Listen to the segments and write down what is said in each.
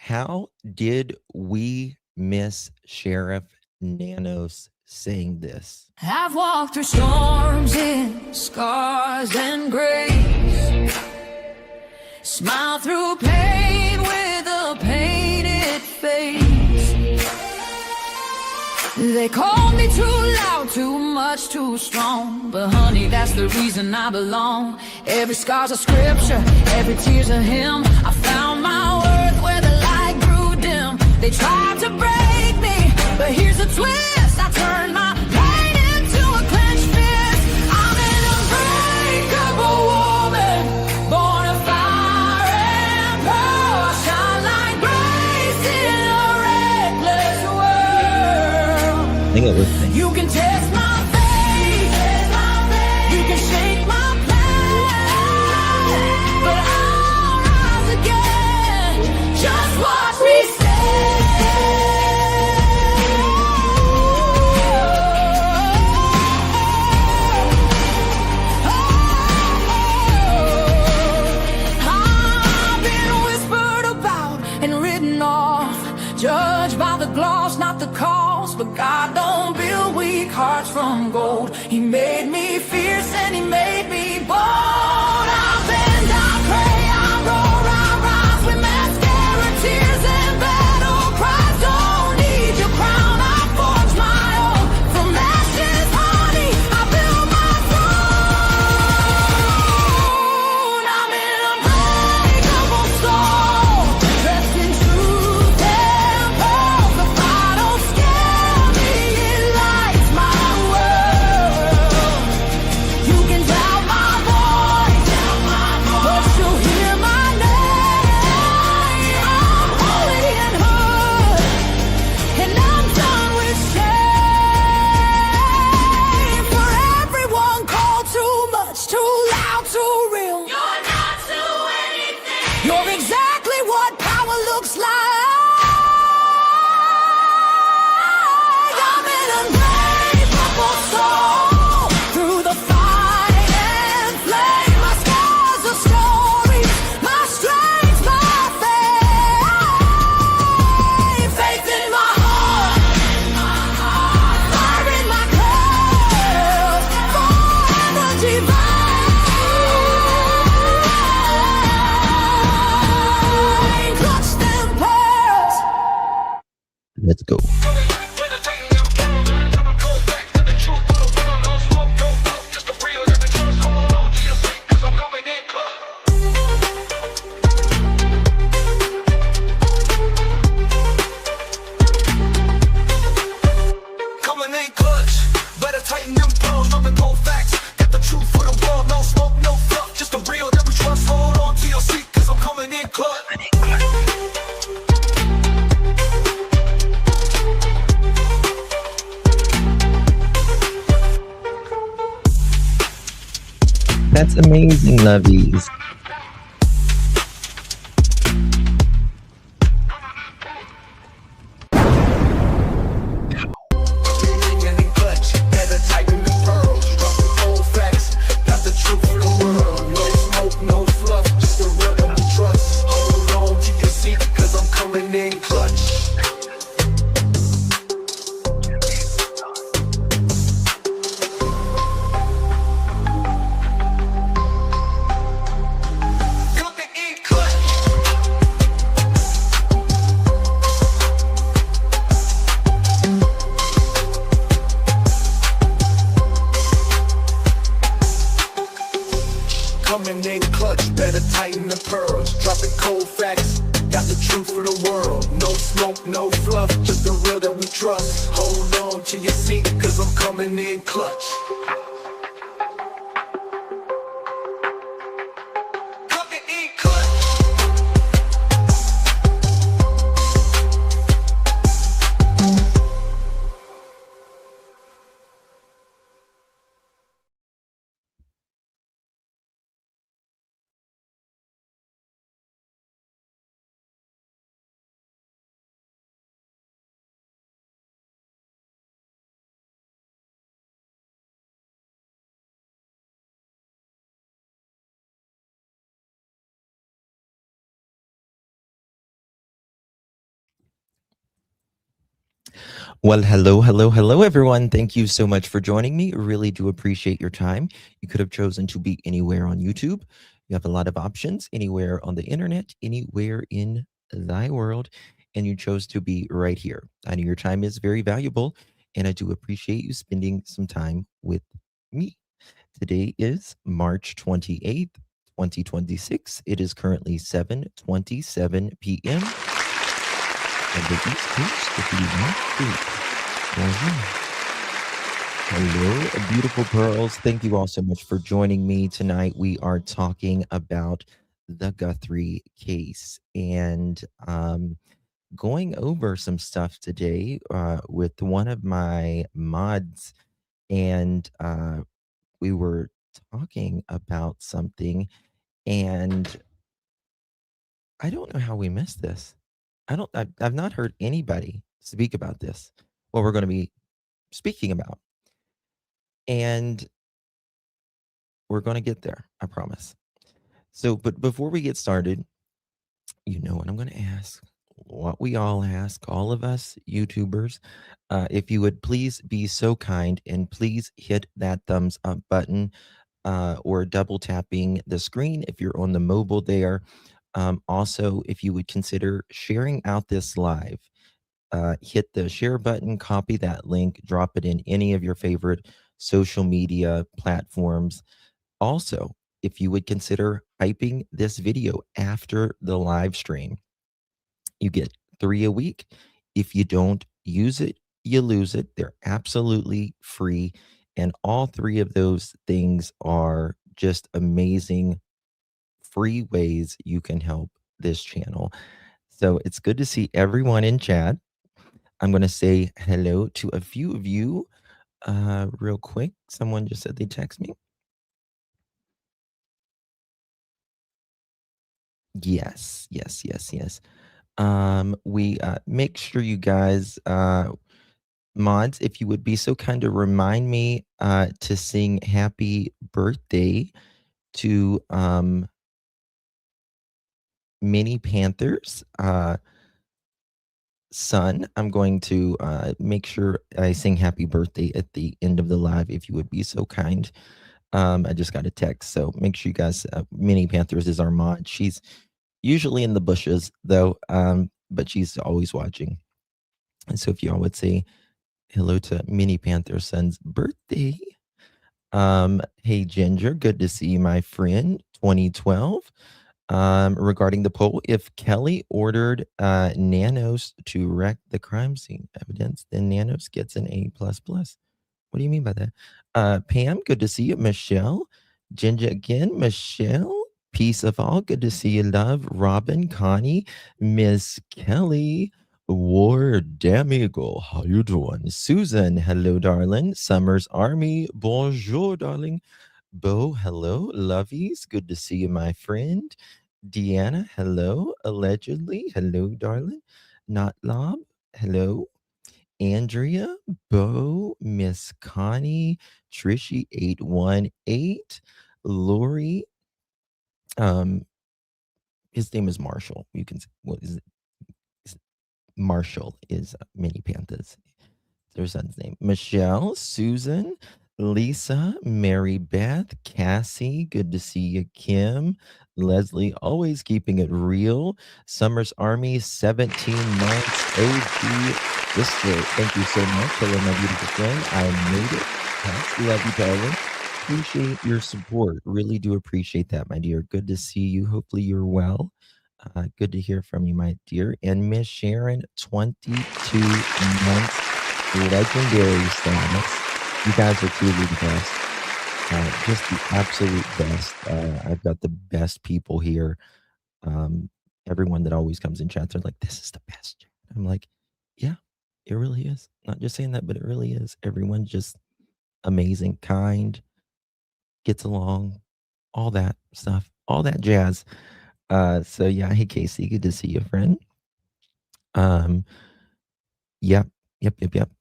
How did we miss Sheriff Nanos saying this? I've walked through storms in scars and grace, smile through pain with a painted face. They called me too loud, too much, too strong, but honey, that's the reason I belong. Every scar's a scripture, every tear's a hymn. I found my worth where the light grew dim. They tried to break me, but here's a twist. I turned my pain into a clenched fist. I'm an unbreakable woman, born of fire and pearl. I shine like grace in a reckless world. I think it was me. You can test my faith, you can shake my plan, but I'll rise again. Just watch me stand. I've been whispered about and written off, judged by the gloss, not the cause. But God don't build weak hearts from gold. He made me fierce and he made me bold. I bend, I pray, I roar, I rise with mascara, tears and battle cries. Don't need your crown, I forge my own. From ashes, honey, I build my throne. I'm an unbreakable soul, dressed in truth and pearls. The fire don't scare me, it lights my world. You can doubt my voice, but you'll hear my name. I'm holy and hood, and I'm done with shame. For everyone called too much, too loud, too real. You're not to anything. You're exactly what power looks like. I'm an unbreakable soul, through the fight and flame. My scars are stories, my strength, my faith. Faith in my heart, fire in my clothes, forever divine. Clutch them pearls. Let's go. Coming in clutch, better tighten them pearls, dropping cold facts. Got the truth for the world, no smoke, no fluff, just the real that we trust. Hold on to your seat, cause I'm coming in clutch. That's amazing, lovies. Coming in clutch, better tighten them pearls, dropping cold facts. Got the truth for the world, no smoke, no fluff, just the real that we trust. Hold on to your seat, cause I'm coming in clutch. Coming in clutch. Coming in clutch, better tighten the pearls, dropping cold facts. Got the truth for the world, no smoke, no fluff, just the real that we trust. Hold on to your seat, cause I'm coming in clutch. Well, hello, everyone. Thank you so much for joining me. Really do appreciate your time. You could have chosen to be anywhere on YouTube. You have a lot of options, anywhere on the internet, anywhere in thy world, and you chose to be right here. I know your time is very valuable, and I do appreciate you spending some time with me. Today is March 28th, 2026. It is currently 7:27 p.m. on the East Coast of the United States. Bonjour. Hello, beautiful pearls. Thank you all so much for joining me tonight. We are talking about the Guthrie case and going over some stuff today with one of my mods. And we were talking about something, and I don't know how we missed this. I've not heard anybody speak about this, what we're going to be speaking about. And we're going to get there, I promise. So, but before we get started, you know what I'm going to ask, what we all ask, all of us YouTubers, if you would please be so kind and please hit that thumbs up button or double tapping the screen if you're on the mobile there. Also, if you would consider sharing out this live, hit the share button, copy that link, drop it in any of your favorite social media platforms. Also, if you would consider hyping this video after the live stream, you get 3 a week. If you don't use it, you lose it. They're absolutely free. And all 3 of those things are just amazing free ways you can help this channel. So it's good to see everyone in chat. I'm going to say hello to a few of you real quick. Someone just said they text me. Yes. We make sure you guys, mods, if you would be so kind to remind me to sing happy birthday to Mini Panthers son. I'm going to make sure I sing happy birthday at the end of the live, if you would be so kind. I just got a text, so make sure you guys, Mini Panthers is our mod. She's usually in the bushes though, but she's always watching. And so if y'all would say hello to Mini Panther son's birthday. Hey Ginger, good to see you, my friend. 2012. Regarding the poll, if Kelly ordered Nanos to wreck the crime scene evidence, then Nanos gets an A++. What do you mean by that? Pam, good to see you. Michelle, Ginger again. Michelle, peace of all. Good to see you, love. Robin, Connie, Miss Kelly, War Damigo, how you doing? Susan, hello, darling. Summers Army, bonjour, darling. Bo, hello. Lovies, good to see you, my friend. Deanna, hello. Allegedly, hello, darling. Not Lob, hello. Andrea, Bo, Miss Connie, Trishy818, Lori, his name is Marshall. You can, what is it? Marshall is Mini Panthers. Their son's name. Michelle, Susan, Lisa, Mary Beth, Cassie, good to see you. Kim, Leslie, always keeping it real. Summers Army, 17 months. OG Sister, thank you so much. Hello, my beautiful friend. I made it. Yes, love you, darling. Appreciate your support. Really do appreciate that, my dear. Good to see you. Hopefully you're well. Good to hear from you, my dear. And Miss Sharon, 22 months, legendary status. You guys are truly the best. Just the absolute best. I've got the best people here. Everyone that always comes in chats are like, this is the best. I'm like, yeah, it really is. Not just saying that, but it really is. Everyone's just amazing, kind, gets along, all that stuff, all that jazz. So yeah, hey Casey, good to see you, friend. Yep.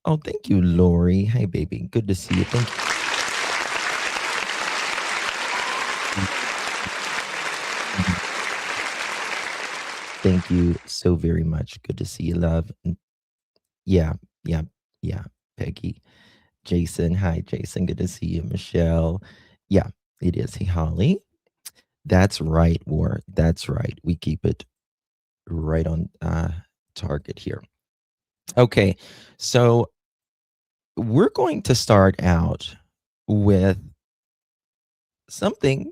Oh, thank you, Lori. Hey, baby, good to see you. Thank you. Thank you so very much. Good to see you, love. Yeah. Yeah, Peggy. Jason. Hi, Jason. Good to see you. Michelle. Yeah, it is. Hey, Holly. That's right, War. That's right. We keep it right on target here. Okay, so we're going to start out with something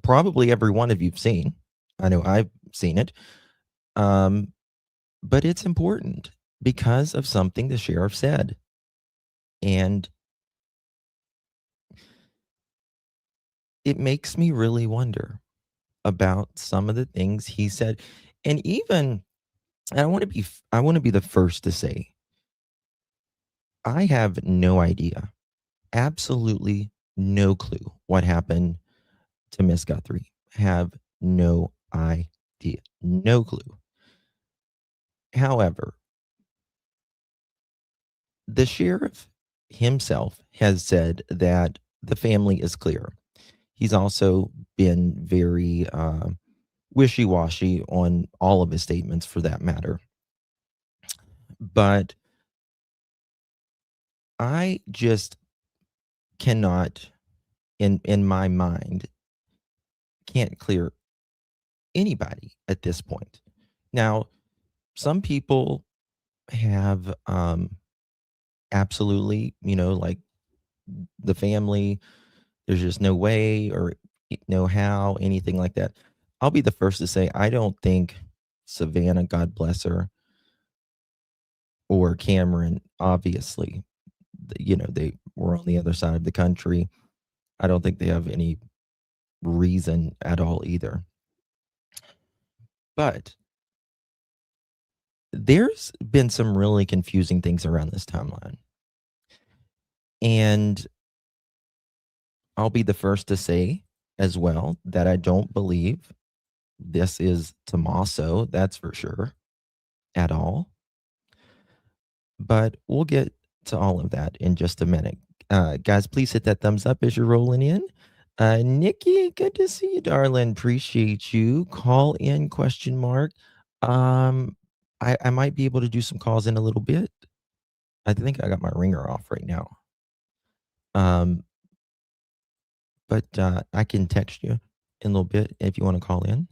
probably every one of you've seen. I know I've seen it. Um, but it's important because of something the sheriff said. And it makes me really wonder about some of the things he said. And even I want to be the first to say I have no idea, absolutely no clue what happened to Miss Guthrie. Have no idea. No clue. However, the sheriff himself has said that the family is clear. He's also been very wishy washy on all of his statements for that matter. But I just cannot, in my mind, can't clear anybody at this point. Now, some people have absolutely, like the family, there's just no way or no how, anything like that. I'll be the first to say I don't think Savannah, God bless her, or Cameron, obviously, they were on the other side of the country. I don't think they have any reason at all either. But there's been some really confusing things around this timeline. And I'll be the first to say as well that I don't believe this is Tommaso, that's for sure, at all. But we'll get to all of that in just a minute. Guys, please hit that thumbs up as you're rolling in. Nikki, good to see you, darling. Appreciate you. Call in question mark. I might be able to do some calls in a little bit. I think I got my ringer off right now. But I can text you in a little bit if you want to call in.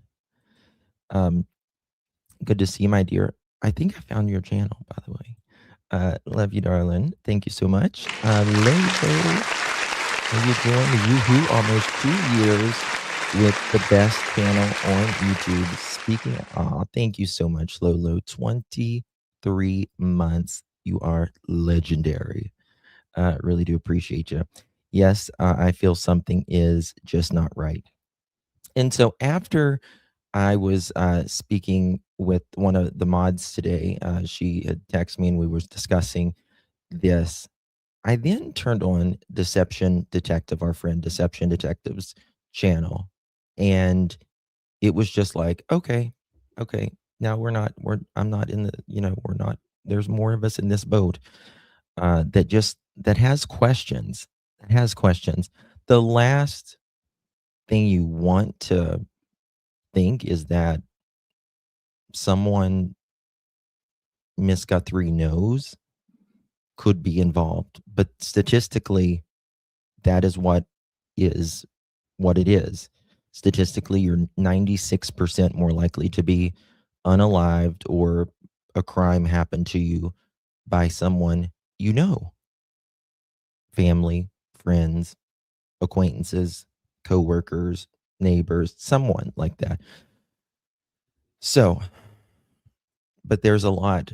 Good to see you, my dear. I think I found your channel, by the way. Love you, darling. Thank you so much. Lego, how you doing? You almost 2 years with the best channel on YouTube. Speaking of, thank you so much, Lolo. 23 months. You are legendary. Really do appreciate you. Yes, I feel something is just not right. And so after I was speaking with one of the mods today, she had texted me and we were discussing this. I then turned on Deception Detective, our friend Deception Detective's channel, and it was just like, okay, now I'm not in the, we're not, there's more of us in this boat that has questions, The last thing you want to think is that someone Miss Guthrie knows could be involved, but statistically, that is what it is. Statistically, you're 96% more likely to be unalived or a crime happened to you by someone you know. Family, friends, acquaintances, coworkers, neighbors, someone like that. So, but there's a lot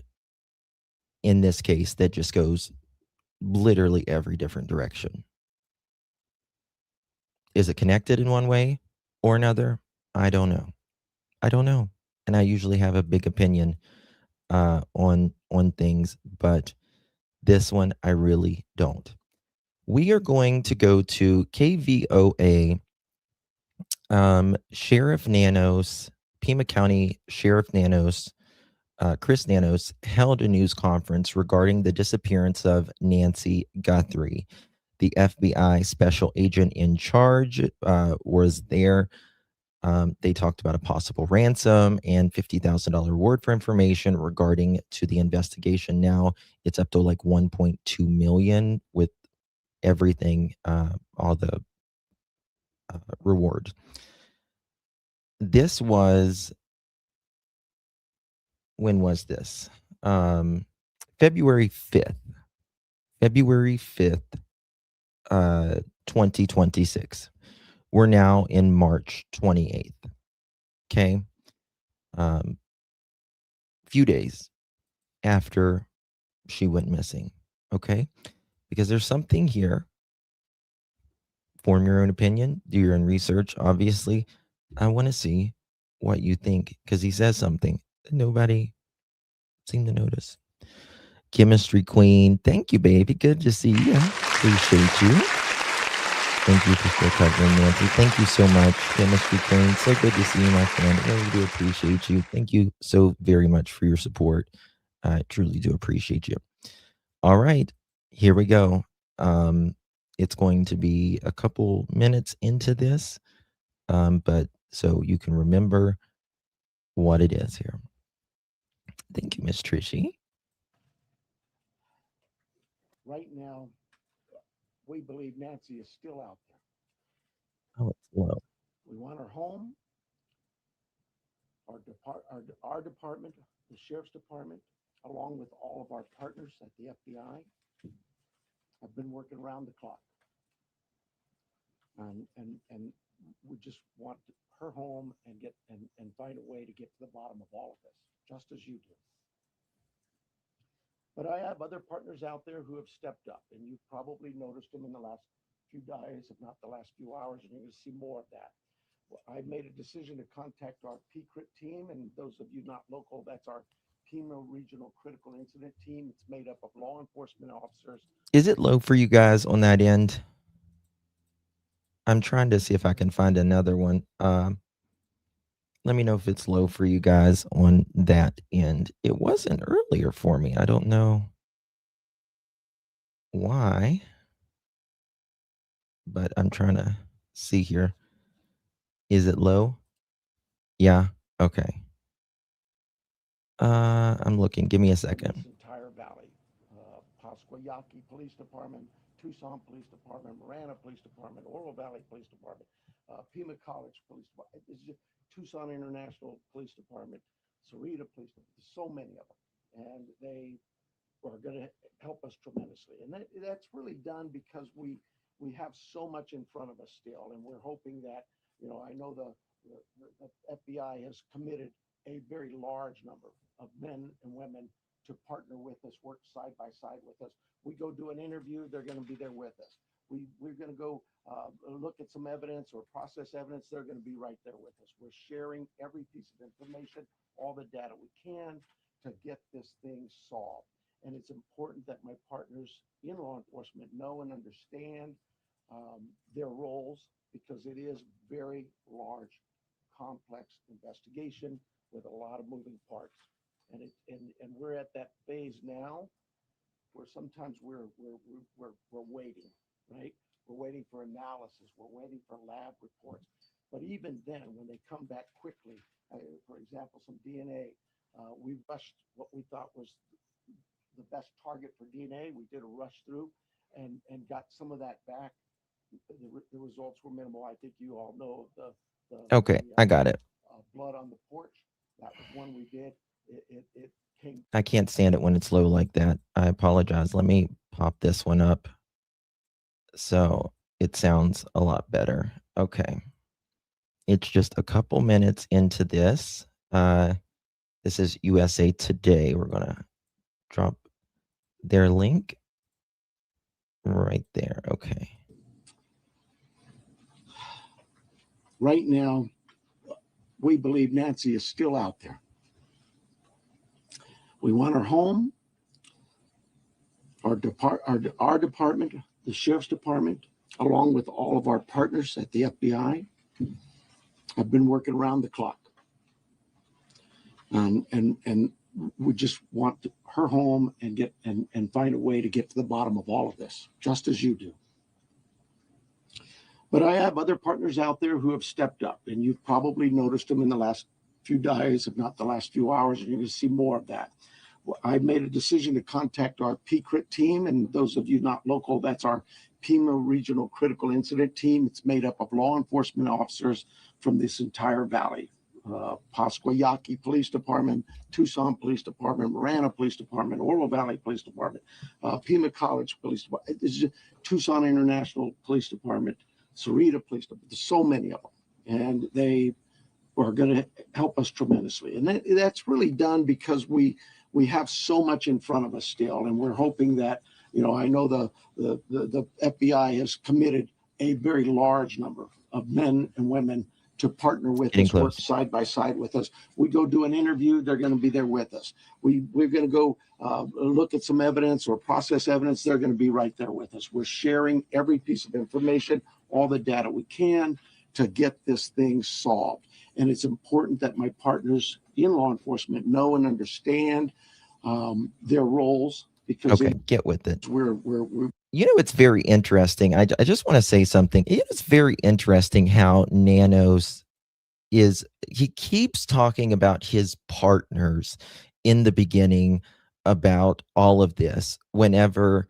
in this case that just goes literally every different direction. Is it connected in one way or another? I don't know. And I usually have a big opinion on things, but this one I really don't. We are going to go to KVOA. Sheriff Nanos, Pima County Sheriff Nanos, Chris Nanos held a news conference regarding the disappearance of Nancy Guthrie. The FBI special agent in charge was there They talked about a possible ransom and $50,000 reward for information regarding to the investigation. Now it's up to like 1.2 million with everything, all the reward. This was, when was this? February 5th. February 5th, 2026. We're now in March 28th. Okay. Few days after she went missing. Okay. Because there's something here. Form your own opinion, do your own research. Obviously, I want to see what you think because he says something that nobody seemed to notice. Chemistry Queen, thank you, baby. Good to see you. Appreciate you. Thank you for still covering, Nancy. Thank you so much, Chemistry Queen. So good to see you, my friend. I really do appreciate you. Thank you so very much for your support. I truly do appreciate you. All right, here we go. It's going to be a couple minutes into this, but so you can remember what it is here. Thank you, Miss Trishy. Right now, we believe Nancy is still out there. Oh, it's low. We want her home. Our department, the sheriff's department, along with all of our partners at the FBI, have been working around the clock. And we just want her home and find a way to get to the bottom of all of this, just as you do. But I have other partners out there who have stepped up, and you've probably noticed them in the last few days, if not the last few hours, and you're going to see more of that. I made a decision to contact our PCRIT team, and those of you not local, that's our Pima Regional Critical Incident Team. It's made up of law enforcement officers. Is it low for you guys on that end? I'm trying to see if I can find another one. Let me know if it's low for you guys on that end. It wasn't earlier for me. I don't know why, but I'm trying to see here. Is it low? Yeah. Okay. I'm looking. Give me a second. This entire valley, Pasquayaki Police Department, Tucson Police Department, Marana Police Department, Oro Valley Police Department, Pima College Police Department, Tucson International Police Department, Sarita Police Department. There's so many of them, and they are going to help us tremendously. And that's really done because we have so much in front of us still, and we're hoping that, you know, I know the FBI has committed a very large number of men and women to partner with us, work side by side with us. We go do an interview, they're going to be there with us. We're going to go look at some evidence or process evidence, they're going to be right there with us. We're sharing every piece of information, all the data we can to get this thing solved. And it's important that my partners in law enforcement know and understand their roles, because it is very large, complex investigation with a lot of moving parts. And we're at that phase now where sometimes we're waiting, right? We're waiting for analysis. We're waiting for lab reports. But even then, when they come back quickly, for example, some DNA, we rushed what we thought was the best target for DNA. We did a rush through and got some of that back. The results were minimal. I think you all know Okay, I got it. Blood on the porch. That was one we did. It came. I can't stand it when it's low like that. I apologize. Let me pop this one up so it sounds a lot better. Okay. It's just a couple minutes into this. This is USA Today. We're going to drop their link right there. Okay. Right now, we believe Nancy is still out there. We want her home. Our department, the sheriff's department, along with all of our partners at the FBI, have been working around the clock. And we just want her home and find a way to get to the bottom of all of this, just as you do. But I have other partners out there who have stepped up, and you've probably noticed them in the last few days, if not the last few hours, and you're going to see more of that. I made a decision to contact our PCRIT team, and those of you not local, that's our Pima Regional Critical Incident Team. It's made up of law enforcement officers from this entire valley. Pascua Yaqui Police Department, Tucson Police Department, Marana Police Department, Oro Valley Police Department, Pima College Police Department, Tucson International Police Department, Sarita Police Department. There's so many of them, and they are going to help us tremendously. And that's really done because we have so much in front of us still, and we're hoping that, I know the FBI has committed a very large number of men and women to partner with Getting us, work close. side by side with us. We go do an interview, they're going to be there with us. We're going to go look at some evidence or process evidence, they're going to be right there with us. We're sharing every piece of information, all the data we can to get this thing solved. And it's important that my partners in law enforcement know and understand their roles, because Okay, get with it. we're It's very interesting. I just want to say something. It's very interesting how Nanos he keeps talking about his partners in the beginning about all of this whenever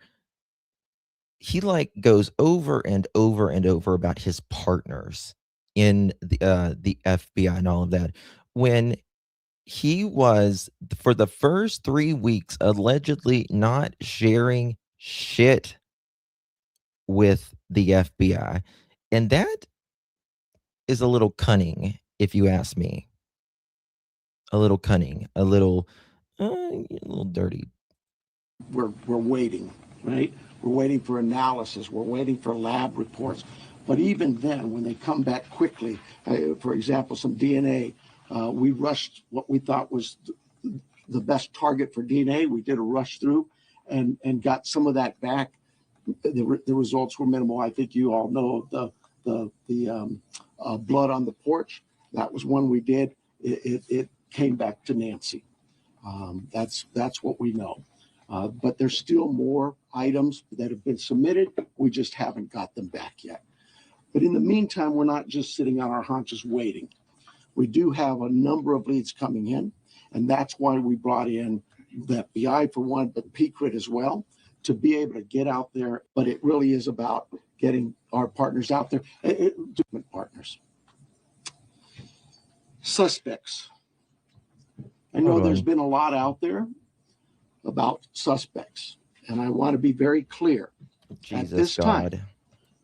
he goes over and over and over about his partners in the FBI and all of that. When he was, for the first 3 weeks, allegedly not sharing shit with the FBI. And that is a little cunning, if you ask me. A little cunning, a little dirty. we're waiting, right? We're waiting for analysis. We're waiting for lab reports. But even then, when they come back quickly, for example, some DNA, we rushed what we thought was the best target for DNA. We did a rush through and got some of that back. The results were minimal. I think you all know the blood on the porch. That was one we did. It came back to Nancy. That's what we know. But there's still more items that have been submitted. We just haven't got them back yet. But in the meantime, we're not just sitting on our haunches waiting. We do have a number of leads coming in, and that's why we brought in the FBI for one, but PCRIT as well, to be able to get out there. But it really is about getting our partners out there, different partners. Suspects. I know there's been a lot out there about suspects, and I want to be very clear. Jesus At this God. time,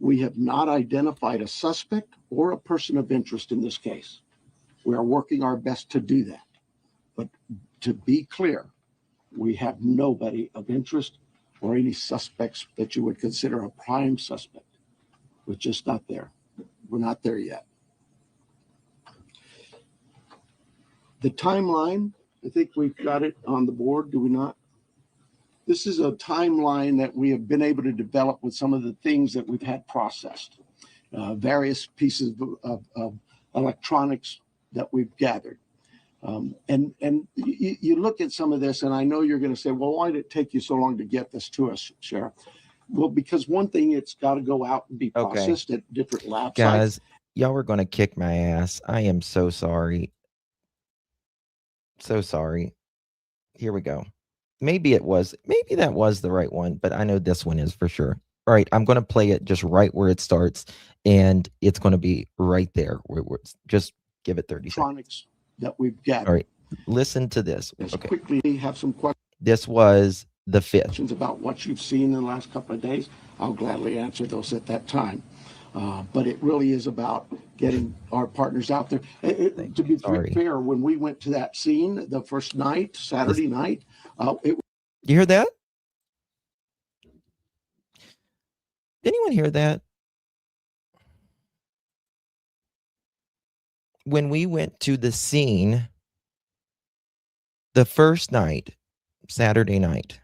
we have not identified a suspect or a person of interest in this case. We are working our best to do that. But to be clear, we have nobody of interest or any suspects that you would consider a prime suspect. We're just not there. We're not there yet. The timeline, I think we've got it on the board, do we not? This is a timeline that we have been able to develop with some of the things that we've had processed, various pieces of electronics that we've gathered. And you look at some of this, and I know you're going to say, well, why did it take you so long to get this to us, Sheriff? Well, because one thing, it's got to go out and be processed at different lab Guys, sites. y'all were going to kick my ass. I am so sorry. So sorry. Here we go. Maybe that was the right one, but I know this one is for sure. All right, I'm going to play it just right where it starts, and it's going to be right there. Just give it 30 seconds. Electronics that we've gathered. All right, listen to this. Let's Okay. quickly have some questions. This was the 5th. Questions about what you've seen in the last couple of days. I'll gladly answer those at that time. But it really is about getting our partners out there. To be fair, when we went to that scene the first night, Saturday night, you hear that? Did anyone hear that? When we went to the scene the first night, Saturday night,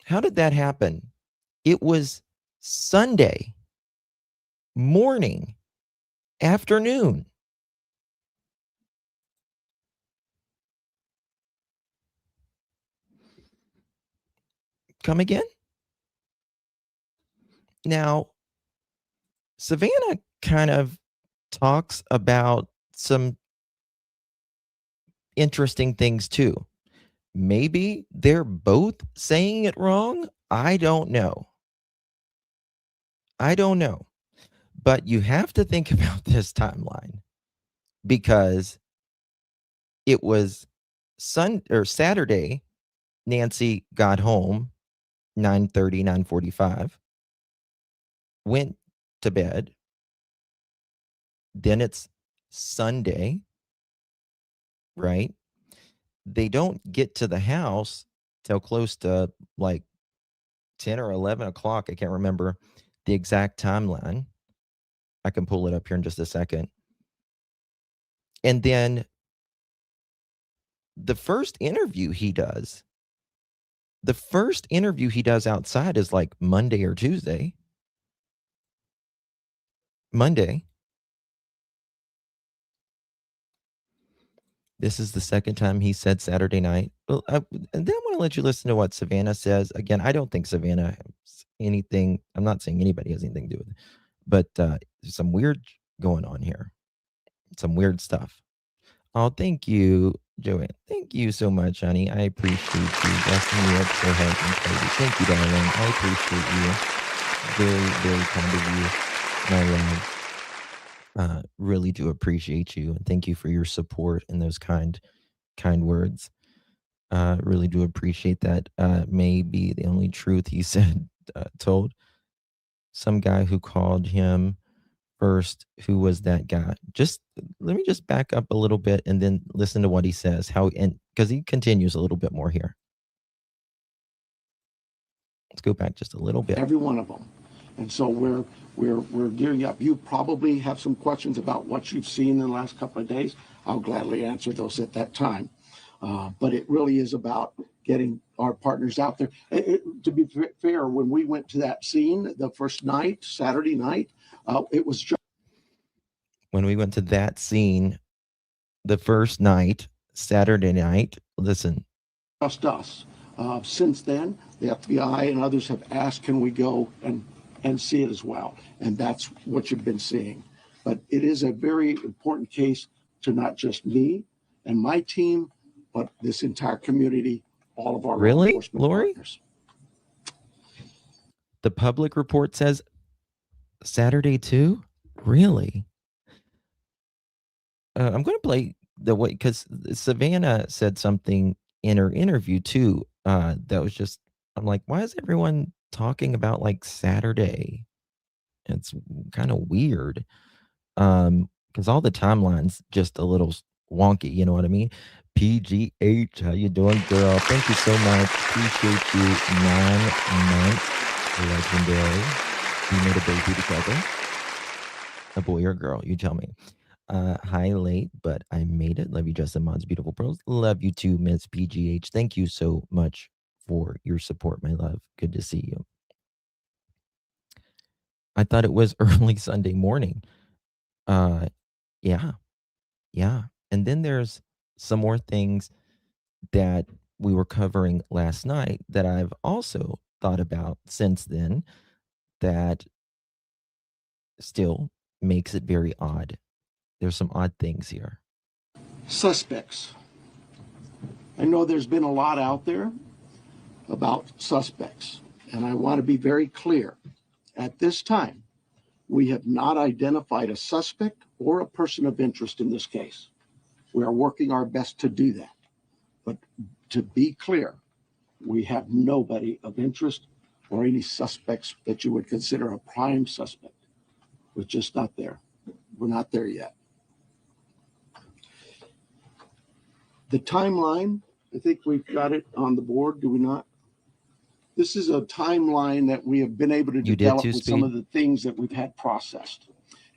how did that happen? It was Sunday morning, afternoon. Come again? Now, Savannah kind of talks about some interesting things too. Maybe they're both saying it wrong. I don't know. I don't know. But you have to think about this timeline because it was Saturday. Nancy got home 9:30, 9:45, went to bed. Then it's Sunday, right? They don't get to the house till close to like 10 or 11 o'clock. I can't remember the exact timeline. I can pull it up here in just a second. And then the first interview he does outside is like Monday or Tuesday. Monday. This is the second time he said Saturday night. Well, and then I want to let you listen to what Savannah says. Again, I don't think Savannah has anything. I'm not saying anybody has anything to do with it, but there's some weird going on here. Some weird stuff. Oh, thank you, Joanne. Thank you so much, honey. I appreciate you blessing me up so hard and crazy. Thank you, darling. I appreciate you. Very, very kind of you. My love. Really do appreciate you, and thank you for your support and those kind words. Really do appreciate that. May be the only truth he said told. Some guy who called him first. Who was that guy? Just let me just back up a little bit and then listen to what he says. How, and because he continues a little bit more here. Let's go back just a little bit. Every one of them. And so we're gearing up. You probably have some questions about what you've seen in the last couple of days. I'll gladly answer those at that time. But it really is about getting our partners out there. To be fair, when we went to that scene the first night, Saturday night, it was just when we went to that scene the first night, Saturday night, listen. Just us. Since then, the FBI and others have asked, can we go and see it as well? And that's what you've been seeing. But it is a very important case to not just me and my team, but this entire community, all of our law enforcement partners. The public report says Saturday too? Really? I'm going to play the way, because Savannah said something in her interview too. That was just, I'm like, why is everyone talking about like Saturday? It's kind of weird. Because all the timelines just a little wonky, you know what I mean? PGH, how you doing, girl? Thank you so much. Appreciate you. 9 months. Legendary. We made a baby together. A boy or a girl, you tell me. Hi, late, but I made it. Love you, Justin Mods, beautiful pearls. Love you too, Miss PGH. Thank you so much for your support, my love. Good to see you. I thought it was early Sunday morning. Yeah. And then there's some more things that we were covering last night that I've also thought about since then that still makes it very odd. There's some odd things here. Suspects. I know there's been a lot out there about suspects, and I want to be very clear. At this time, we have not identified a suspect or a person of interest in this case. We are working our best to do that. But to be clear, we have nobody of interest or any suspects that you would consider a prime suspect. We're just not there. We're not there yet. The timeline, I think we've got it on the board, do we not? This is a timeline that we have been able to develop with some of the things that we've had processed.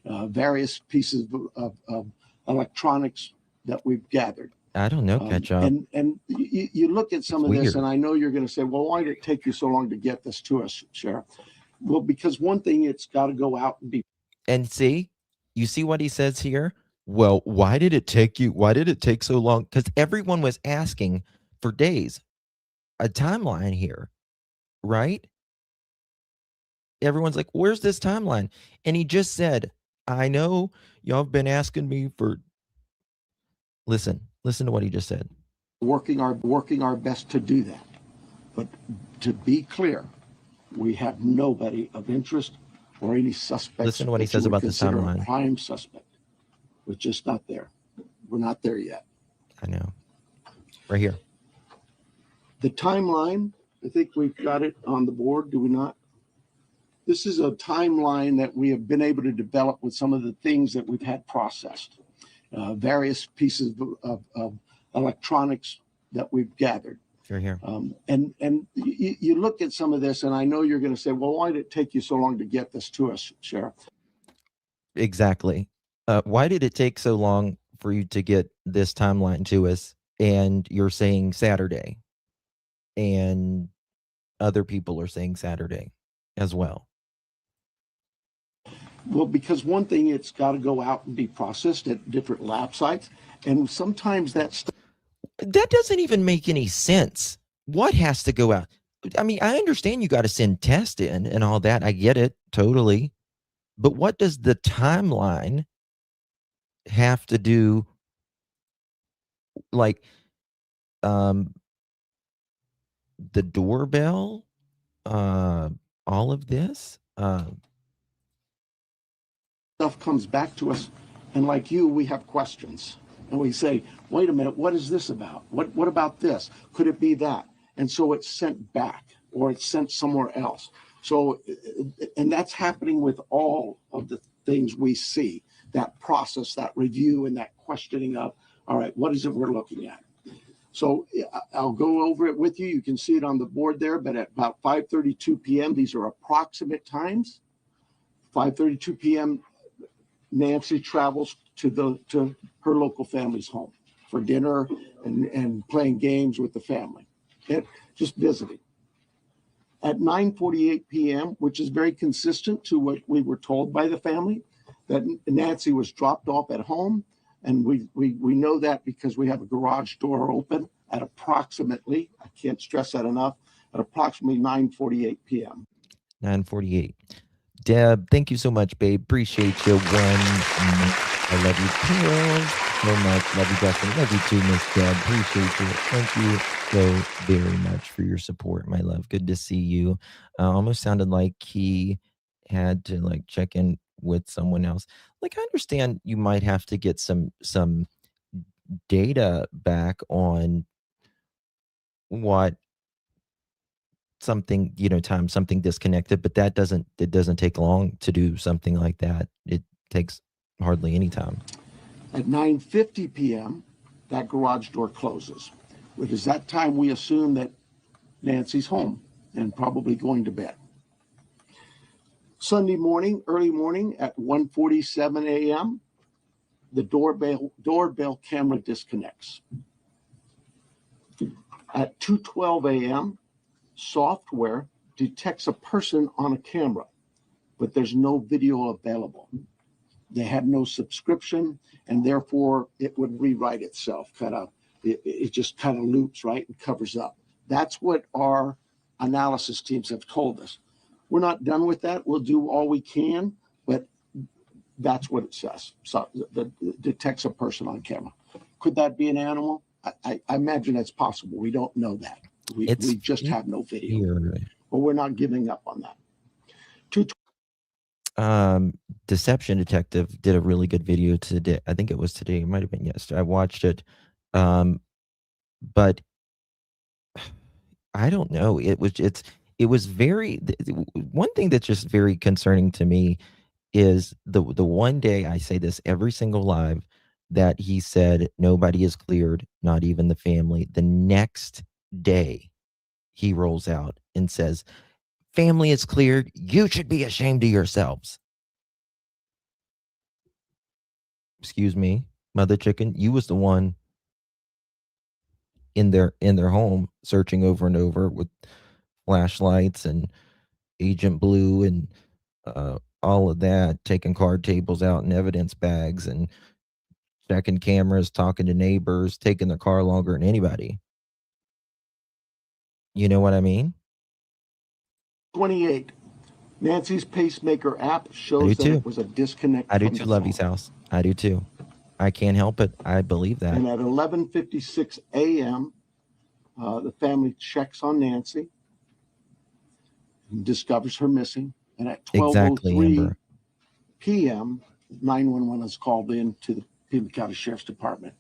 Various pieces of electronics that we've gathered. I don't know, catch up. And you look at some of this, and I know you're going to say, well, why did it take you so long to get this to us, Sheriff? Well, because one thing, it's got to go out and be. And see, you see what he says here? Well, why did it take so long? Because everyone was asking for days, a timeline here, right? everyone's like, where's this timeline? And he just said, I know y'all have been asking me for. Listen to what he just said. Working our best to do that. But to be clear, we have nobody of interest or any suspects. Listen to what he says about this timeline. A prime suspect. We're just not there. We're not there yet. I know. Right here. The timeline, I think we've got it on the board, do we not? This is a timeline that we have been able to develop with some of the things that we've had processed. Various pieces of electronics that we've gathered. Sure, here. And you look at some of this, and I know you're going to say, well, why did it take you so long to get this to us, Sheriff? Exactly. Why did it take so long for you to get this timeline to us? And you're saying Saturday, and other people are saying Saturday as well. Well, because one thing, it's got to go out and be processed at different lab sites. And sometimes that doesn't even make any sense. What has to go out? I mean, I understand you got to send tests in and all that. I get it totally. But what does the timeline have to do? Like, the doorbell, all of this, stuff comes back to us, and like you, we have questions, and we say, wait a minute, what is this about? What about this? Could it be that? And so it's sent back, or it's sent somewhere else. So, and that's happening with all of the things we see, that process, that review, and that questioning of, all right, what is it we're looking at? So I'll go over it with you. You can see it on the board there, but at about 5:32 p.m., these are approximate times. 5:32 p.m., Nancy travels to her local family's home for dinner and playing games with the family, just visiting. At 9:48 p.m., which is very consistent to what we were told by the family, that Nancy was dropped off at home. And we know that because we have a garage door open at approximately, I can't stress that enough, at approximately 9:48 p.m. 9:48. Deb, thank you so much, babe. Appreciate you. I love you too so much. Love you, Justin. Love you too, Miss Deb. Appreciate you. Thank you so very much for your support, my love. Good to see you. Almost sounded like he had to like check in with someone else. Like, I understand you might have to get some data back on what something, something disconnected, but it doesn't take long to do something like that. It takes hardly any time. At 9:50 p.m., that garage door closes. It is that time we assume that Nancy's home and probably going to bed. Sunday morning, early morning at 1:47 a.m., the doorbell camera disconnects. At 2:12 a.m., software detects a person on a camera, but there's no video available. They have no subscription, and therefore it would rewrite itself. It just kind of loops, right, and covers up. That's what our analysis teams have told us. We're not done with that. We'll do all we can, but that's what it says. So that detects a person on camera. Could that be an animal? I imagine that's possible. We don't know that. We just have no video. Weird. But we're not giving up on that. Deception Detective did a really good video today. I think it was today. It might have been yesterday. I watched it. But I don't know. It was very, one thing that's just very concerning to me is the one day, I say this every single live, that he said nobody is cleared, not even the family. The next day he rolls out and says, family is cleared. You should be ashamed of yourselves. Excuse me, Mother Chicken, you was the one in their home searching over and over with flashlights and Agent Blue and all of that, taking card tables out and evidence bags and checking cameras, talking to neighbors, taking their car longer than anybody. You know what I mean? 28. Nancy's pacemaker app I do shows that too. it was a disconnect I do from too, the Lovey's phone. house. I do too. I can't help it. I believe that. And at 11:56 a.m., the family checks on Nancy and discovers her missing. And at Exactly, 12:03 Amber. p.m., 911 is called in to the Pima County Sheriff's Department.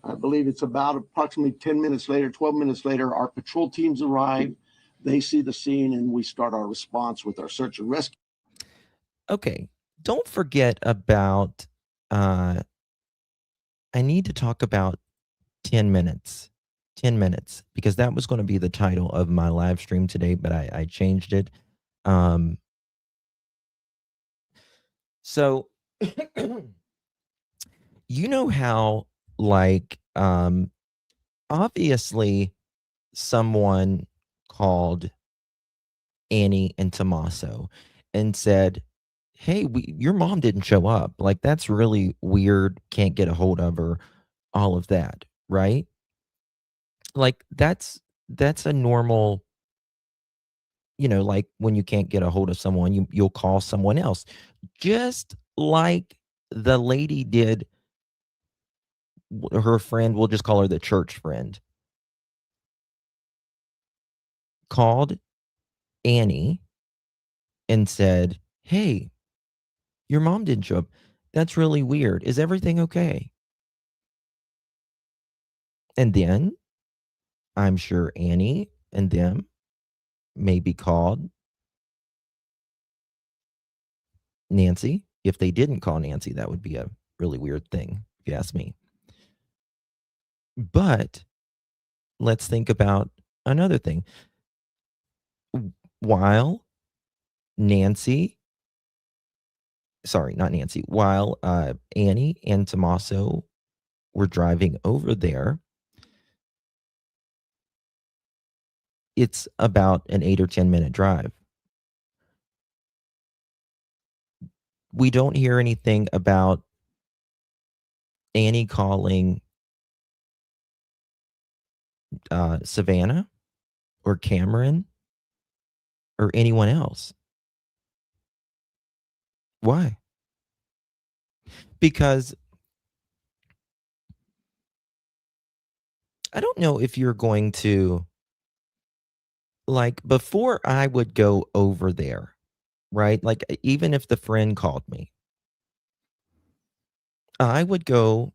I believe it's about approximately 10 minutes later, 12 minutes later, our patrol teams arrive. They see the scene, and we start our response with our search and rescue. Okay. Don't forget about, I need to talk about 10 minutes. 10 minutes, because that was going to be the title of my live stream today, but I changed it. So, you know how, like, obviously someone called Annie and Tommaso and said, "Hey, your mom didn't show up. Like, that's really weird. Can't get a hold of her." All of that, right? Like, that's a normal, like when you can't get a hold of someone, you'll call someone else. Just like the lady did, her friend, we'll just call her the church friend, called Annie and said, "Hey, your mom didn't show up. That's really weird. Is everything okay?" And then I'm sure Annie and them maybe called Nancy. If they didn't call Nancy, that would be a really weird thing, if you ask me. But let's think about another thing. While Nancy, sorry, not Nancy, while Annie and Tommaso were driving over there, it's about an 8 or 10-minute drive. We don't hear anything about Annie calling Savannah or Cameron or anyone else. Why? Because I don't know if you're going to, like, before I would go over there, right? Like, even if the friend called me, I would go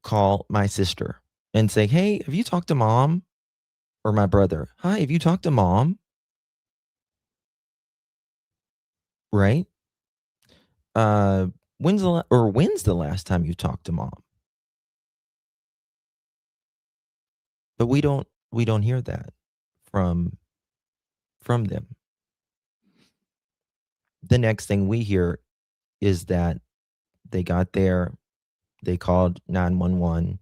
call my sister and say, "Hey, have you talked to mom?" Or my brother, "Hi, have you talked to mom?" Right? Uh, when's the last time you talked to mom? But we don't hear that from them. The next thing we hear is that they got there, they called 911,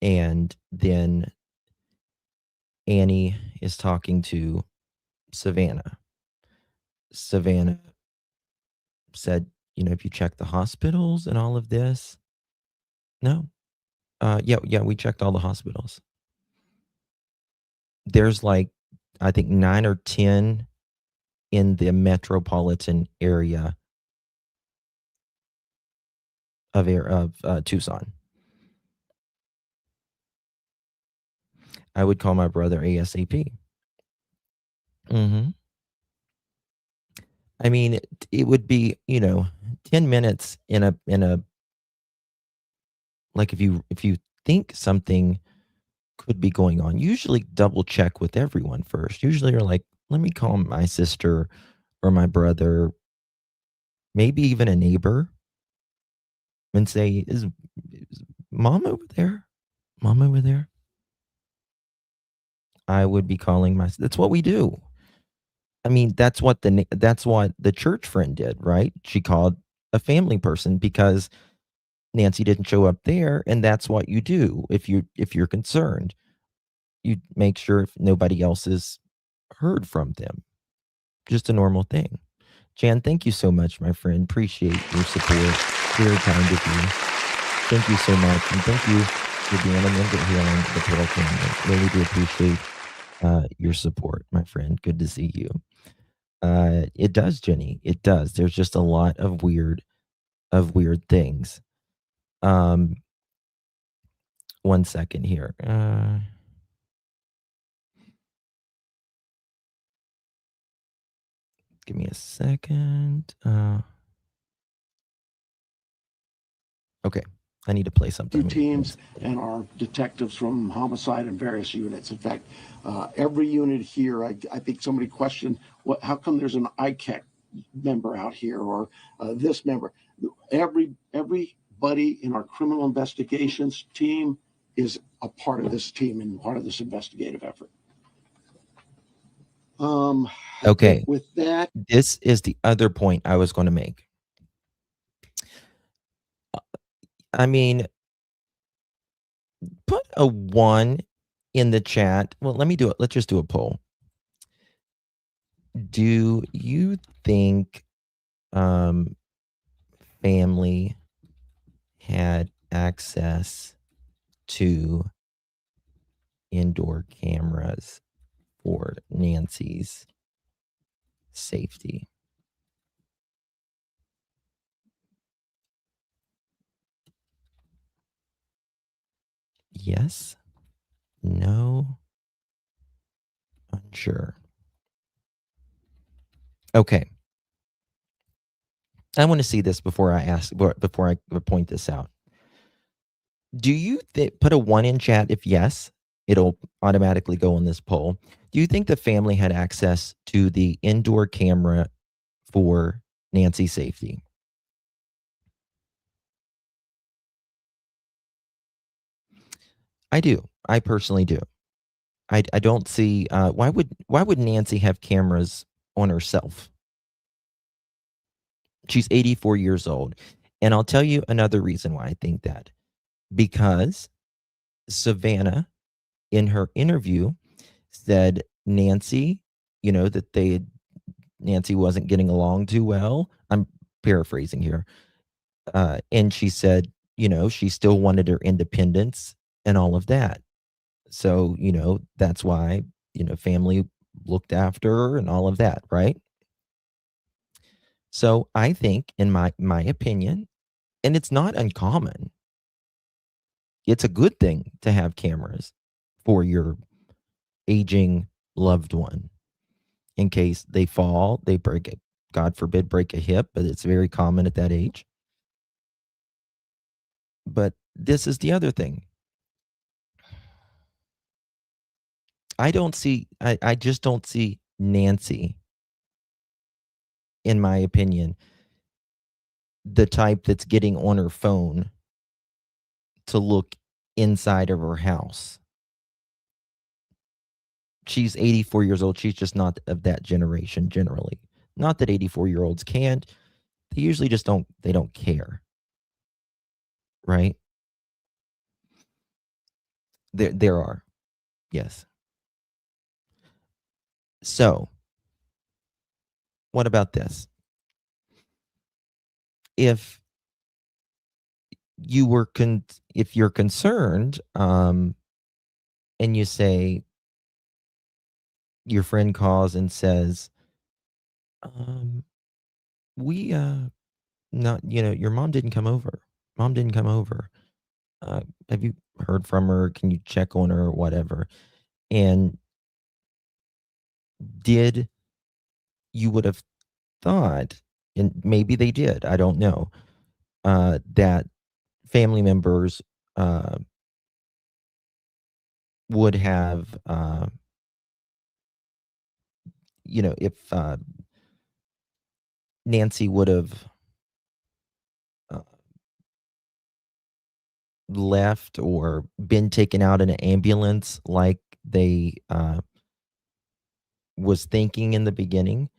and then Annie is talking to Savannah. Savannah said, "Have you checked the hospitals and all of this?" No. Yeah, we checked all the hospitals. There's like, I think 9 or 10 in the metropolitan area of Tucson. I would call my brother ASAP. Mhm. I mean, it would be, 10 minutes in a like, if you think something could be going on, usually double check with everyone first. Usually you're like, "Let me call my sister or my brother, maybe even a neighbor, and say, is mom over there? Mom over there?" I would be calling that's what we do. I mean, that's what the church friend did, right? She called a family person because Nancy didn't show up there, and that's what you do if you're concerned. You make sure if nobody else has heard from them. Just a normal thing. Jan, thank you so much, my friend. Appreciate your support. Very kind of you. Thank you so much, and thank you for being a member here on the Pearl family. Really do appreciate your support, my friend. Good to see you. It does, Jenny. It does. There's just a lot of weird things. Um, 1 second here. Give me a second. Okay. I need to play something. Teams and our detectives from homicide and various units. In fact, every unit here, I think somebody questioned, how come there's an ICAC member out here or this member? Everybody in our criminal investigations team is a part of this team and part of this investigative effort. Okay. With that, this is the other point I was going to make. I mean, put a 1 in the chat. Well, let me do it. Let's just do a poll. Do you think family had access to indoor cameras for Nancy's safety? Yes? No? Unsure. Okay. I want to see this before I point this out. Do you put a 1 in chat if yes, it'll automatically go on this poll. Do you think the family had access to the indoor camera for Nancy's safety? I do. I personally do. I don't see why would Nancy have cameras on herself? She's 84 years old. And I'll tell you another reason why I think that. Because Savannah, in her interview, said Nancy, that Nancy wasn't getting along too well. I'm paraphrasing here. And she said, she still wanted her independence and all of that. So, that's why, family looked after her and all of that, right? So I think, in my opinion, and it's not uncommon, it's a good thing to have cameras for your aging loved one in case they fall, they break it. God forbid, break a hip, but it's very common at that age. But this is the other thing. I just don't see Nancy, in my opinion, the type that's getting on her phone to look inside of her house. She's 84 years old. She's just not of that generation generally. Not that 84-year-olds can't. They usually just don't care. Right? There are. Yes. So, what about this? If you're concerned, and you say, your friend calls and says, we not, your mom didn't come over. Mom didn't come over. Have you heard from her? Can you check on her or whatever? And you would have thought, and maybe they did, I don't know, that family members would have, if Nancy would have left or been taken out in an ambulance like they was thinking in the beginning,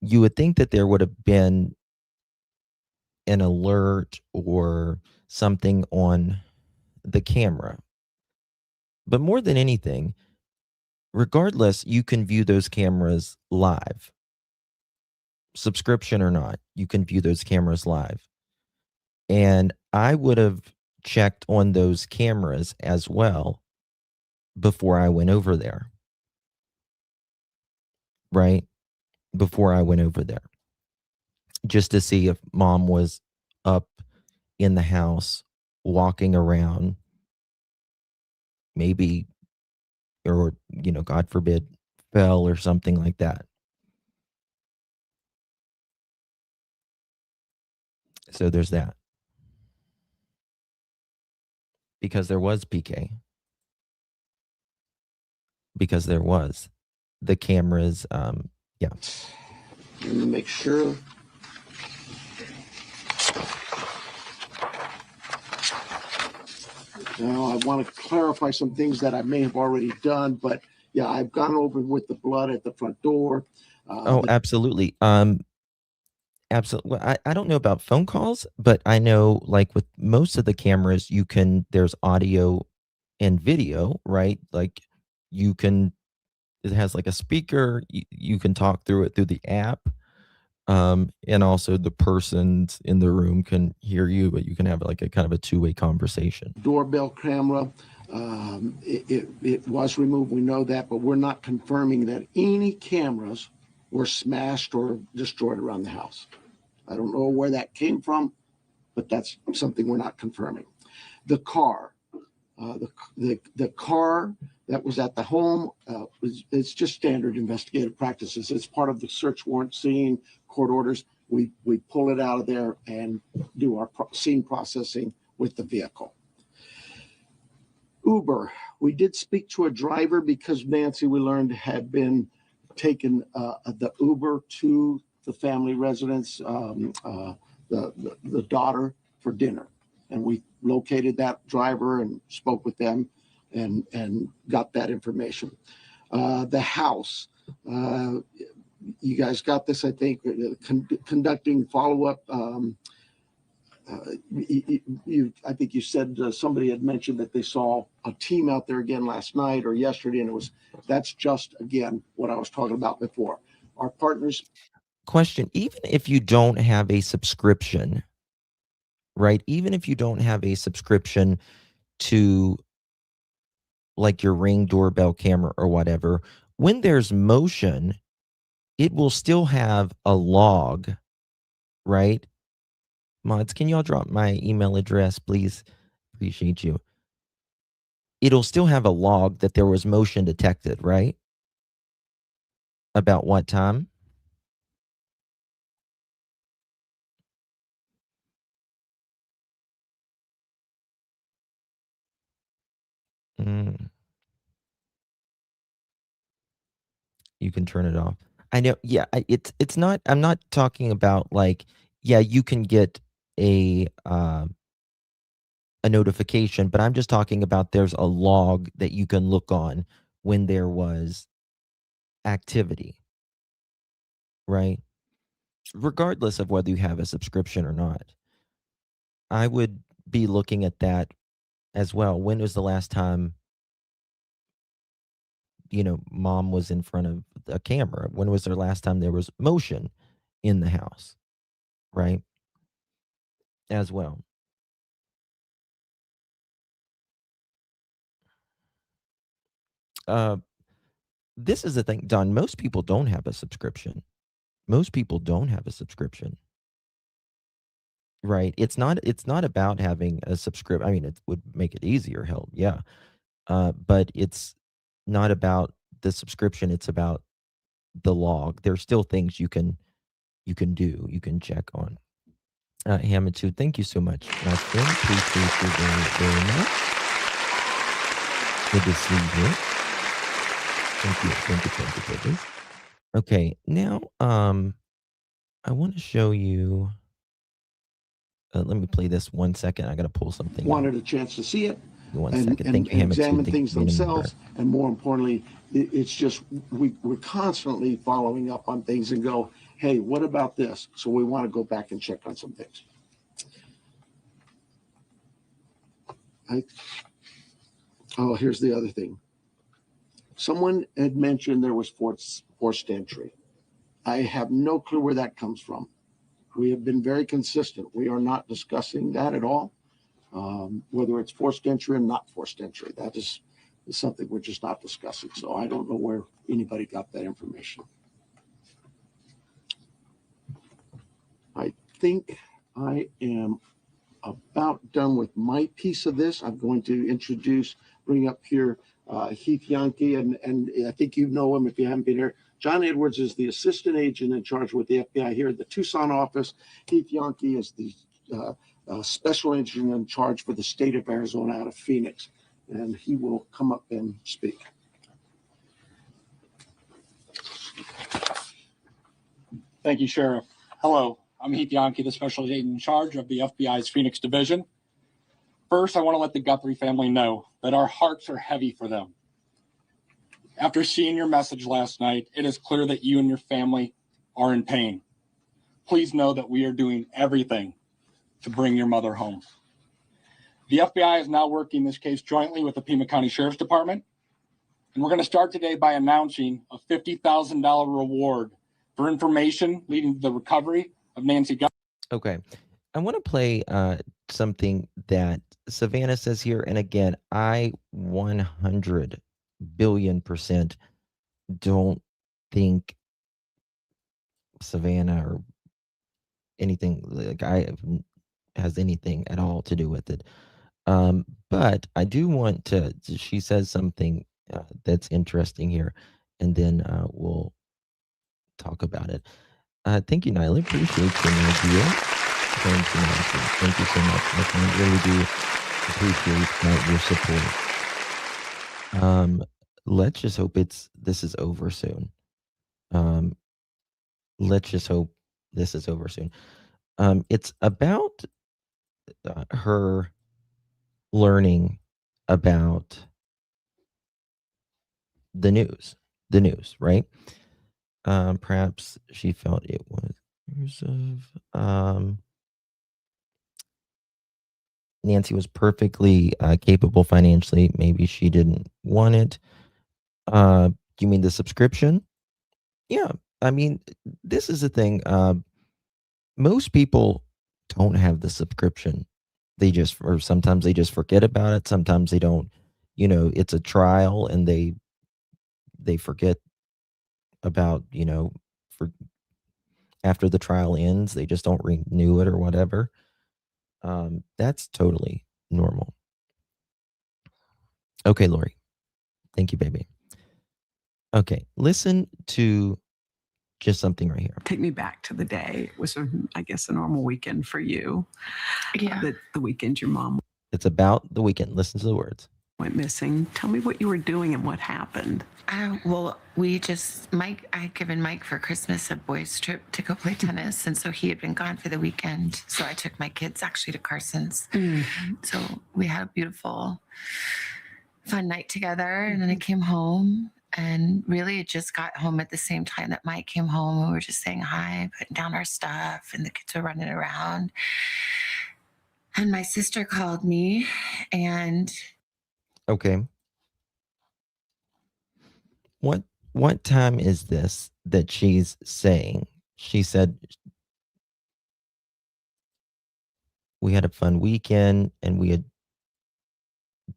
you would think that there would have been an alert or something on the camera. But more than anything, regardless, you can view those cameras live. Subscription or not, you can view those cameras live. And I would have checked on those cameras as well before I went over there. Right? before I went over there, just to see if mom was up in the house, walking around, maybe, or, God forbid, fell or something like that. So there's that. Because there was PK. Because there was the cameras. Yeah. Let me make sure. Now, I want to clarify some things that I may have already done, but yeah, I've gone over with the blood at the front door. Oh, absolutely. Absolutely. I don't know about phone calls, but I know, like, with most of the cameras, there's audio and video, right? Like, it has like a speaker, you can talk through it through the app. And also the persons in the room can hear you, but you can have like a kind of a two-way conversation. Doorbell camera, it was removed. We know that, but we're not confirming that any cameras were smashed or destroyed around the house. I don't know where that came from, but that's something we're not confirming. The car, the car that was at the home, it's just standard investigative practices. It's part of the search warrant scene, court orders. We pull it out of there and do our scene processing with the vehicle. Uber, we did speak to a driver because Nancy, we learned, had been taken the Uber to the family residence, the daughter, for dinner. And we located that driver and spoke with them and got that information. The house, you guys got this, I think, conducting follow-up. I think you said somebody had mentioned that they saw a team out there again last night or yesterday, and that's just, again, what I was talking about before. Our partners. Question, even if you don't have a subscription, right? Even if you don't have a subscription to like your Ring doorbell camera or whatever, when there's motion, it will still have a log, right? Mods, can y'all drop my email address, please? Appreciate you. It'll still have a log that there was motion detected, right? About what time? You can turn it off. I know. Yeah, it's not. I'm not talking about like. Yeah, you can get a notification, but I'm just talking about there's a log that you can look on when there was activity, right? Regardless of whether you have a subscription or not. I would be looking at that as well. When was the last time, mom was in front of a camera? When was the last time there was motion in the house, right? As well. This is the thing, Don. Most people don't have a subscription. Most people don't have a subscription. Right. It's not about having a subscription. I mean, it would make it easier, hell, yeah. But it's not about the subscription, it's about the log. There's still things you can do, you can check on. Hamid, thank you so much, my friend. Appreciate you very, very much. Good to see you. Thank you. Okay, now I want to show you. Let me play this 1 second. I got to pull something. Wanted a chance to see it. One second. Thank you, Hamid, examine things themselves, and more importantly, it's just we're constantly following up on things and go, hey, what about this? So we want to go back and check on some things. Oh, here's the other thing. Someone had mentioned there was forced entry. I have no clue where that comes from. We have been very consistent. We are not discussing that at all. Whether it's forced entry or not forced entry, that is something we're just not discussing. So I don't know where anybody got that information. I think I am about done with my piece of this. I'm going to bring up here Heath Yankee, and I think you know him if you haven't been here. John Edwards is the assistant agent in charge with the FBI here at the Tucson office. Heath Yankee is the special agent in charge for the state of Arizona out of Phoenix, and he will come up and speak. Thank you, Sheriff. Hello, I'm Heath Yankee, the special agent in charge of the FBI's Phoenix Division. First, I want to let the Guthrie family know that our hearts are heavy for them. After seeing your message last night, it is clear that you and your family are in pain. Please know that we are doing everything to bring your mother home. The FBI is now working this case jointly with the Pima County Sheriff's Department, and we're going to start today by announcing a $50,000 reward for information leading to the recovery of Nancy Guthrie. Okay. I want to play something that Savannah says here. And again, I 100 billion% don't think Savannah or anything like has anything at all to do with it. But I do want to, she says something that's interesting here, and then we'll talk about it. Thank you, Nyla. Appreciate your idea. Thank you, Nancy. Thank you so much. I really do appreciate your support. Let's just hope this is over soon. Let's just hope this is over soon. It's about her learning about the news, right? Perhaps she felt it was Nancy was perfectly capable financially. Maybe she didn't want it. You mean the subscription? Yeah. I mean, this is the thing. Most people don't have the subscription. Or sometimes they just forget about it. Sometimes they don't, it's a trial and they forget about, for after the trial ends, they just don't renew it or whatever. That's totally normal. Okay, Lori. Thank you, baby. Okay, listen to just something right here. Take me back to the day. It was, I guess, a normal weekend for you. Yeah. The weekend your mom It's about the weekend. Listen to the words. went missing. Tell me what you were doing and what happened. Well, I had given Mike for Christmas a boys' trip to go play tennis. And so he had been gone for the weekend. So I took my kids actually to Carson's. Mm-hmm. So we had a beautiful, fun night together. And then I came home. And really, it just got home at the same time that Mike came home. We were just saying hi, putting down our stuff, and the kids were running around. And my sister called me, and okay. What time is this that she's saying? She said we had a fun weekend and we had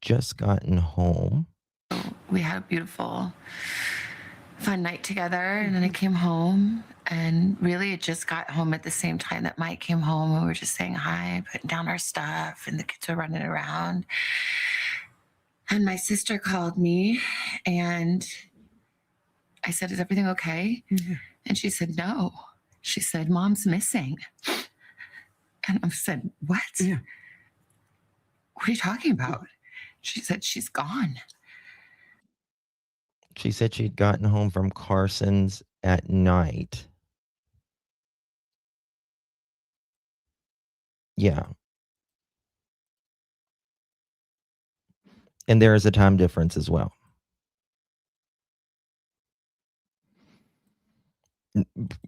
just gotten home. We had a beautiful, fun night together. And then I came home, and really, it just got home at the same time that Mike came home. We were just saying hi, putting down our stuff, and the kids were running around. And my sister called me, and I said, "Is everything okay?" Mm-hmm. And she said, "No." She said, "Mom's missing." And I said, "What? Yeah. What are you talking about?" She said, "She's gone." She said she'd gotten home from Carson's at night. Yeah. And there is a time difference as well.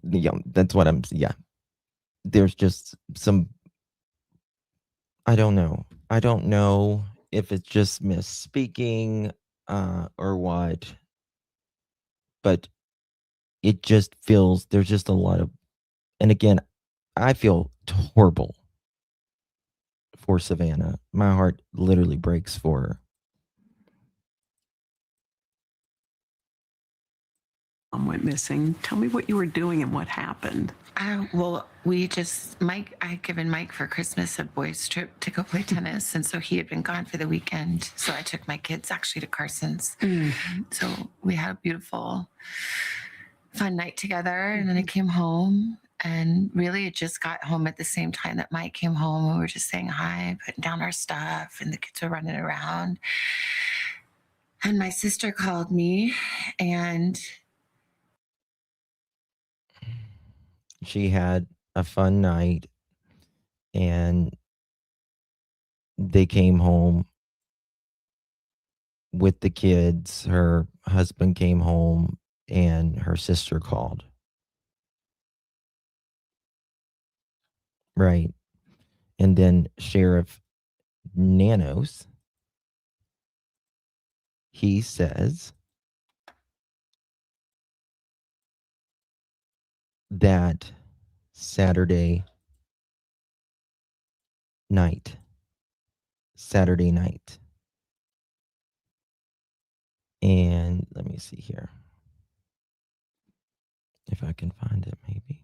Yeah, that's what yeah. There's just some, I don't know if it's just misspeaking or what, but it just feels, there's just a lot of, and again, I feel horrible for Savannah. My heart literally breaks for her. went missing. Tell me what you were doing and what happened. Well, Mike, I had given Mike for Christmas a boys' trip to go play tennis. And so he had been gone for the weekend. So I took my kids actually to Carson's. So we had a beautiful, fun night together. And then I came home and really it just got home at the same time that Mike came home. We were just saying hi, putting down our stuff, and the kids were running around. And my sister called me and She had a fun night and they came home with the kids. Her husband came home and her sister called. Right. And then Sheriff Nanos, he says that Saturday night, and let me see here if I can find it maybe.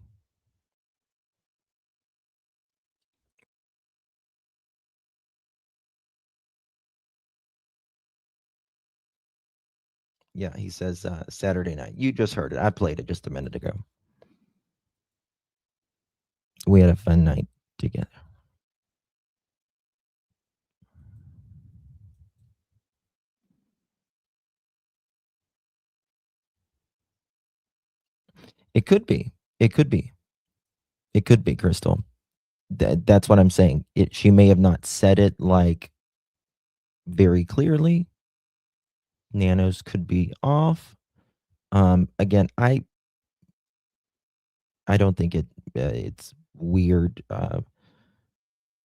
Yeah, he says Saturday night. You just heard it. I played it just a minute ago. We had a fun night together. It could be. It could be. It could be, Crystal. That's what I'm saying. She may have not said it like very clearly. Nanos could be off. Again, I don't think it's weird,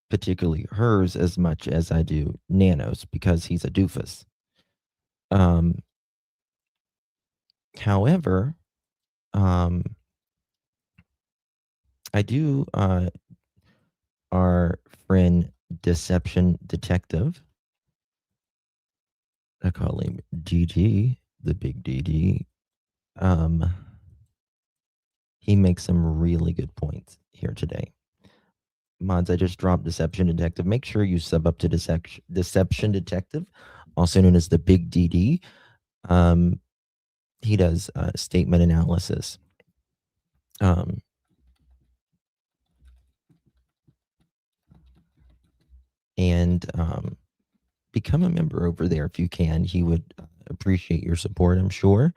particularly hers, as much as I do Nanos, because he's a doofus. However, I do our friend Deception Detective, I call him DD, the big DD. He makes some really good points here today. Mods, I just dropped Deception Detective. Make sure you sub up to Deception Detective, also known as the Big DD. He does statement analysis. And become a member over there if you can. He would appreciate your support, I'm sure.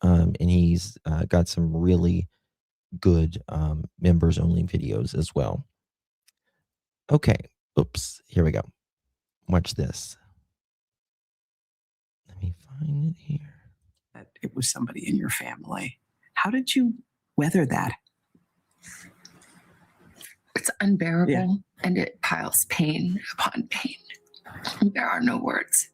And he's got some really good members only videos as well. Okay. Oops. Here we go. Watch this. Let me find it here. That it was somebody in your family. How did you weather that? it's unbearable and it piles pain upon pain. There are no words.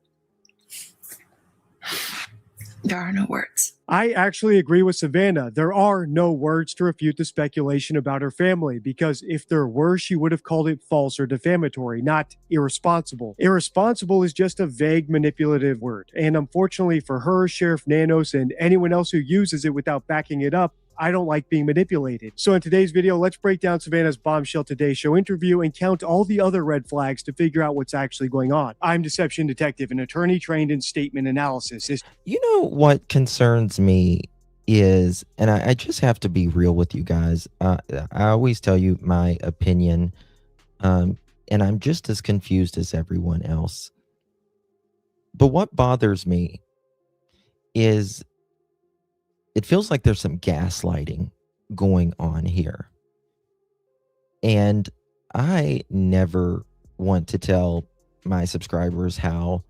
There are no words. I actually agree with Savannah. There are no words to refute the speculation about her family, because if there were, she would have called it false or defamatory, not irresponsible. Irresponsible is just a vague, manipulative word. And unfortunately for her, Sheriff Nanos, and anyone else who uses it without backing it up, I don't like being manipulated. So in today's video, let's break down Savannah's Bombshell Today Show interview and count all the other red flags to figure out what's actually going on. I'm Deception Detective, an attorney trained in statement analysis. You know what concerns me is, and I just have to be real with you guys. I always tell you my opinion, and I'm just as confused as everyone else. But what bothers me is it feels like there's some gaslighting going on here. And I never want to tell my subscribers how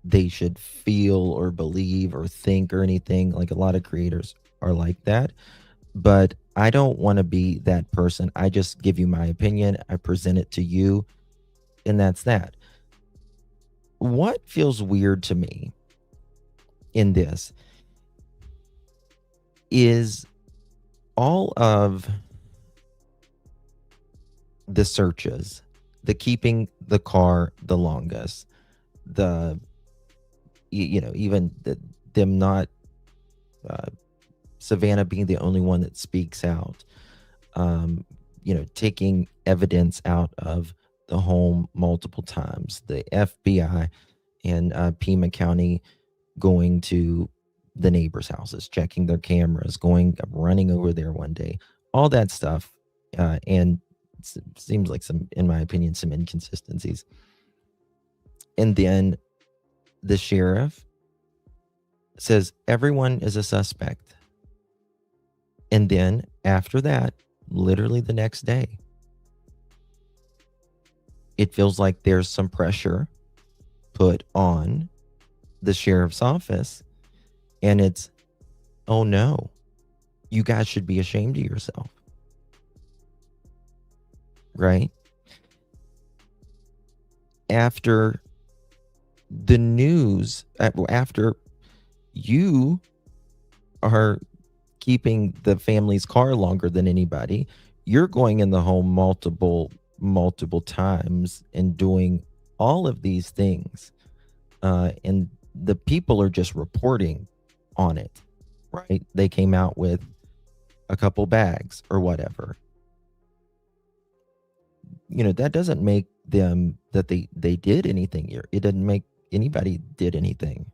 they should feel or believe or think or anything. Like, a lot of creators are like that. But I don't want to be that person. I just give you my opinion. I present it to you. And that's that. What feels weird to me in this is all of the searches, the keeping the car the longest, the, you know, even them not Savannah being the only one that speaks out, taking evidence out of the home multiple times, the FBI and Pima County going to the neighbors' houses, checking their cameras, running over there one day, all that stuff. And seems like in my opinion, some inconsistencies. And then the sheriff says everyone is a suspect. And then after that, literally the next day, it feels like there's some pressure put on the sheriff's office. And it's, oh no, you guys should be ashamed of yourself. Right? After the news, after you are keeping the family's car longer than anybody, you're going in the home multiple times and doing all of these things. And the people are just reporting on it, right? They came out with a couple bags or whatever. That doesn't make them that they did anything here. It doesn't make anybody did anything.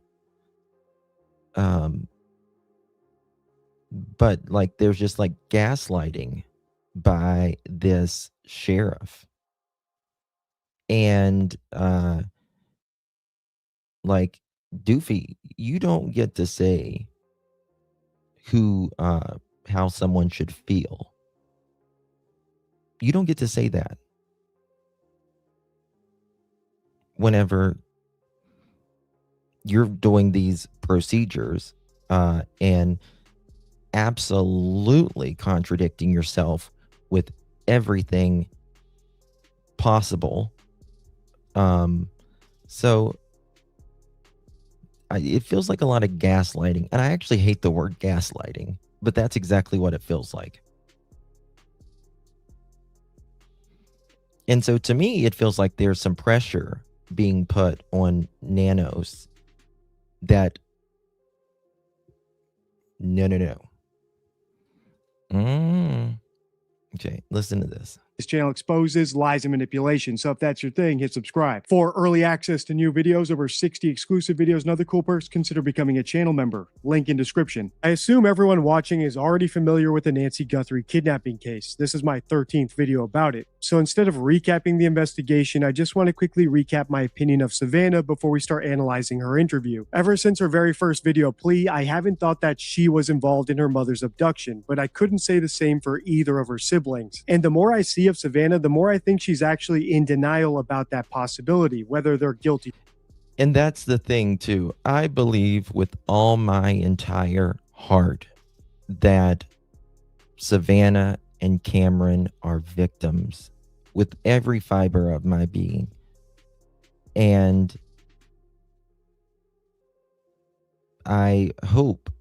But like there's just like gaslighting by this sheriff. And like, Doofy, you don't get to say how someone should feel. You don't get to say that whenever you're doing these procedures and absolutely contradicting yourself with everything possible. So it feels like a lot of gaslighting, and I actually hate the word gaslighting, but that's exactly what it feels like. And so to me, it feels like there's some pressure being put on Nanos that no. Okay, listen to this. This channel exposes lies and manipulation. So if that's your thing, hit subscribe. For early access to new videos, over 60 exclusive videos, and other cool perks, consider becoming a channel member. Link in description. I assume everyone watching is already familiar with the Nancy Guthrie kidnapping case. This is my 13th video about it. So instead of recapping the investigation, I just want to quickly recap my opinion of Savannah before we start analyzing her interview. Ever since her very first video, Plea, I haven't thought that she was involved in her mother's abduction, but I couldn't say the same for either of her siblings. And the more I see of Savannah, the more I think she's actually in denial about that possibility, whether they're guilty. And that's the thing too. I believe with all my entire heart that Savannah and Cameron are victims with every fiber of my being. And I hope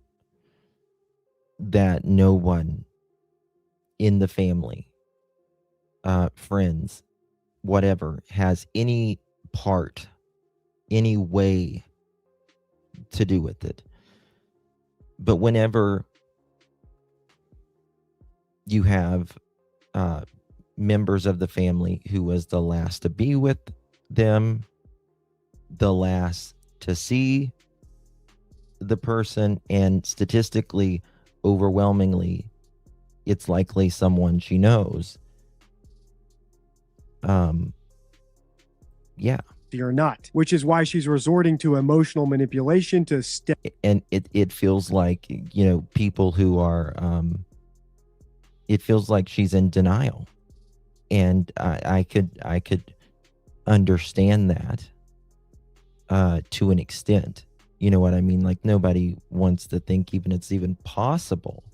that no one in the family, friends, whatever, has any part, any way to do with it. But whenever you have members of the family who was the last to be with them, the last to see the person, and statistically, overwhelmingly, it's likely someone she knows. Yeah. Or not, which is why she's resorting to emotional manipulation to step. And it feels like, people who are, it feels like she's in denial. And I could understand that to an extent. You know what I mean? Like nobody wants to think it's even possible.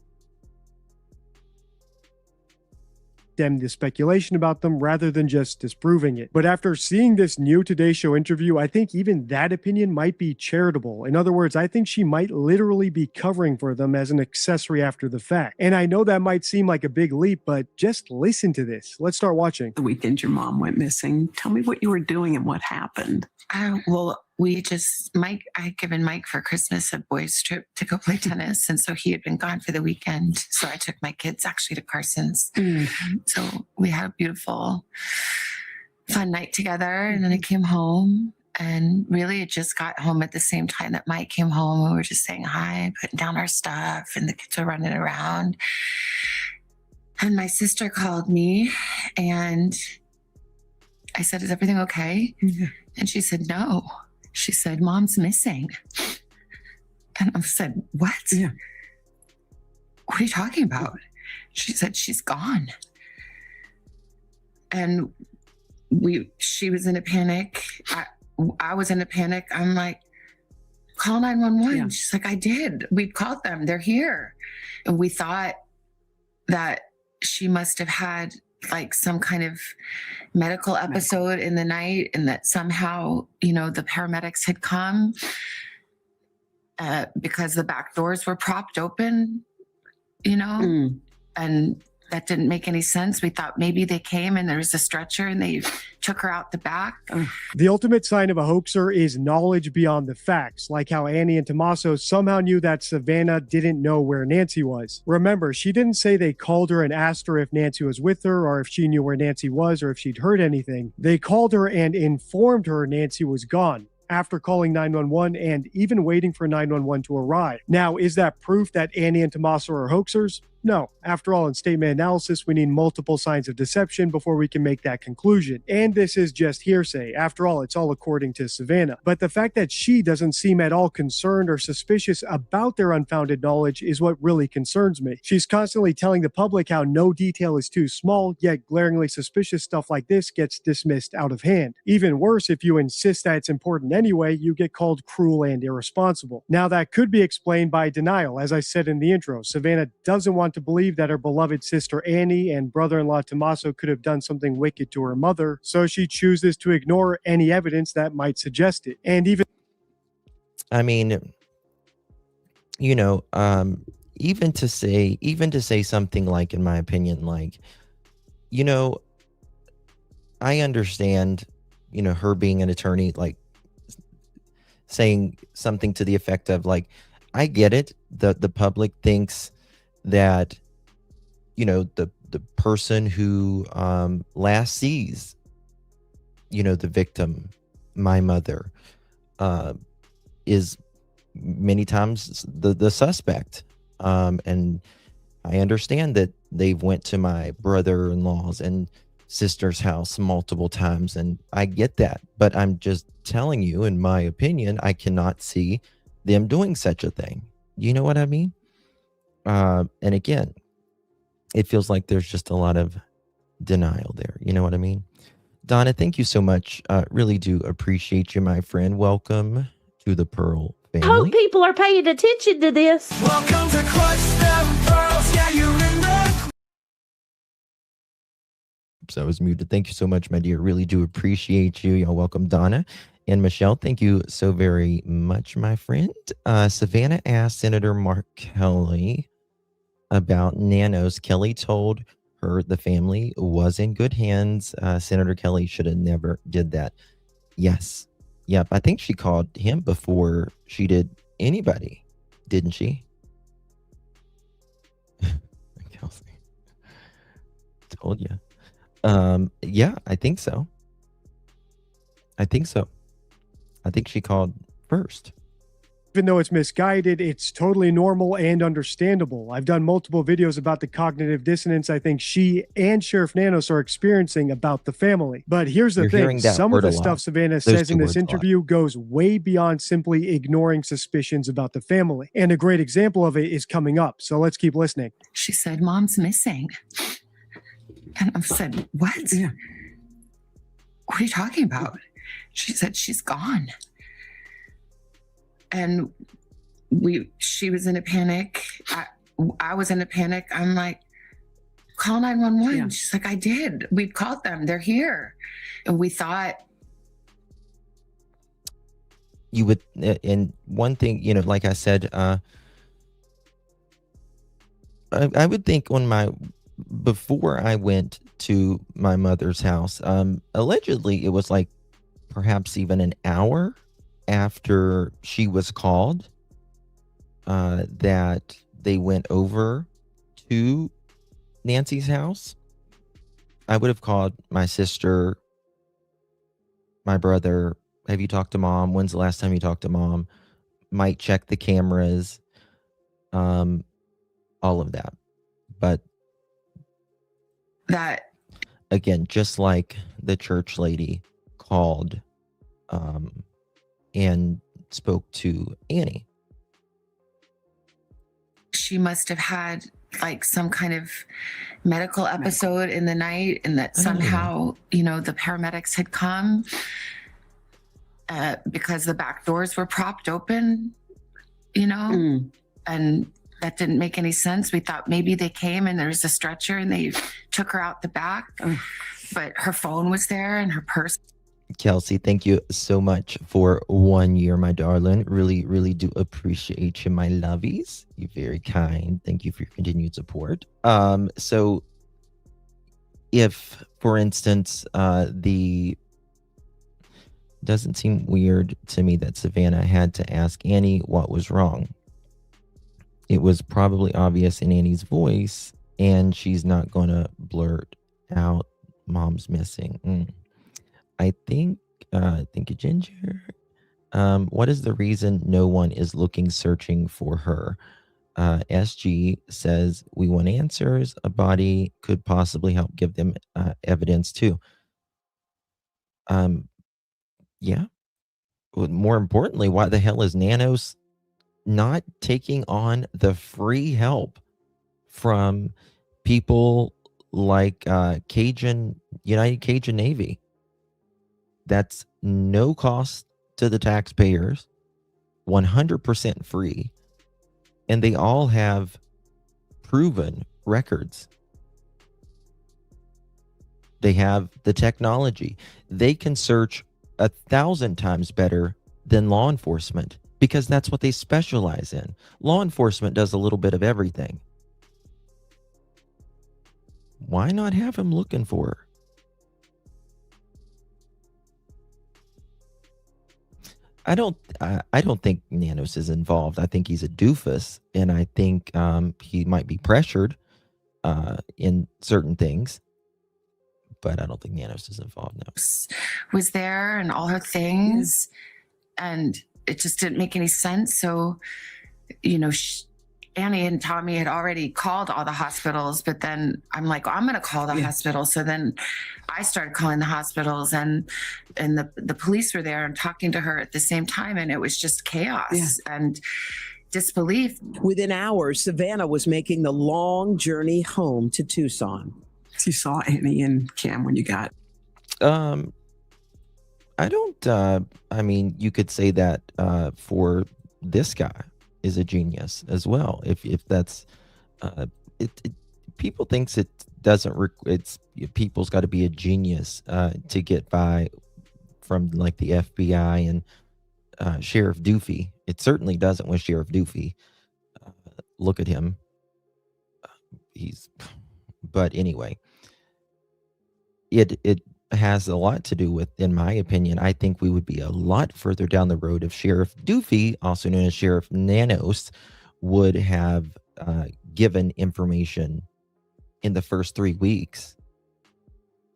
The speculation about them rather than just disproving it. But after seeing this new Today Show interview, I think even that opinion might be charitable. In other words, I think she might literally be covering for them as an accessory after the fact. And I know that might seem like a big leap, but just listen to this. Let's start watching. The weekend your mom went missing. Tell me what you were doing and what happened. Well, Mike, I had given Mike for Christmas a boys trip to go play tennis. And so he had been gone for the weekend. So I took my kids actually to Carson's. So we had a beautiful, fun night together. And then I came home, and really it just got home at the same time that Mike came home. We were just saying hi, putting down our stuff, and the kids were running around. And my sister called me, and I said, "Is everything okay?" And she said, "No." She said, "Mom's missing." And I said, "What? What are you talking about?" She said, "She's gone." And she was in a panic. I was in a panic. I'm like, "Call 911." She's like, "I did. We called them. They're here." And we thought that she must have had like some kind of medical episode in the night, and that somehow, the paramedics had come because the back doors were propped open, and that didn't make any sense. We thought maybe they came and there was a stretcher and they took her out the back. The ultimate sign of a hoaxer is knowledge beyond the facts, like how Annie and Tommaso somehow knew that Savannah didn't know where Nancy was. Remember, she didn't say they called her and asked her if Nancy was with her, or if she knew where Nancy was, or if she'd heard anything. They called her and informed her Nancy was gone, after calling 911 and even waiting for 911 to arrive. Now, is that proof that Annie and Tommaso are hoaxers? No. After all, in statement analysis, we need multiple signs of deception before we can make that conclusion. And this is just hearsay. After all, it's all according to Savannah. But the fact that she doesn't seem at all concerned or suspicious about their unfounded knowledge is what really concerns me. She's constantly telling the public how no detail is too small, yet glaringly suspicious stuff like this gets dismissed out of hand. Even worse, if you insist that it's important anyway, you get called cruel and irresponsible. Now, that could be explained by denial. As I said in the intro, Savannah doesn't want to believe that her beloved sister Annie and brother-in-law Tommaso could have done something wicked to her mother, so she chooses to ignore any evidence that might suggest it. And even even to say something like, in my opinion, like, I understand, her being an attorney, like saying something to the effect of like, I get it. The public thinks that, the person who last sees, the victim, my mother, is many times the suspect. And I understand that they've went to my brother-in-law's and sister's house multiple times, and I get that. But I'm just telling you, in my opinion, I cannot see them doing such a thing. You know what I mean? And again, it feels like there's just a lot of denial there. You know what I mean? Donna, thank you so much. Really do appreciate you, my friend. Welcome to the Pearl family. I hope people are paying attention to this. Welcome to Clutch Them Pearls. Yeah, you're in the So I was muted. Thank you so much, my dear. Really do appreciate you. Y'all welcome Donna and Michelle. Thank you so very much, my friend. Savannah asked Senator Mark Kelly about nanos. Kelly told her the family was in good hands. Senator Kelly should have never did that. Yes. Yep. I think she called him before she did anybody, didn't she? Kelsey. Told you. Yeah, I think so. I think she called first. even though it's misguided, it's totally normal and understandable. I've done multiple videos about the cognitive dissonance I think she and Sheriff Nanos are experiencing about the family. But here's the thing, some of the stuff Savannah says in this interview goes way beyond simply ignoring suspicions about the family. And a great example of it is coming up. So let's keep listening. She said, "Mom's missing." And I said, "What? Yeah. What are you talking about?" She said, "She's gone." And she was in a panic. I was in a panic. I'm like, "Call 911. Yeah. She's like, "I did. We called them. They're here." And we thought, you would, and one thing, you know, like I said, I would think before I went to my mother's house, allegedly it was like perhaps even an hour after she was called, that they went over to Nancy's house, I would have called my sister, my brother. Have you talked to mom? When's the last time you talked to mom? Might check the cameras, all of that. But That again, just like the church lady called and spoke to Annie. she must have had like some kind of medical episode in the night, and that somehow, you know, the paramedics had come because the back doors were propped open, you know, and that didn't make any sense. We thought maybe they came and there was a stretcher and they took her out the back, but her phone was there and her purse. Kelsey, thank you so much for 1 year, my darling. Really, really do appreciate you, my lovies. You're very kind. Thank you for your continued support. So if, for instance, doesn't seem weird to me that Savannah had to ask Annie what was wrong. It was probably obvious in Annie's voice, and she's not going to blurt out, "Mom's missing." I think Ginger. What is the reason no one is searching for her? SG says we want answers. A body could possibly help give them evidence too. Yeah. More importantly, why the hell is Nanos not taking on the free help from people like United Cajun Navy? That's no cost to the taxpayers, 100% free, and they all have proven records. They have the technology. They can search 1,000 times better than law enforcement because that's what they specialize in. Law enforcement does a little bit of everything. Why not have him looking for her? I don't think Nanos is involved. I think he's a doofus, and I think he might be pressured in certain things, but I don't think Nanos is involved now. Was there and all her things, and it just didn't make any sense. So, you know, Annie and Tommy had already called all the hospitals, but then I'm like, I'm going to call the hospital. So then I started calling the hospitals, and the police were there and talking to her at the same time. And it was just chaos and disbelief. Within hours, Savannah was making the long journey home to Tucson. You saw Annie and Cam when you got. I don't, I mean, you could say that for this guy is a genius as well. If that's, people thinks it doesn't, people's got to be a genius to get by from like the FBI and Sheriff Doofy. It certainly doesn't with Sheriff Doofy. Look at him. But anyway, it has a lot to do with, in my opinion, I think we would be a lot further down the road if Sheriff Doofy, also known as Sheriff Nanos, would have given information in the first 3 weeks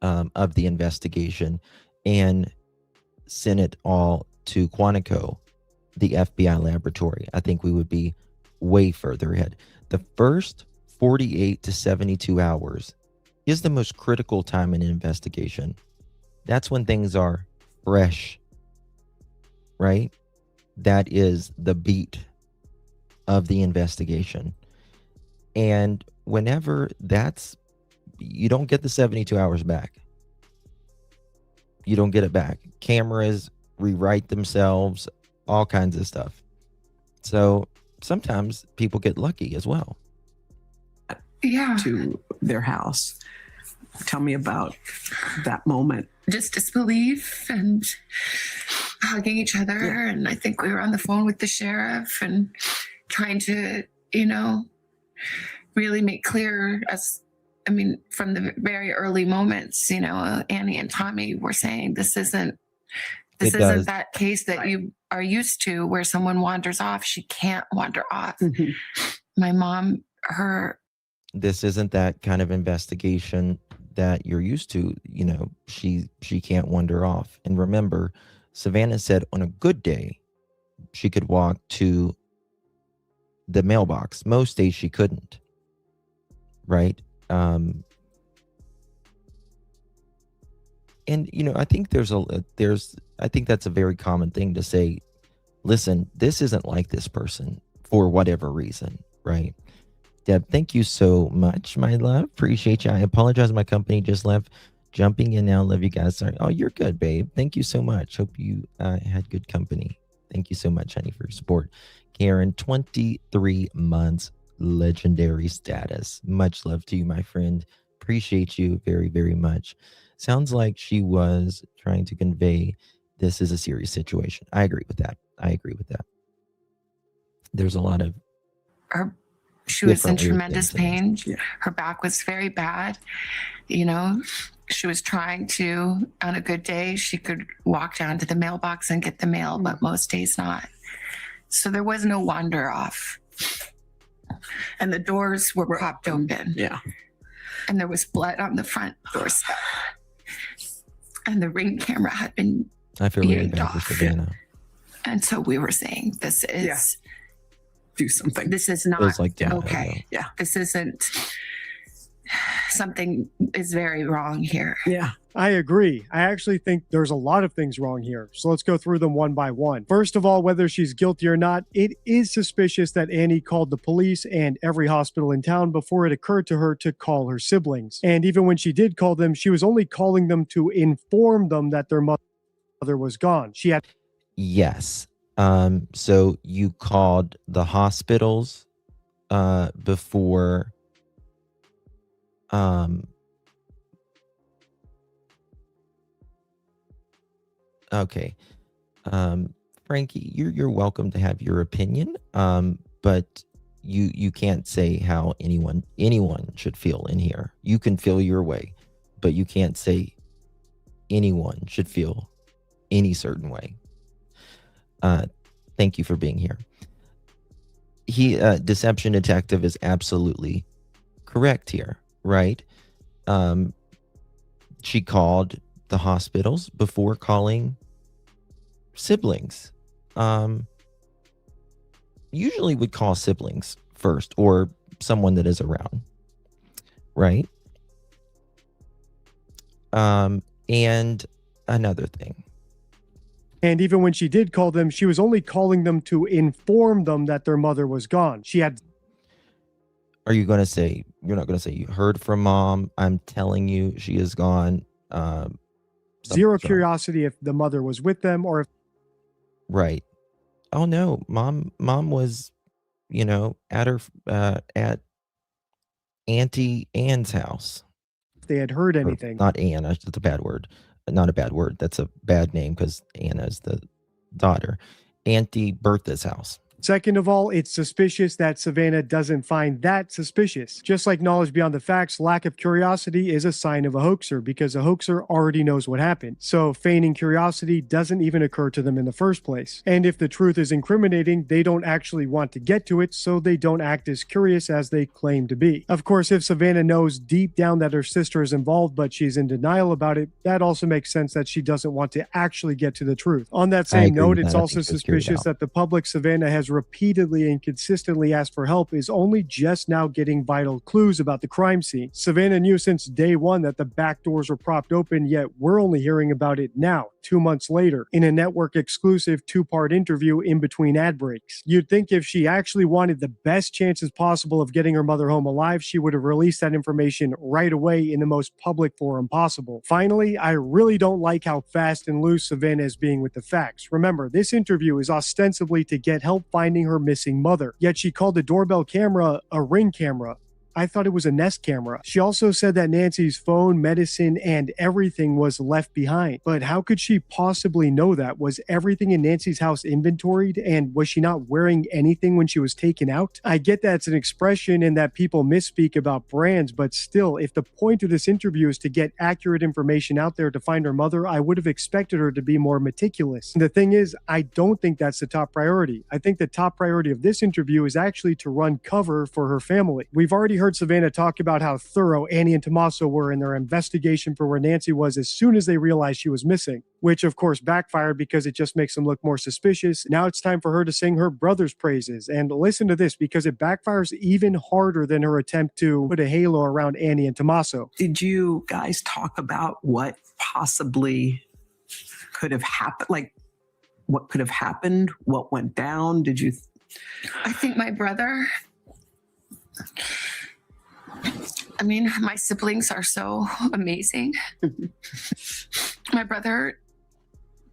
of the investigation and sent it all to Quantico, the FBI laboratory. I think we would be way further ahead. The first 48 to 72 hours is the most critical time in an investigation. That's when things are fresh, right? That is the beat of the investigation. And whenever you don't get the 72 hours back. You don't get it back. Cameras rewrite themselves, all kinds of stuff. So sometimes people get lucky as well. Yeah. To their house. Tell me about that moment. Just disbelief and hugging each other. Yeah. And I think we were on the phone with the sheriff and trying to, really make clear from the very early moments, Annie and Tommy were saying this isn't that case that you are used to, where someone wanders off, she can't wander off. Mhm. My mom, her This isn't that kind of investigation that you're used to. You know, she can't wander off. And remember, Savannah said on a good day, she could walk to the mailbox. Most days she couldn't. Right? And you know, I think I think that's a very common thing to say. Listen, this isn't like this person for whatever reason, right? Deb, thank you so much, my love. Appreciate you. I apologize. My company just left. Jumping in now. Love you guys. Sorry. Oh, you're good, babe. Thank you so much. Hope you had good company. Thank you so much, honey, for your support. Karen, 23 months, legendary status. Much love to you, my friend. Appreciate you very, very much. Sounds like she was trying to convey this is a serious situation. I agree with that. There's a lot of she was in different weird tremendous things pain. Her back was very bad. You know, she was trying to, on a good day, she could walk down to the mailbox and get the mail, but most days not. So there was no wander off. And the doors were propped open. Yeah. And there was blood on the front doorstep. And the Ring camera had been I feel really yanked bad for off. Savannah. And so we were saying, this is... Yeah. Do something. This is not Feels like denial, okay. Yeah. This isn't... Something is very wrong here. Yeah. I agree. I actually think there's a lot of things wrong here. So let's go through them one by one. First of all, whether she's guilty or not, it is suspicious that Annie called the police and every hospital in town before it occurred to her to call her siblings. And even when she did call them, she was only calling them to inform them that their mother was gone. She had... Yes. So you called the hospitals before okay. Frankie, you're welcome to have your opinion. But you can't say how anyone should feel in here. You can feel your way, but you can't say anyone should feel any certain way. Thank you for being here. Deception detective is absolutely correct here, right? She called the hospitals before calling siblings. Usually would call siblings first or someone that is around, right? And another thing. And even when she did call them, she was only calling them to inform them that their mother was gone. She had... Are you going to say, you're not going to say you heard from mom? I'm telling you she is gone. Zero curiosity if the mother was with them or if... Right. Oh no, mom was, you know, at her, at Auntie Anne's house. they had heard anything. Not Anna, that's a bad word. Not a bad word. That's a bad name because Anna is the daughter. Auntie Bertha's house. Second of all, it's suspicious that Savannah doesn't find that suspicious. Just like knowledge beyond the facts, lack of curiosity is a sign of a hoaxer because a hoaxer already knows what happened. So feigning curiosity doesn't even occur to them in the first place. And if the truth is incriminating, they don't actually want to get to it, so they don't act as curious as they claim to be. Of course, if Savannah knows deep down that her sister is involved, but she's in denial about it, that also makes sense that she doesn't want to actually get to the truth. On that same note, it's also suspicious that the public Savannah has repeatedly and consistently asked for help is only just now getting vital clues about the crime scene. Savannah knew since day one that the back doors were propped open, yet we're only hearing about it now, 2 months later, in a network exclusive 2-part interview in between ad breaks. You'd think if she actually wanted the best chances possible of getting her mother home alive, she would have released that information right away in the most public forum possible. Finally, I really don't like how fast and loose Savannah is being with the facts. Remember, this interview is ostensibly to get help finding her missing mother, yet she called the doorbell camera a Ring camera. I thought it was a Nest camera. She also said that Nancy's phone, medicine, and everything was left behind. But how could she possibly know that? Was everything in Nancy's house inventoried? And was she not wearing anything when she was taken out? I get that it's an expression and that people misspeak about brands, but still, if the point of this interview is to get accurate information out there to find her mother, I would have expected her to be more meticulous. The thing is, I don't think that's the top priority. I think the top priority of this interview is actually to run cover for her family. We've already heard Savannah talk about how thorough Annie and Tommaso were in their investigation for where Nancy was as soon as they realized she was missing, which of course backfired because it just makes them look more suspicious. Now it's time for her to sing her brother's praises. And listen to this, because it backfires even harder than her attempt to put a halo around Annie and Tommaso. Did you guys talk about what possibly could have happened? Like, what could have happened? What went down? Did you? I think my brother, I mean, my siblings are so amazing. My brother,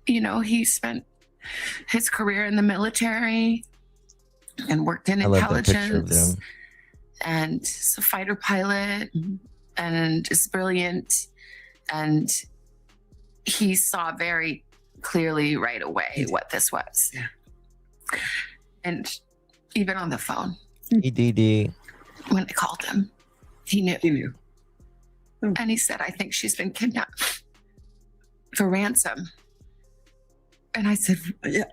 you know, he spent his career in the military and worked in I love that picture of intelligence them. and is a fighter pilot and is brilliant. And he saw very clearly right away what this was. Yeah. And even on the phone, EDD. when I called him, he knew. He knew. And he said, I think she's been kidnapped for ransom. And I said, Yeah.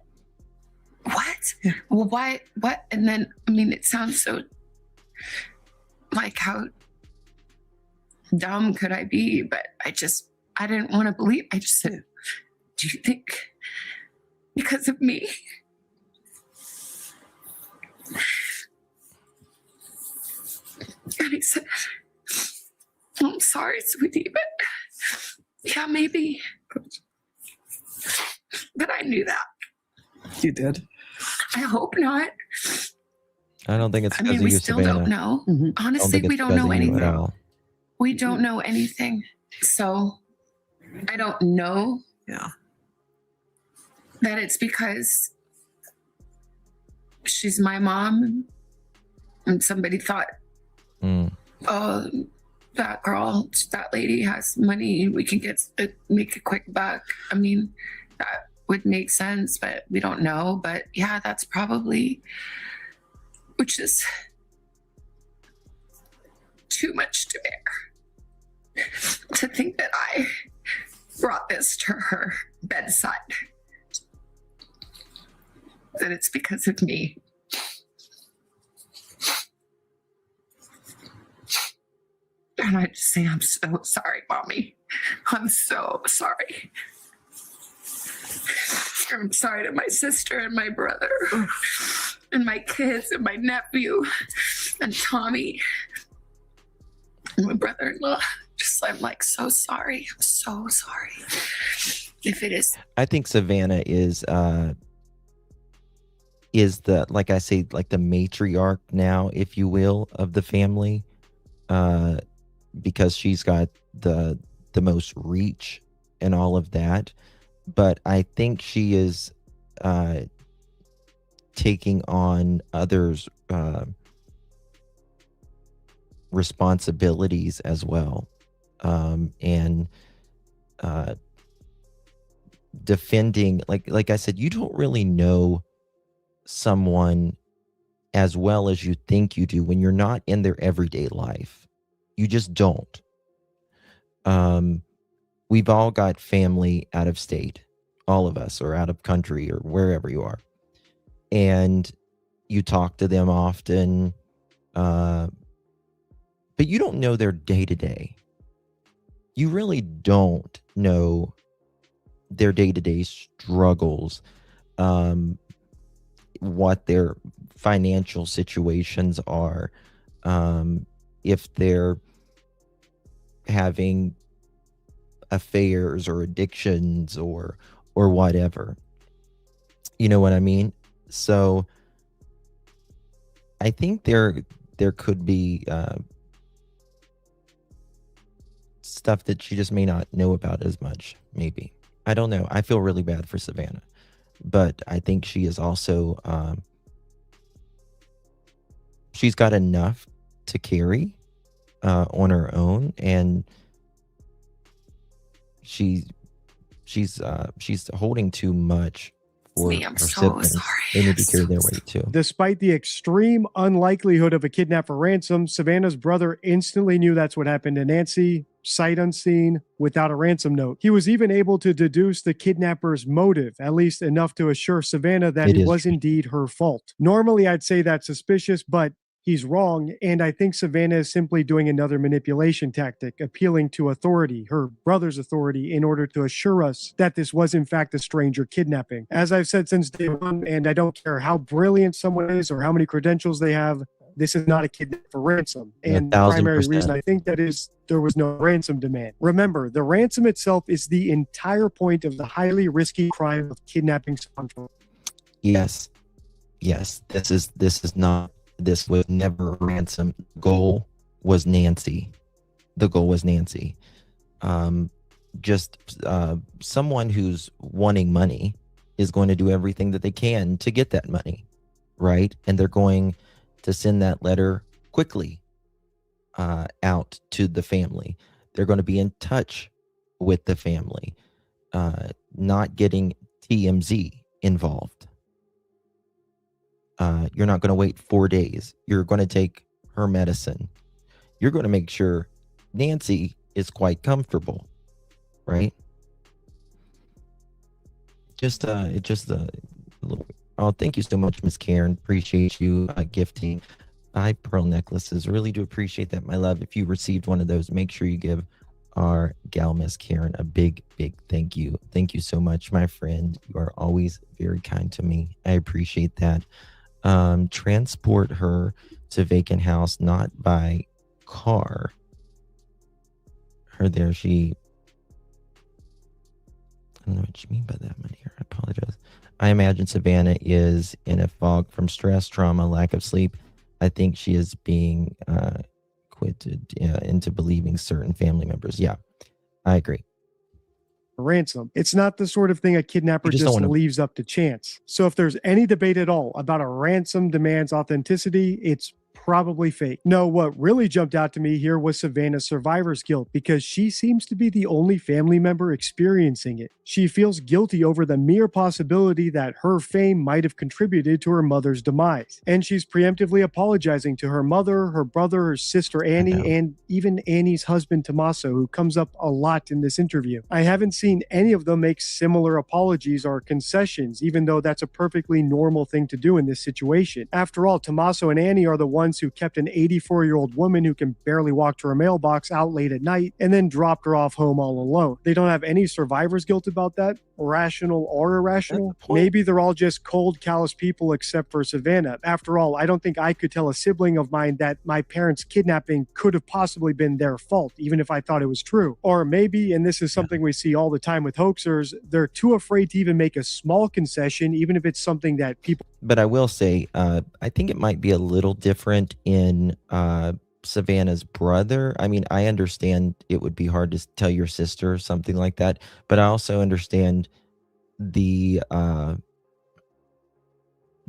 what? Well, why? What? And then, I mean, it sounds so like, how dumb could I be? But I didn't want to believe. I just said, do you think because of me? And he said, I'm sorry, sweetie, but yeah, maybe. But I knew that. You did. I hope not. I don't think it's I because mean, of we you, still Savannah. don't know. Mhm. I don't Honestly, think it's we don't because know of you at anything. all. We don't know anything. So I don't know Yeah. that it's because she's my mom and somebody thought, Mm. oh, that girl, that lady has money, we can make a quick buck. I mean, that would make sense, but we don't know. But yeah, that's probably, which is too much to bear. To think that I brought this to her bedside, that it's because of me. And I just say, I'm so sorry, Mommy. I'm so sorry. I'm sorry to my sister and my brother and my kids and my nephew and Tommy and my brother-in-law. I'm like, so sorry. I'm so sorry. If it is. I think Savannah is the, like I say, like the matriarch now, if you will, of the family, because she's got the most reach and all of that. But I think she is taking on others' responsibilities as well, and defending, like I said, you don't really know someone as well as you think you do when you're not in their everyday life. You just don't. We've all got family out of state, all of us, or out of country, or wherever you are, and you talk to them often, but you don't know their day-to-day. You really don't know their day-to-day struggles, what their financial situations are, if they're having affairs or addictions or whatever. You know what I mean? So I think there could be stuff that she just may not know about as much, maybe. I don't know. I feel really bad for Savannah, but I think she is also she's got enough to carry, on her own, and she's holding too much for Me, I'm her so siblings. sorry. They need to I'm carry so their weight too. Despite the extreme unlikelihood of a kidnap for ransom, Savannah's brother instantly knew that's what happened to Nancy, sight unseen, without a ransom note. He was even able to deduce the kidnapper's motive, at least enough to assure Savannah that It it is was true. indeed her fault. Normally, I'd say that's suspicious, but he's wrong, and I think Savannah is simply doing another manipulation tactic, appealing to authority, her brother's authority, in order to assure us that this was in fact a stranger kidnapping. As I've said since day one, and I don't care how brilliant someone is or how many credentials they have, this is not a kidnap for ransom. And the primary reason 1,000%. I think that is there was no ransom demand. Remember, the ransom itself is the entire point of the highly risky crime of kidnapping someone from. Yes. This is not. This was never a ransom. Goal was Nancy. The goal was Nancy. Just someone who's wanting money is going to do everything that they can to get that money, right? And they're going to send that letter quickly out to the family. They're going to be in touch with the family, not getting TMZ involved. You're not going to wait 4 days. You're going to take her medicine. You're going to make sure Nancy is quite comfortable, right? Just a little. Oh, thank you so much, Miss Karen. Appreciate you gifting 5 pearl necklaces. Really do appreciate that, my love. If you received one of those, make sure you give our gal, Miss Karen, a big thank you. Thank you so much, my friend. You are always very kind to me. I appreciate that. Transport her to vacant house, not by car. Her there, I don't know what you mean by that, my dear. I apologize. I imagine Savannah is in a fog from stress, trauma, lack of sleep. I think she is being quitted into believing certain family members. Yeah, I agree. Ransom. It's not the sort of thing a kidnapper You just just don't wanna- leaves up to chance. So if there's any debate at all about a ransom demand's authenticity, it's probably fake. No, what really jumped out to me here was Savannah's survivor's guilt because she seems to be the only family member experiencing it. She feels guilty over the mere possibility that her fame might have contributed to her mother's demise. And she's preemptively apologizing to her mother, her brother, her sister Annie, and even Annie's husband Tommaso, who comes up a lot in this interview. I haven't seen any of them make similar apologies or concessions, even though that's a perfectly normal thing to do in this situation. After all, Tommaso and Annie are the ones who kept an 84-year-old woman who can barely walk to her mailbox out late at night and then dropped her off home all alone. They don't have any survivor's guilt about that, rational or irrational. Maybe they're all just cold, callous people except for Savannah. After all, I don't think I could tell a sibling of mine that my parents' kidnapping could have possibly been their fault, even if I thought it was true. Or maybe, and this is something we see all the time with hoaxers, they're too afraid to even make a small concession, even if it's something that people. But I will say, I think it might be a little different in Savannah's brother. I mean, I understand it would be hard to tell your sister something like that, but I also understand the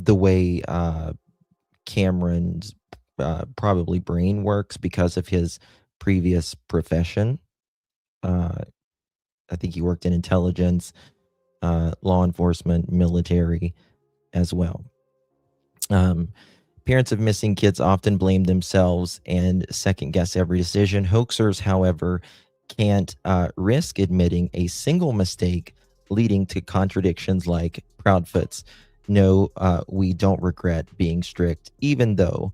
way Cameron's probably brain works because of his previous profession. I think he worked in intelligence, law enforcement, military as well. Parents of missing kids often blame themselves and second guess every decision. Hoaxers, however, can't risk admitting a single mistake leading to contradictions like Proudfoot's. No, we don't regret being strict, even though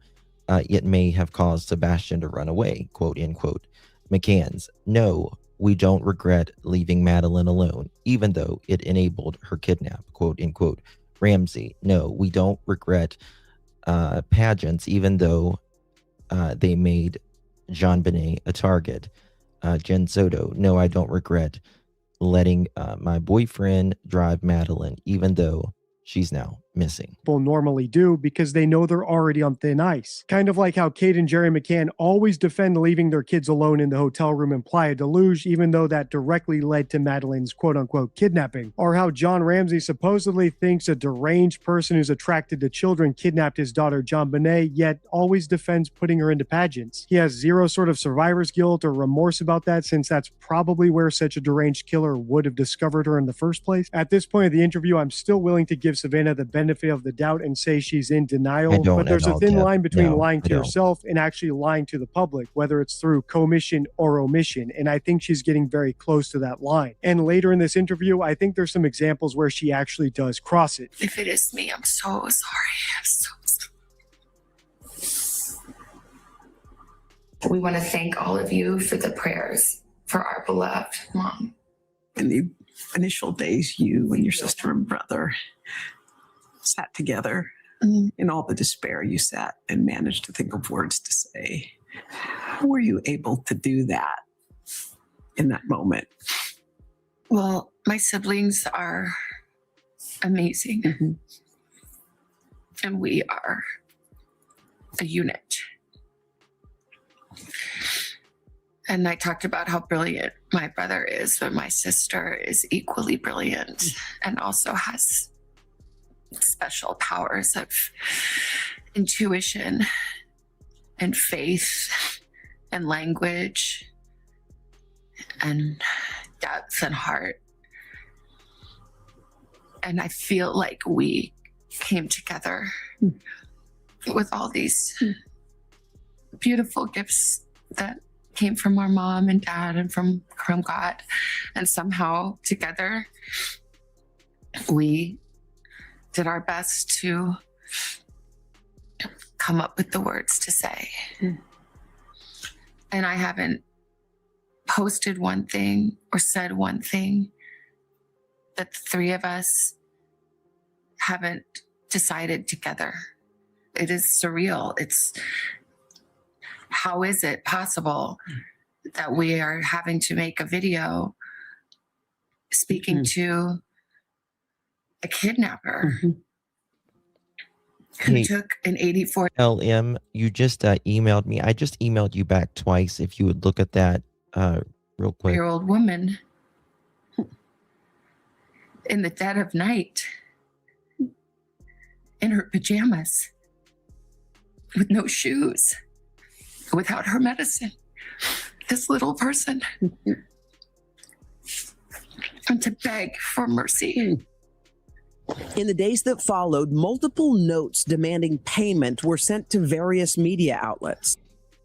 it may have caused Sebastian to run away, quote, end quote. McCann's, no, we don't regret leaving Madeline alone, even though it enabled her kidnap, quote, end quote. Ramsey, no, we don't regret pageants, even though they made Jean Benet a target. Jen Soto, no, I don't regret letting my boyfriend drive Madeline, even though she's now missing. People normally do because they know they're already on thin ice. Kind of like how Kate and Jerry McCann always defend leaving their kids alone in the hotel room in Playa de Luge, even though that directly led to Madeleine's quote-unquote kidnapping. Or how John Ramsey supposedly thinks a deranged person who's attracted to children kidnapped his daughter JonBenet, yet always defends putting her into pageants. He has zero sort of survivor's guilt or remorse about that, since that's probably where such a deranged killer would have discovered her in the first place. At this point of the interview, I'm still willing to give Savannah the benefit of the doubt and say she's in denial, but there's a thin line between lying to yourself and actually lying to the public, whether it's through commission or omission, and I think she's getting very close to that line. And later in this interview, I think there's some examples where she actually does cross it. If it is me, I'm so sorry. I'm so sorry. We want to thank all of you for the prayers for our beloved mom. In the initial days, you and your sister and brother sat together. In all the despair, you sat and managed to think of words to say. How were you able to do that in that moment? Well, my siblings are amazing. And we are a unit. And I talked about how brilliant my brother is, but my sister is equally brilliant and also has special powers of intuition and faith and language and depth and heart. And I feel like we came together with all these beautiful gifts that came from our mom and dad and from God. And somehow together we did our best to come up with the words to say. And I haven't posted one thing or said one thing that the three of us haven't decided together. It is surreal. It's, how is it possible that we are having to make a video speaking to a kidnapper who took an 84 LM, you just emailed me. I just emailed you back twice. If you would look at that real quick. year old woman in the dead of night in her pajamas with no shoes, without her medicine. This little person. And to beg for mercy. In the days that followed, multiple notes demanding payment were sent to various media outlets.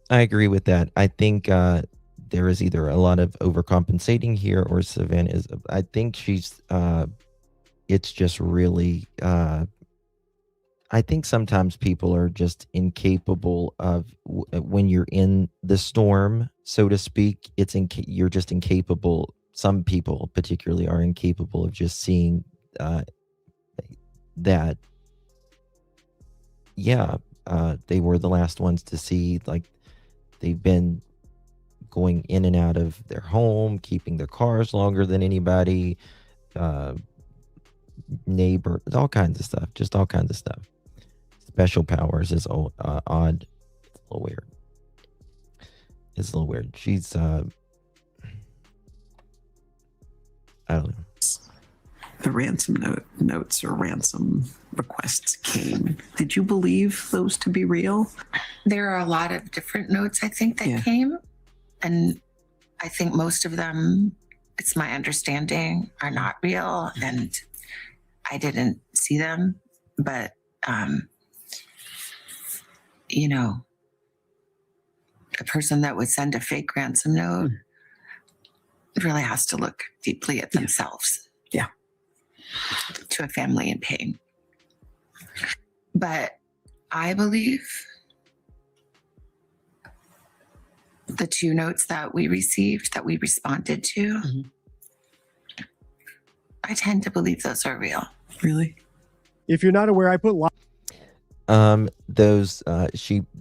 I agree with that. I think there is either a lot of overcompensating here, or Savannah is. I think she's. It's just really. I think sometimes people are just incapable of when you're in the storm, so to speak. You're just incapable. Some people, particularly, are incapable of just seeing that. Yeah, they were the last ones to see. Like, they've been going in and out of their home, keeping their cars longer than anybody. Neighbor, all kinds of stuff. Just all kinds of stuff. Special powers is odd. It's a little weird. It's a little weird. She's I don't know. The ransom notes or ransom requests came. Did you believe those to be real? There are a lot of different notes, I think, that came. And I think most of them, it's my understanding, are not real. And I didn't see them. But, you know, a person that would send a fake ransom note really has to look deeply at themselves. Yeah. To a family in pain. But I believe the two notes that we received, that we responded to, I tend to believe those are real. Really? If you're not aware, I put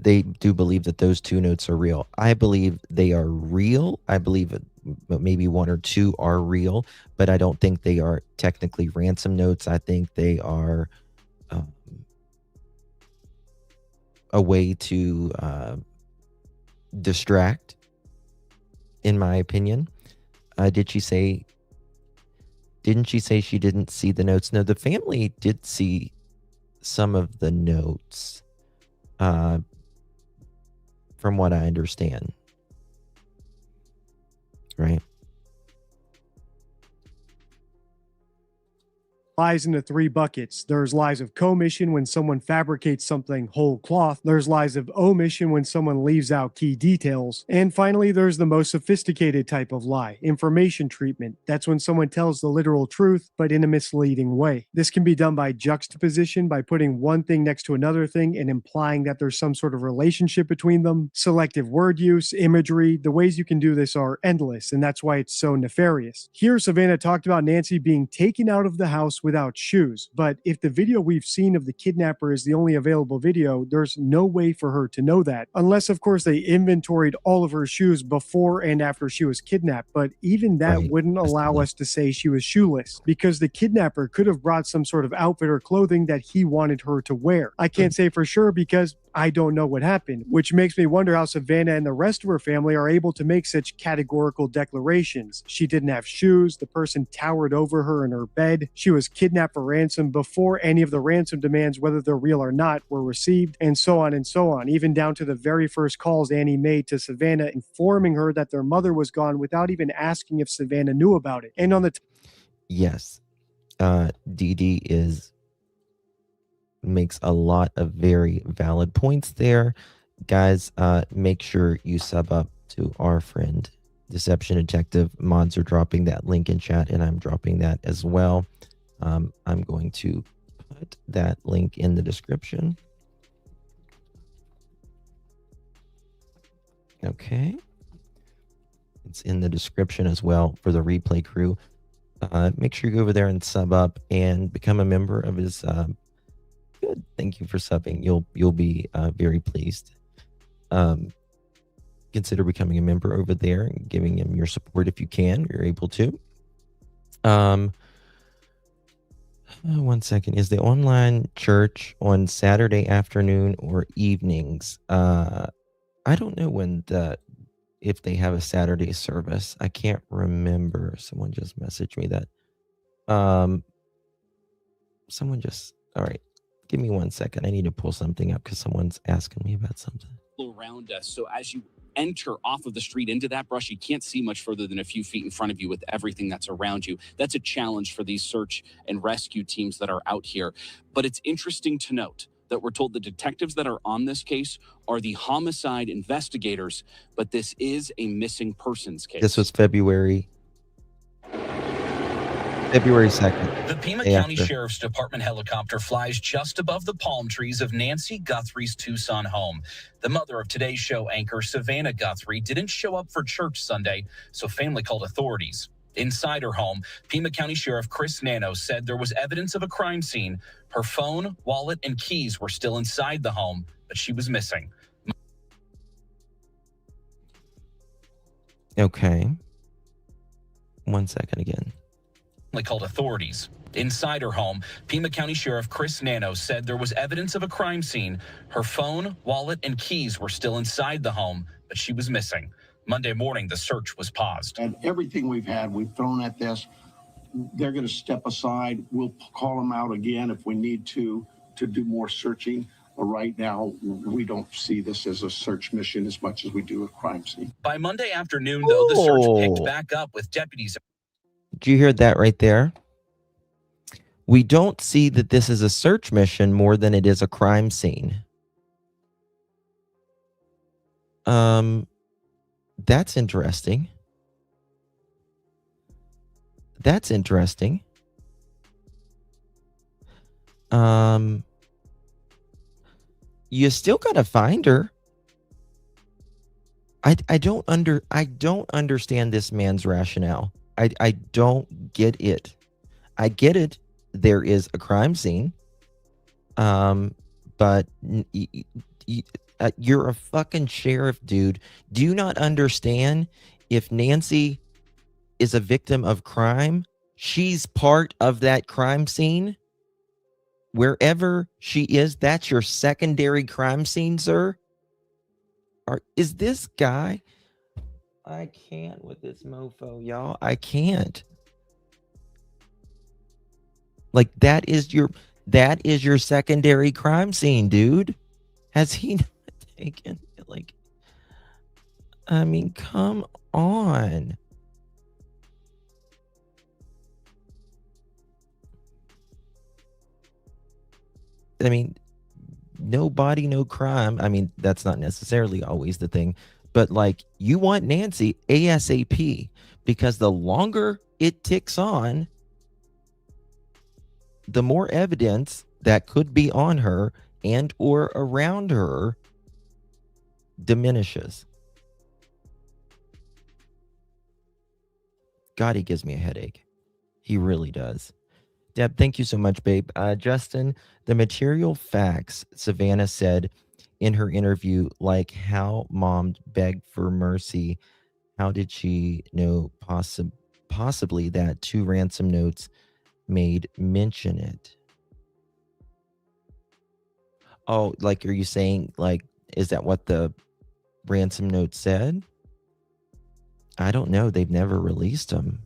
they do believe that those two notes are real. I believe they are real. I believe maybe one or two are real, but I don't think they are technically ransom notes. I think they are um, a way to distract, in my opinion. Didn't she say she didn't see the notes? No, the family did see some of the notes, from what I understand. Right? Lies into three buckets. There's lies of commission when someone fabricates something whole cloth. There's lies of omission when someone leaves out key details. And finally, there's the most sophisticated type of lie, information treatment. That's when someone tells the literal truth, but in a misleading way. This can be done by juxtaposition, by putting one thing next to another thing and implying that there's some sort of relationship between them. Selective word use, imagery, the ways you can do this are endless, and that's why it's so nefarious. Here, Savannah talked about Nancy being taken out of the house without shoes, but if the video we've seen of the kidnapper is the only available video, there's no way for her to know that, unless of course they inventoried all of her shoes before and after she was kidnapped. But even that Right. wouldn't allow us to say she was shoeless, because the kidnapper could have brought some sort of outfit or clothing that he wanted her to wear. I can't say for sure because I don't know what happened, which makes me wonder how Savannah and the rest of her family are able to make such categorical declarations. She didn't have shoes, the person towered over her in her bed, she was kidnapped for ransom before any of the ransom demands, whether they're real or not, were received, and so on, even down to the very first calls Annie made to Savannah informing her that their mother was gone without even asking if Savannah knew about it. And on the Yes. Dee Dee makes a lot of very valid points there. Guys, make sure you sub up to our friend Deception Detective. Mods are dropping that link in chat, and I'm dropping that as well. I'm going to put that link in the description. Okay. It's in the description as well for the replay crew. Make sure you go over there and sub up and become a member of his good. Thank you for subbing. You'll be very pleased. Consider becoming a member over there and giving him your support if you can. You're able to. 1 second. Is the online church on Saturday afternoon or evenings? I don't know if they have a Saturday service. I can't remember. Someone just messaged me that. All right. Give me 1 second. I need to pull something up because someone's asking me about something. Around us. So as you enter off of the street into that brush, you can't see much further than a few feet in front of you with everything that's around you. That's a challenge for these search and rescue teams that are out here. But it's interesting to note that we're told the detectives that are on this case are the homicide investigators, but this is a missing persons case. This was February 2nd. The Pima County Sheriff's Department helicopter flies just above the palm trees of Nancy Guthrie's Tucson home. The mother of Today's Show anchor Savannah Guthrie didn't show up for church Sunday, so family called authorities. Inside her home, Pima County Sheriff Chris Nano said there was evidence of a crime scene. Her phone, wallet, and keys were still inside the home, but she was missing. Okay. 1 second again. Called authorities. Inside her home, Pima County Sheriff Chris Nano said there was evidence of a crime scene. Her phone, wallet, and keys were still inside the home, but she was missing. Monday morning, the search was paused. And everything we've thrown at this, they're going to step aside. We'll call them out again if we need to do more searching. But right now, we don't see this as a search mission as much as we do a crime scene. By Monday afternoon, though, the search picked back up with deputies. Did you hear that right there? We don't see that this is a search mission more than it is a crime scene. That's interesting. That's interesting. You still gotta find her. I don't understand this man's rationale. I don't get it. I get it. There is a crime scene. But you're a fucking sheriff, dude. Do you not understand if Nancy is a victim of crime, she's part of that crime scene? wherever she is, that's your secondary crime scene, sir? Or is this guy? I can't with this mofo, y'all. I can't. Like, that is your secondary crime scene, dude. Has he not taken, like, I mean, come on. I mean, no body, no crime. I mean, that's not necessarily always the thing, but like, you want Nancy ASAP, because the longer it ticks on, the more evidence that could be on her and or around her diminishes. God, he gives me a headache. He really does. Deb, thank you so much, babe. Justin, the material facts Savannah said in her interview, like how mom begged for mercy, how did she know possibly that 2 ransom notes made mention it? Oh, like, are you saying, like, is that what the ransom note said? I don't know. They've never released them.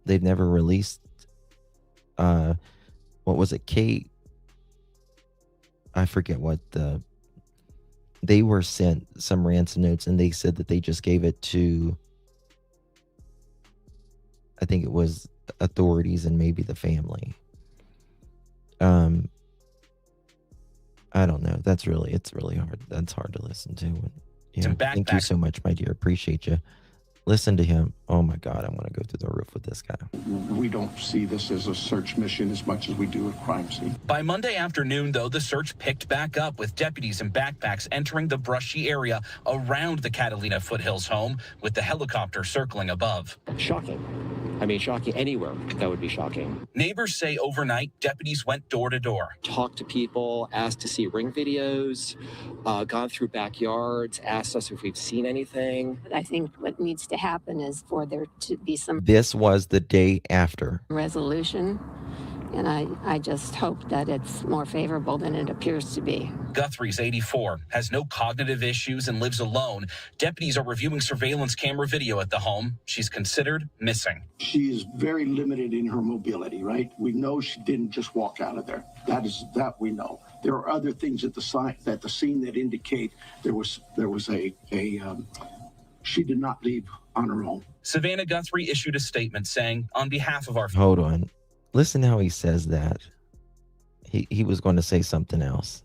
They've never released, what was it, Kate? I forget what they were sent some ransom notes, and they said that they just gave it to, I think it was authorities and maybe the family. I don't know. It's really hard. That's hard to listen to. Yeah. Thank you so much, my dear. Appreciate you. Listen to him. Oh my God, I'm going to go through the roof with this guy. We don't see this as a search mission as much as we do a crime scene. By Monday afternoon, though, the search picked back up with deputies in backpacks entering the brushy area around the Catalina Foothills home, with the helicopter circling above. Shocking. I mean, shocking anywhere. That would be shocking. Neighbors say overnight, deputies went door to door. Talked to people, asked to see ring videos, gone through backyards, asked us if we've seen anything. I think what needs to happen is for there to be some This was the day after. resolution, and I just hope that it's more favorable than it appears to be. Guthrie's 84, has no cognitive issues and lives alone. Deputies are reviewing surveillance camera video at the home. She's considered missing. She is very limited in her mobility, right? We know she didn't just walk out of there. That we know. There are other things at the scene that indicate there was she did not leave on her own. Savannah Guthrie issued a statement saying, on behalf of our... Hold on. Listen how he says that. He was going to say something else.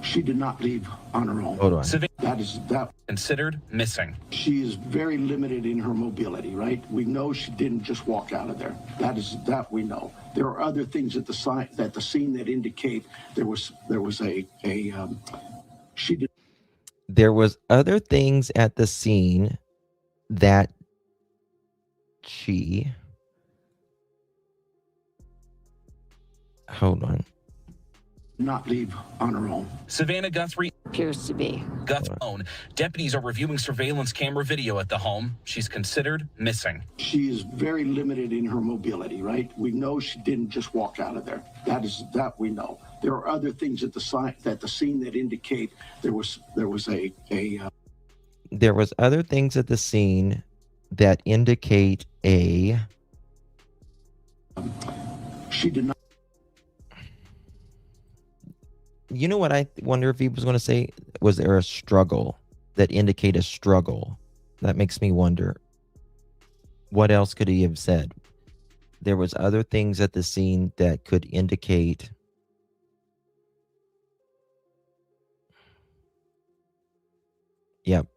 She did not leave on her own. Hold on. That considered missing. She is very limited in her mobility, right? We know she didn't just walk out of there. That we know. There are other things at the scene that indicate there was she did. There was other things at the scene that she... Hold on. Not leave on her own. Savannah Guthrie appears to be. Guthrie's own. Deputies are reviewing surveillance camera video at the home. She's considered missing. She is very limited in her mobility, right? We know she didn't just walk out of there. That we know. There are other things at the scene that indicate there was other things at the scene that indicate she did not. You know what I wonder if he was going to say? Was there a struggle that indicate a struggle? That makes me wonder. What else could he have said? There was other things at the scene that could indicate... Yep.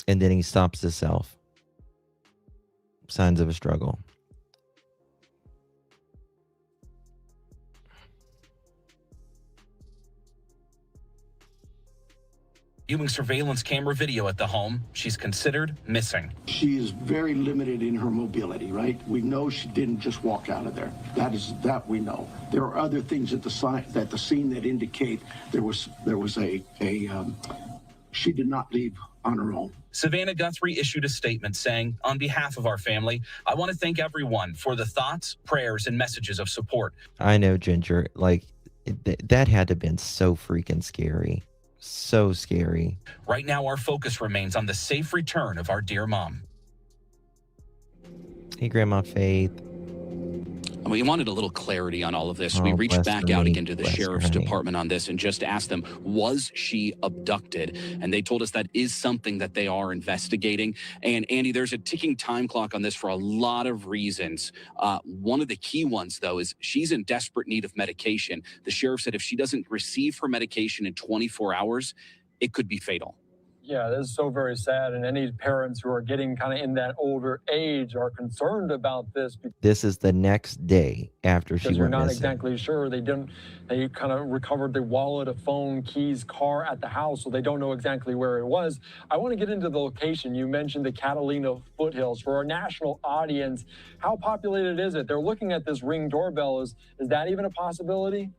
And then he stops himself. Signs of a struggle. Viewing surveillance camera video at the home, she's considered missing. She is very limited in her mobility, right? We know she didn't just walk out of there. That we know. There are other things at the scene that indicate there was she did not leave on her own. Savannah Guthrie issued a statement saying, "On behalf of our family, I want to thank everyone for the thoughts, prayers, and messages of support." I know, Ginger. Like, that had to have been so freaking scary. So scary. Right now, our focus remains on the safe return of our dear mom. Hey, Grandma Faith. We wanted a little clarity on all of this. We Oh, reached bless back her, out honey. again to the Bless her, sheriff's honey. department on this and just asked them, was she abducted? And they told us that is something that they are investigating. And Andy, there's a ticking time clock on this for a lot of reasons. One of the key ones, though, is she's in desperate need of medication. The sheriff said if she doesn't receive her medication in 24 hours, it could be fatal. Yeah, this is so very sad. And any parents who are getting kind of in that older age are concerned about this. This is the next day after she Because we're went not missing. exactly sure. They kind of recovered the wallet, a phone, keys, car at the house, so they don't know exactly where it was. I want to get into the location. You mentioned the Catalina foothills. For our national audience, how populated is it? They're looking at this Ring doorbell. Is that even a possibility?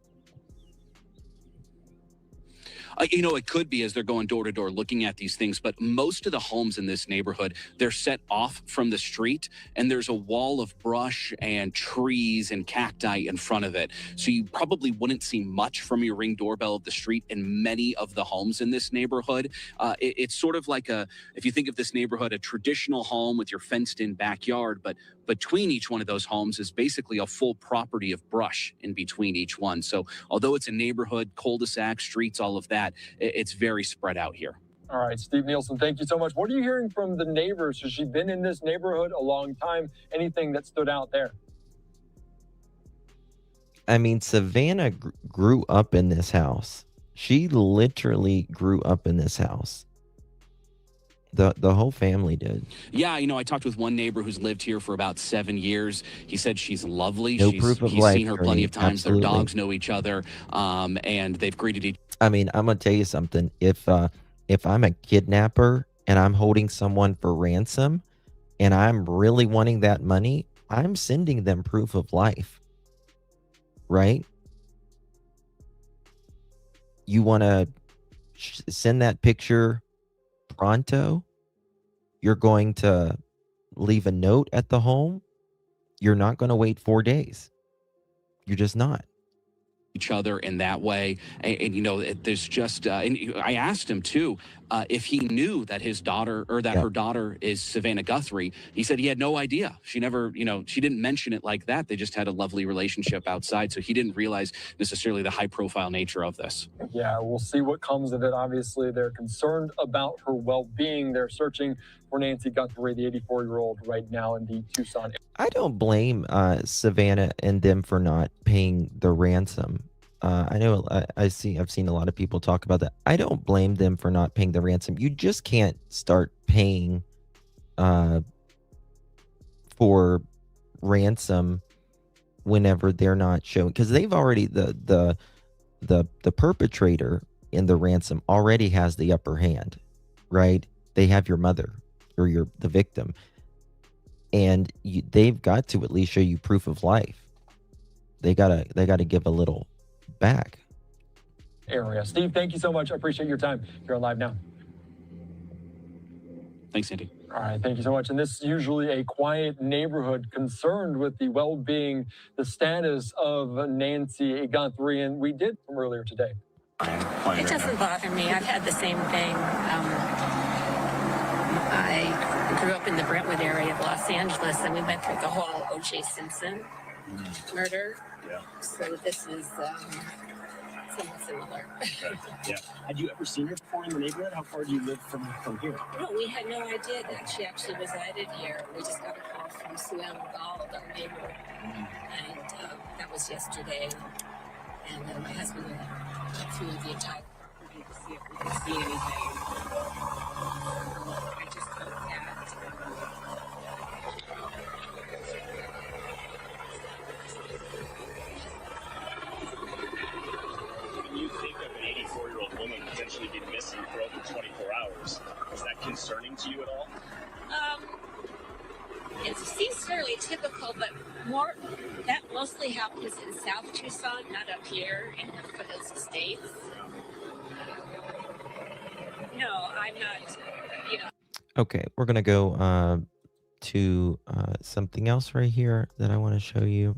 It could be as they're going door to door looking at these things, but most of the homes in this neighborhood, they're set off from the street and there's a wall of brush and trees and cacti in front of it. So you probably wouldn't see much from your Ring doorbell of the street in many of the homes in this neighborhood. It's sort of like if you think of this neighborhood, a traditional home with your fenced in backyard, but between each one of those homes is basically a full property of brush in between each one. So although it's a neighborhood, cul-de-sac, streets, all of that, it's very spread out here. All right, Steve Nielsen, thank you so much. What are you hearing from the neighbors? Has she been in this neighborhood a long time? Anything that stood out there? I mean, Savannah grew up in this house. She literally grew up in this house. The whole family did. Yeah, I talked with one neighbor who's lived here for about 7 years. He said she's lovely. No proof of He's life, seen her plenty of times. absolutely. Their dogs know each other, and they've greeted each I mean, I'm gonna tell you something. If I'm a kidnapper and I'm holding someone for ransom and I'm really wanting that money, I'm sending them proof of life. Right? You want to send that picture pronto? You're going to leave a note at the home? You're not going to wait 4 days. You're just not. each other in that way. And there's just, and I asked him too, if he knew that his daughter or that her daughter is Savannah Guthrie. He said he had no idea. She never, she didn't mention it like that. They just had a lovely relationship outside. So he didn't realize necessarily the high profile nature of this. Yeah, we'll see what comes of it. Obviously, they're concerned about her well-being. They're searching for Nancy Guthrie, the 84-year-old, right now in the Tucson area. I don't blame Savannah and them for not paying the ransom. I know I've seen a lot of people talk about that. I don't blame them for not paying the ransom. You just can't start paying for ransom whenever they're not showing, because they've already the perpetrator in the ransom already has the upper hand, right? They have your mother or the victim, and they've got to at least show you proof of life. They gotta give a little back. Area. Steve, thank you so much. I appreciate your time. You're on live now. Thanks, Andy. All right, thank you so much. And this is usually a quiet neighborhood concerned with the well-being, the status of Nancy Guthrie, and we did from earlier today. It doesn't bother me. I've had the same thing. I grew up in the Brentwood area of Los Angeles, and we went through the whole O.J. Simpson murder. Yeah. So this is somewhat similar. Okay. Yeah. Had you ever seen her before in the neighborhood? How far do you live from here? No, we had no idea that she actually resided here. We just got a call from Savannah Guthrie, our neighbor, and that was yesterday. And my husband went through the entire property to see if we could see anything. I just hope that. When you think of an 84-year-old woman potentially being missing for over 24 mostly happens in South Tucson, not up here in the foothills estates. No, I'm not, you know. Okay, we're gonna go to something else right here that I want to show you.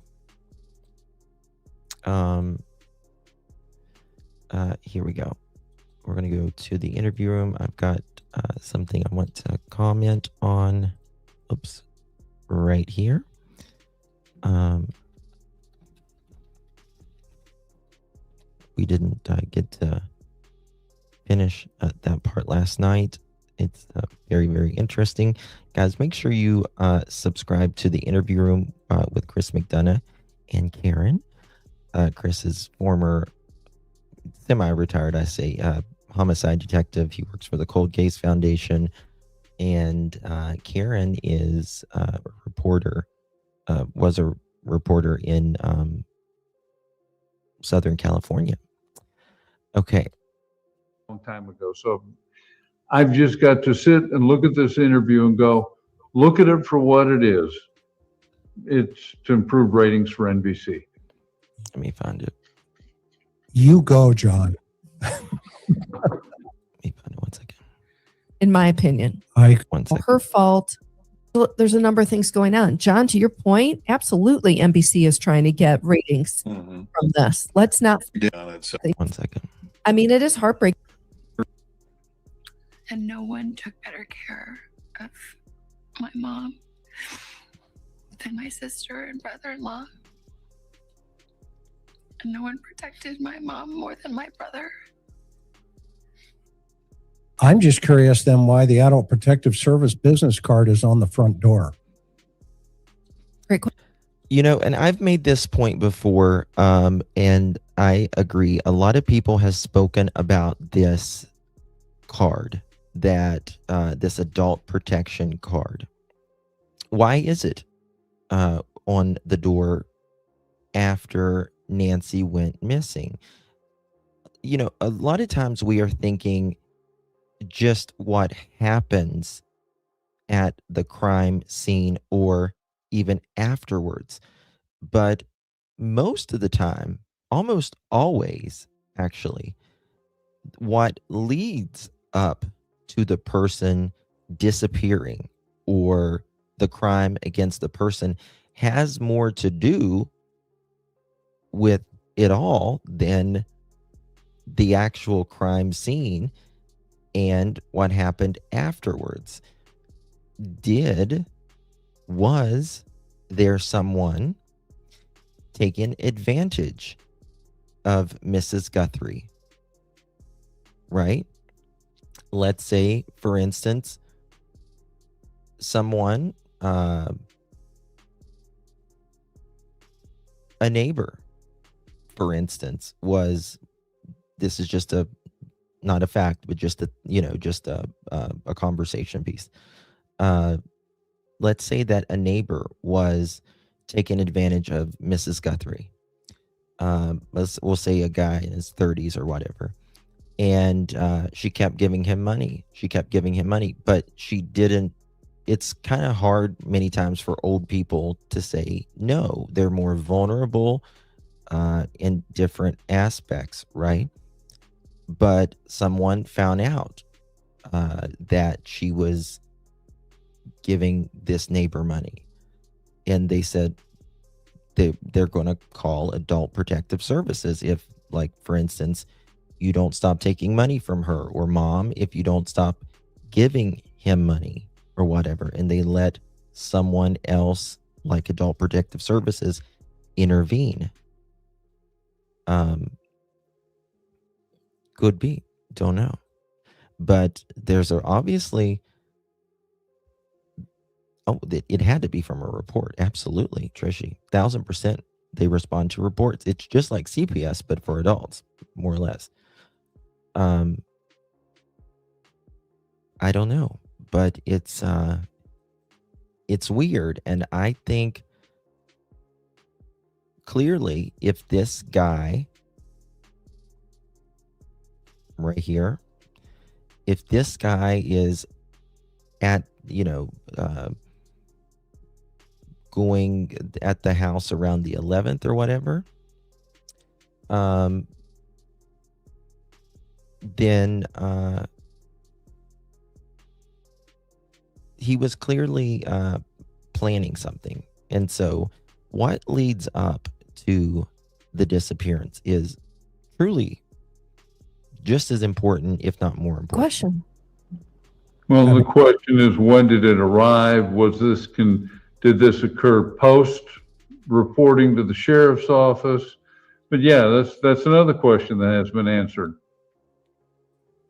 Here we go. We're gonna go to the interview room. I've got something I want to comment on. Oops, right here. We didn't get to finish that part last night. It's very, very interesting. Guys, make sure you subscribe to the interview room with Chris McDonough and Karen. Chris is former semi-retired, I say, homicide detective. He works for the Cold Case Foundation. And Karen is a reporter, was a reporter in Southern California. Okay. Long time ago. So I've just got to sit and look at this interview and go, look at it for what it is. It's to improve ratings for NBC. Let me find it. You go, John. In my opinion, One second. her fault. There's a number of things going on. John, to your point, absolutely, NBC is trying to get ratings from this. Let's not. One second. I mean, it is heartbreaking. And no one took better care of my mom than my sister and brother-in-law. And no one protected my mom more than my brother. I'm just curious then why the Adult Protective Service business card is on the front door. Great question. You know, and I've made this point before, and I agree. A lot of people have spoken about this card, that this adult protection card. Why is it on the door after Nancy went missing? You know, a lot of times we are thinking just what happens at the crime scene or even afterwards. But most of the time, almost always, actually, what leads up to the person disappearing or the crime against the person has more to do with it all than the actual crime scene and what happened afterwards. Was there someone taking advantage of Mrs. Guthrie? Right? Let's say, for instance, someone, a neighbor, for instance, this is just not a fact, but just a conversation piece. Let's say that a neighbor was taking advantage of Mrs. Guthrie. We'll say a guy in his 30s or whatever. And she kept giving him money. But she didn't. It's kind of hard many times for old people to say no. They're more vulnerable in different aspects, right? But someone found out that she was giving this neighbor money, and they said they're going to call Adult Protective Services if, like, for instance, you don't stop taking money from her, or mom, if you don't stop giving him money or whatever, and they let someone else like Adult Protective Services intervene. Could be, don't know. But there's obviously, it had to be from a report. Absolutely, Trishy. 1000%. They respond to reports. It's just like CPS, but for adults, more or less. I don't know, but it's weird. And I think clearly, if this guy right here, if this guy is at, going at the house around the 11th or whatever, then he was clearly planning something. And so what leads up to the disappearance is truly just as important, if not more important. Question. Well, the question is, when did it arrive? Did this occur post reporting to the sheriff's office? But yeah, that's another question that has been answered.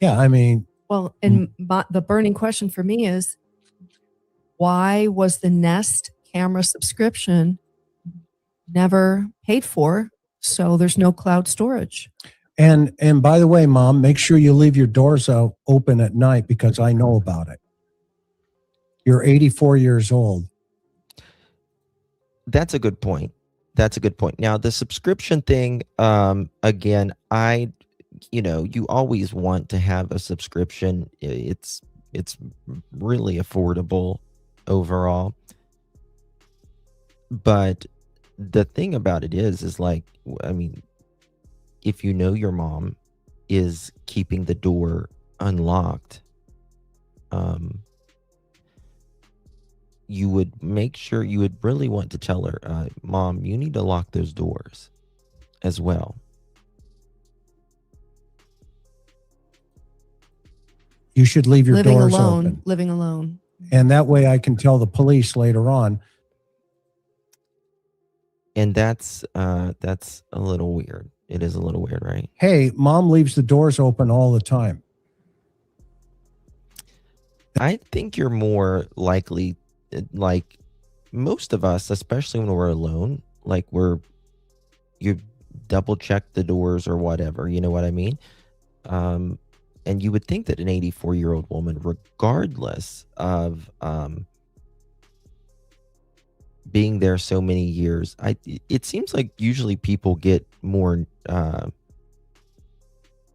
Yeah, I mean, Well, and the burning question for me is, why was the Nest camera subscription never paid for? So there's no cloud storage. and by the way, Mom, make sure you leave your doors open at night because I know about it. You're 84 years old. That's a good point. That's a good point. Now, the subscription thing, again, you always want to have a subscription. It's really affordable overall. But the thing about it is like, I mean, if you know your mom is keeping the door unlocked, you would really want to tell her, Mom, you need to lock those doors as well. You should leave your doors open. Living alone. And that way I can tell the police later on. And that's a little weird. It is a little weird, right? Hey, Mom leaves the doors open all the time. I think you're more likely, like most of us, especially when we're alone, like you double check the doors or whatever, you know what I mean? And you would think that an 84-year-old woman, regardless of being there so many years, it seems like usually people get more,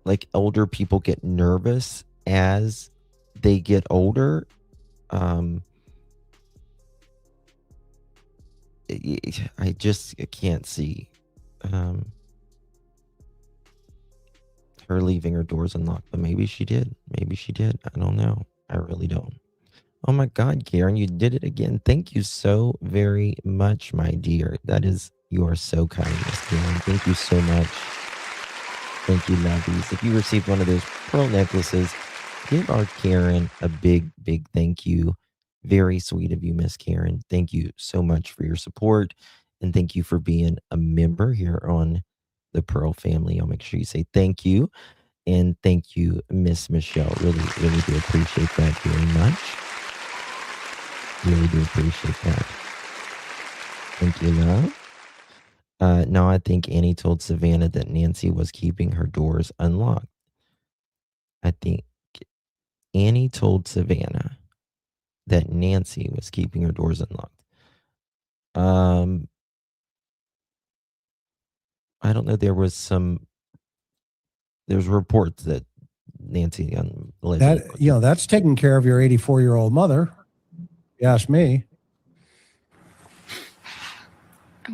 like older people get nervous as they get older. I can't see her leaving her doors unlocked, but maybe she did. I don't know. I really don't. Oh my God, Karen, you did it again. Thank you so very much, my dear. You are so kind, Miss Karen. Thank you so much. Thank you, lovies. If you received one of those pearl necklaces, give our Karen a big, big thank you. Very sweet of you, Miss Karen. Thank you so much for your support. And thank you for being a member here on the Pearl family. I'll make sure you say thank you. And thank you, Miss Michelle. Really, really do appreciate that very much. Really do appreciate that. Thank you, love. No, I think Annie told Savannah that Nancy was keeping her doors unlocked. I think Annie told Savannah that Nancy was keeping her doors unlocked. I don't know. There's reports that Nancy that's taking care of your 84-year-old mother. You ask me.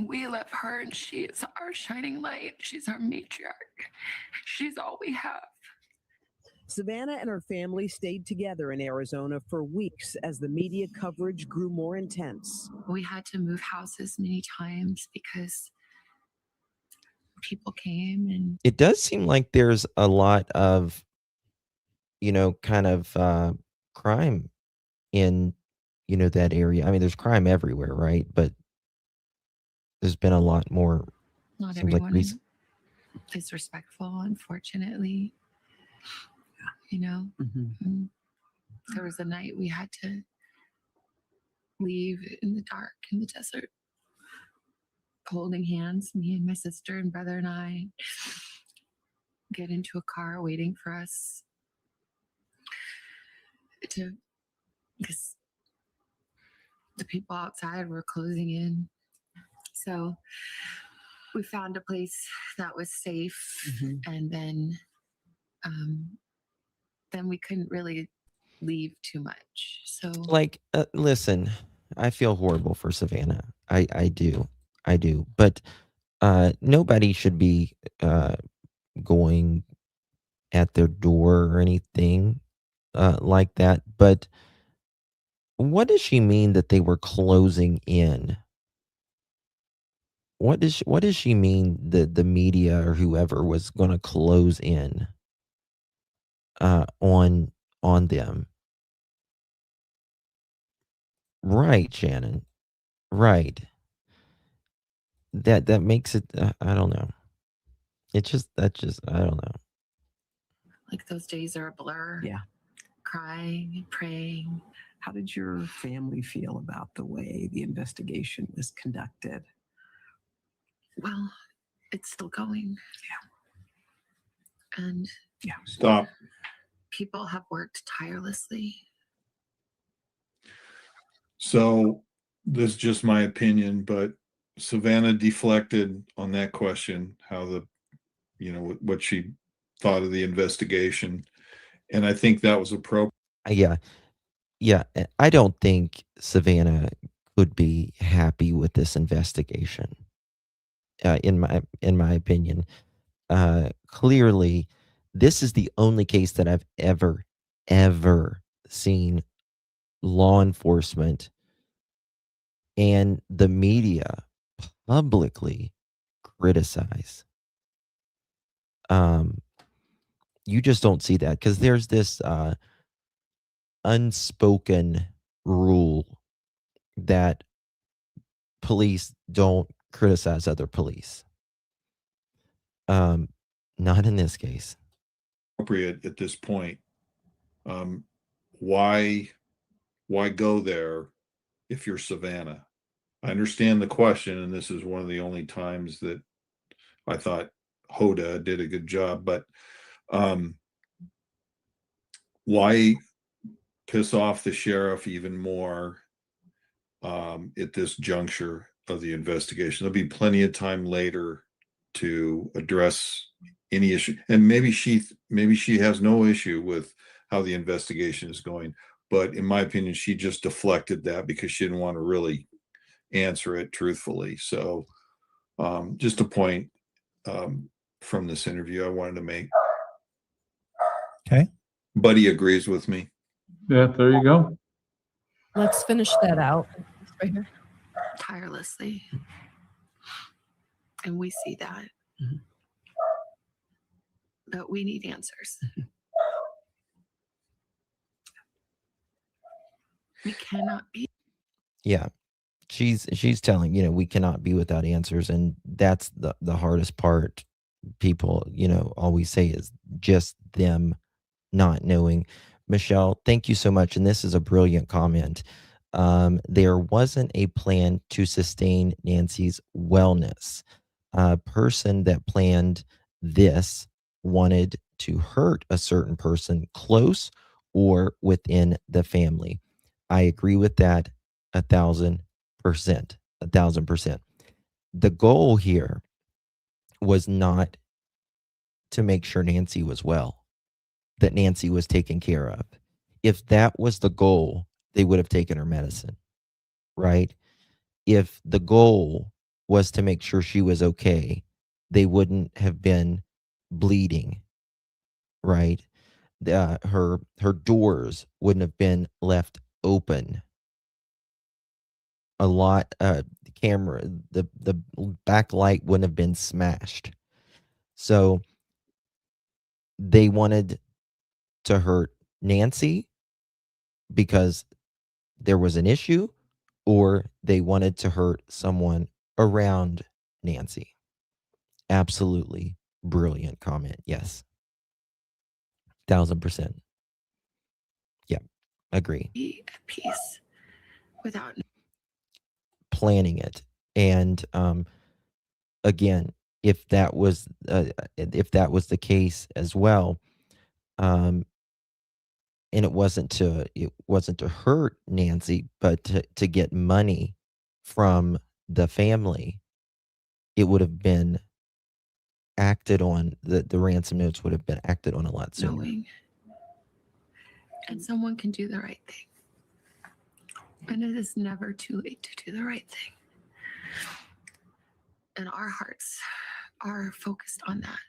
We love her, and she is our shining light. She's our matriarch. She's all we have. Savannah and her family stayed together in Arizona for weeks as the media coverage grew more intense. We had to move houses many times because people came, and it does seem like there's a lot of, kind of crime in, that area. I mean, there's crime everywhere, right? But there's been a lot more. Not everyone is respectful, unfortunately. There was a night we had to leave in the dark in the desert, holding hands, me and my sister and brother and I, get into a car waiting for us because the people outside were closing in. So we found a place that was safe, and then we couldn't really leave too much. So, listen, I feel horrible for Savannah. I do. I do. But nobody should be going at their door or anything like that. But what does she mean that they were closing in? What does she mean that the media or whoever was going to close in on them? Right, Shannon. Right. That makes it. I don't know. I don't know. Like those days are a blur. Yeah. Crying and praying. How did your family feel about the way the investigation was conducted? Well, it's still going. Yeah. And Stop. people have worked tirelessly. So this is just my opinion, but Savannah deflected on that question, how what she thought of the investigation. And I think that was appropriate. Yeah. Yeah. I don't think Savannah could be happy with this investigation. In my opinion, clearly, this is the only case that I've ever seen law enforcement and the media publicly criticize. You just don't see that because there's this unspoken rule that police don't criticize other police. Not in this case. Appropriate at this point. Why go there if you're Savannah? I understand the question, and this is one of the only times that I thought Hoda did a good job, but why piss off the sheriff even more at this juncture of the investigation? There'll be plenty of time later to address any issue, and maybe she has no issue with how the investigation is going, but in my opinion, she just deflected that because she didn't want to really answer it truthfully. So just a point from this interview I wanted to make. Okay. Buddy agrees with me. Yeah, there you go. Let's finish that out right here. Tirelessly. And we see that. Mm-hmm. But we need answers. We cannot be. Yeah. She's telling, we cannot be without answers. And that's the hardest part. People, always say is just them not knowing. Michelle, thank you so much. And this is a brilliant comment. There wasn't a plan to sustain Nancy's wellness. A person that planned this wanted to hurt a certain person close or within the family. I agree with that 1,000%. 1,000%. The goal here was not to make sure Nancy was well, that Nancy was taken care of. If that was the goal, they would have taken her medicine, right? If the goal was to make sure she was okay, they wouldn't have been bleeding, right? Her doors wouldn't have been left open. The camera, the backlight wouldn't have been smashed. So they wanted to hurt Nancy because there was an issue, or they wanted to hurt someone around Nancy. Absolutely brilliant comment. Yes. 1,000%. Yeah, agree. Be at peace without Planning it. And again, if that was the case as well, and it wasn't to hurt Nancy, but to get money from the family, it would have been acted on. The ransom notes would have been acted on a lot sooner. knowing. And someone can do the right thing. And it is never too late to do the right thing. And our hearts are focused on that.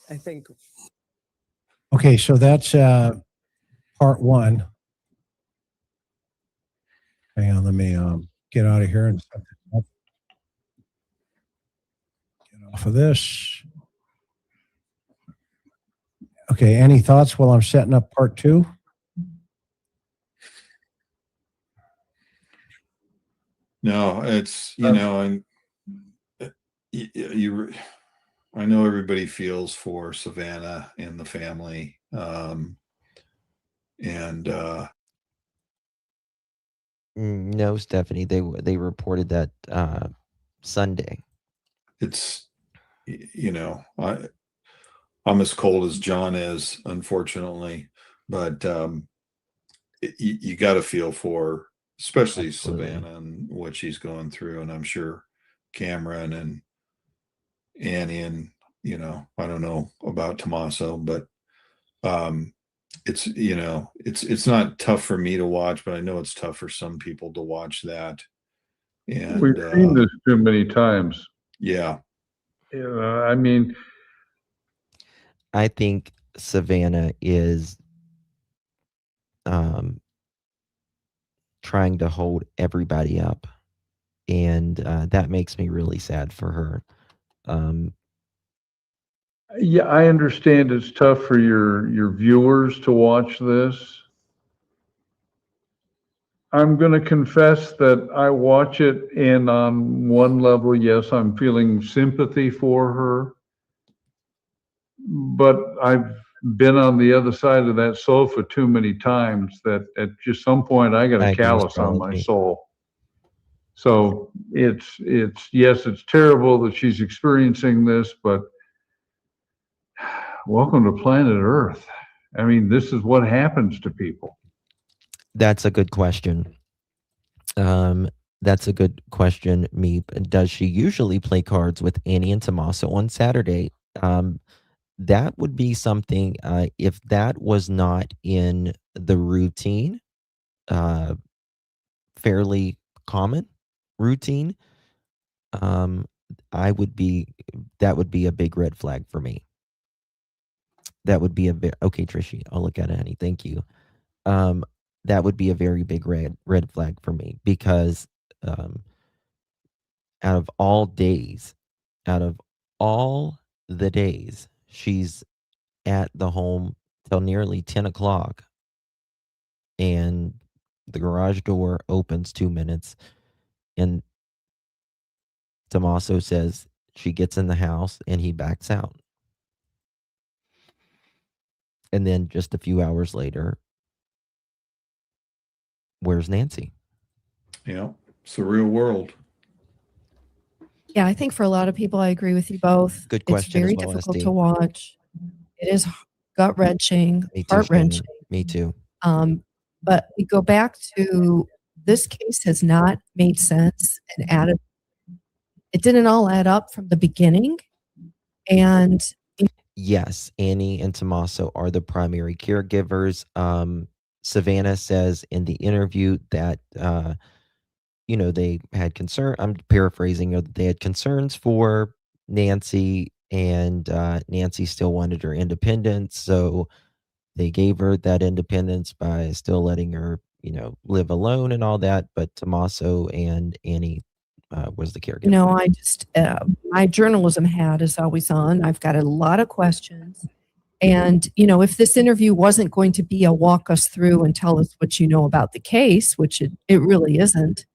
I think. Okay, so that's part one. Hang on, let me get out of here and set this up. Get off of this. Okay, any thoughts while I'm setting up part two? No, it's, you know, and I know everybody feels for Savannah and the family. No, Stephanie, they reported that Sunday. It's, you know, I'm as cold as John is, unfortunately, but you got to feel for, especially Absolutely. Savannah and what she's going through, and I'm sure Cameron and Annie, and you know, I don't know about Tommaso, but it's, you know, it's not tough for me to watch, but I know it's tough for some people to watch that. And We've seen this too many times. Yeah. I mean, I think Savannah is trying to hold everybody up, and that makes me really sad for her. yeah, I understand it's tough for your viewers to watch this. I'm going to confess that I watch it, and on one level, yes, I'm feeling sympathy for her. But I've been on the other side of that sofa too many times that at just some point I got I a agree with callus on my Charlie. soul. So it's yes, it's terrible that she's experiencing this, but welcome to planet Earth. I mean, this is what happens to people. That's a good question. That's a good question, Meep. Does she usually play cards with Annie and Tommaso on Saturday? That would be something, if that was not in the routine, fairly common routine, that would be a big red flag for me. That would be okay, Trishy, I'll look at it, honey. Thank you. That would be a very big red flag for me, because out of all the days, she's at the home till nearly 10 o'clock, and the garage door opens 2 minutes, and Tommaso says she gets in the house and he backs out. And then just a few hours later, where's Nancy? Yeah, it's the real world. Yeah, I think for a lot of people, I agree with you both. Good It's question as very well, difficult SD. to watch. It is gut wrenching, Me too, heart Shannon. wrenching. Me too. But we go back to, this case has not made sense and added. It didn't all add up from the beginning, and Yes, Annie and Tommaso are the primary caregivers. Savannah says in the interview that you know, they had concern. I'm paraphrasing. They had concerns for Nancy, and Nancy still wanted her independence, so they gave her that independence by still letting her, you know, live alone and all that. But Tommaso and Annie was the caregiver. you know, I just, my journalism hat is always on. I've got a lot of questions. And, you know, if this interview wasn't going to be a walk us through and tell us what you know about the case, which it really isn't,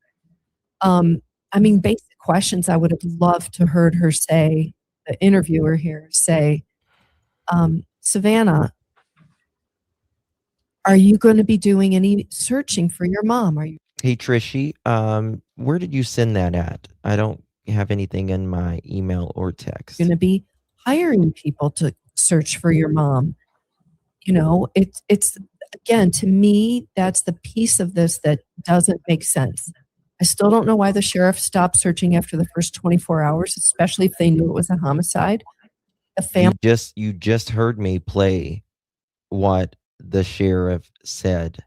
I mean, basic questions I would have loved to heard her say, the interviewer here say, Savannah, are you going to be doing any searching for your mom? Are you Hey, Trishy, where did you send that at? I don't have anything in my email or text. going to be hiring people to search for your mom? You know, it's again, to me, that's the piece of this that doesn't make sense. I still don't know why the sheriff stopped searching after the first 24 hours, especially if they knew it was a homicide. The family. You just heard me play what the sheriff said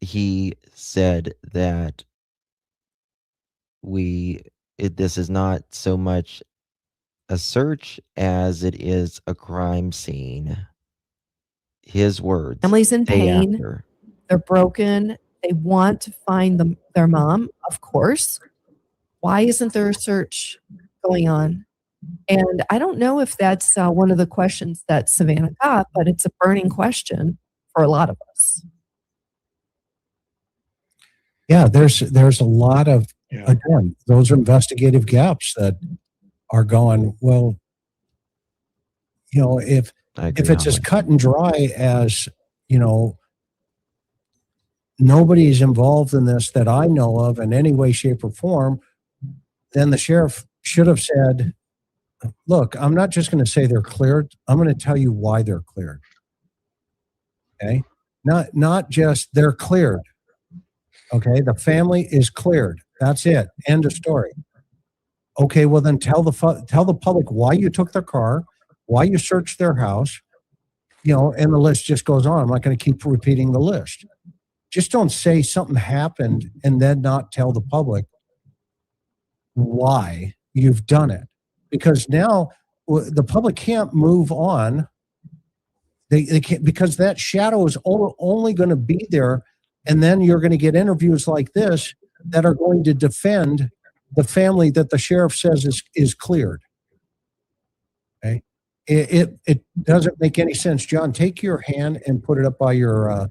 he said that this is not so much a search as it is a crime scene. His words. Families in day pain. after. They're broken. They want to find their mom, of course. Why isn't there a search going on? And I don't know if that's one of the questions that Savannah got, but it's a burning question for a lot of us. Yeah, there's a lot of, again, those are investigative gaps that are going, well, you know, if it's as cut and dry as, you know, nobody's involved in this that I know of in any way, shape, or form, then the sheriff should have said, look, I'm not just going to say they're cleared. I'm going to tell you why they're cleared. Okay. Not just they're cleared. Okay. The family is cleared. That's it. End of story. Okay. Well, then tell the public why you took their car, why you searched their house, you know, and the list just goes on. I'm not going to keep repeating the list. Just don't say something happened and then not tell the public why you've done it. Because now the public can't move on. They can't, because that shadow is only going to be there. And then you're going to get interviews like this that are going to defend the family that the sheriff says is cleared. Okay. It doesn't make any sense. John, take your hand and put it up by your,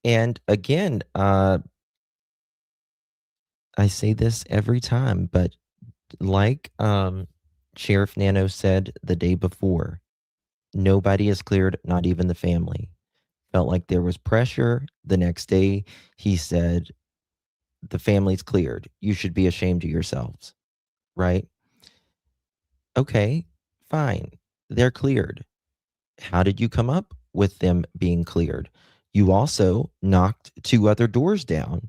and again, I say this every time, but like Sheriff Nano said the day before, nobody is cleared, not even the family. Felt like there was pressure. The next day, he said, the family's cleared. You should be ashamed of yourselves, right? Okay, fine. They're cleared. How did you come up with them being cleared? You also knocked 2 other doors down,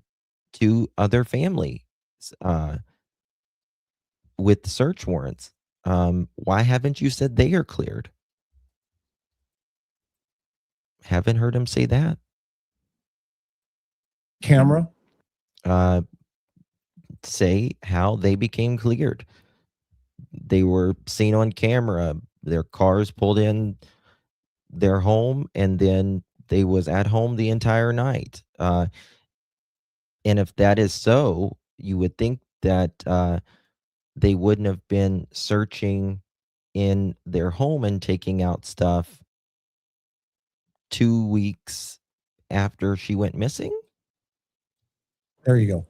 2 other families with search warrants. Why haven't you said they are cleared? Haven't heard him say that. camera. Say how they became cleared. They were seen on camera. Their cars pulled in their home, and then they was at home the entire night. And if that is so, you would think that they wouldn't have been searching in their home and taking out stuff 2 weeks after she went missing. There you go.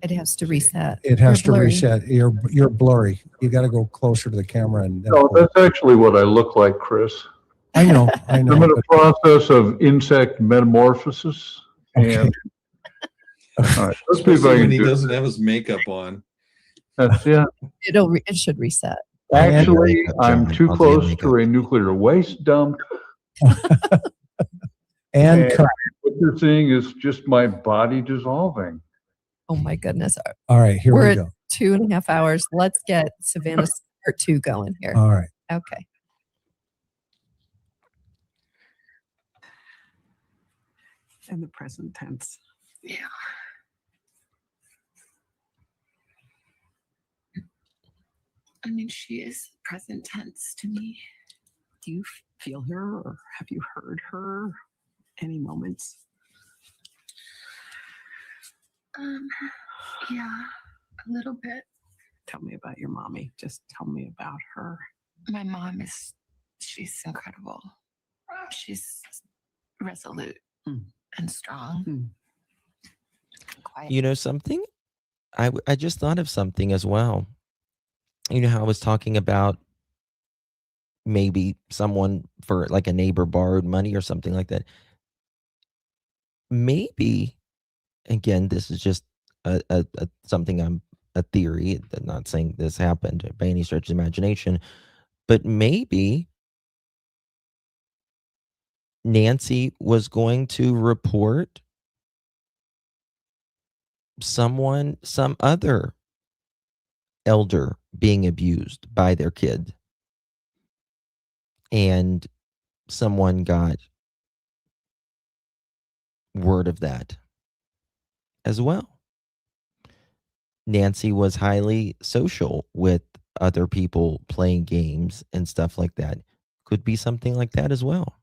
It has to reset. It has to You're blurry. reset. You're blurry. You got to go closer to the camera. And No, that's actually what I look like, Chris. I know. I'm in a process of insect metamorphosis. And all right, let's see if I Especially can when he do it. doesn't have his makeup on. That's, yeah. It should reset. Actually, I'm too I'll do close makeup. to a nuclear waste dump. And cut. What you're seeing is just my body dissolving. Oh my goodness. All right, here We're we at go. 2.5 hours. Let's get Savannah part 2 going here. All right. Okay. And the present tense. Yeah. I mean, she is present tense to me. Do you feel her or have you heard her? Any moments? Yeah, a little bit. Tell me about your mommy. Just tell me about her. My mom she's incredible. She's resolute and strong. Quiet. You know something? I just thought of something as well. You know how I was talking about maybe someone for like a neighbor borrowed money or something like that. Maybe, again, this is just a something a theory. I'm not saying this happened by any stretch of imagination, but maybe Nancy was going to report some other elder being abused by their kid, and someone got word of that as well. Nancy was highly social with other people playing games and stuff like that. Could be something like that as well.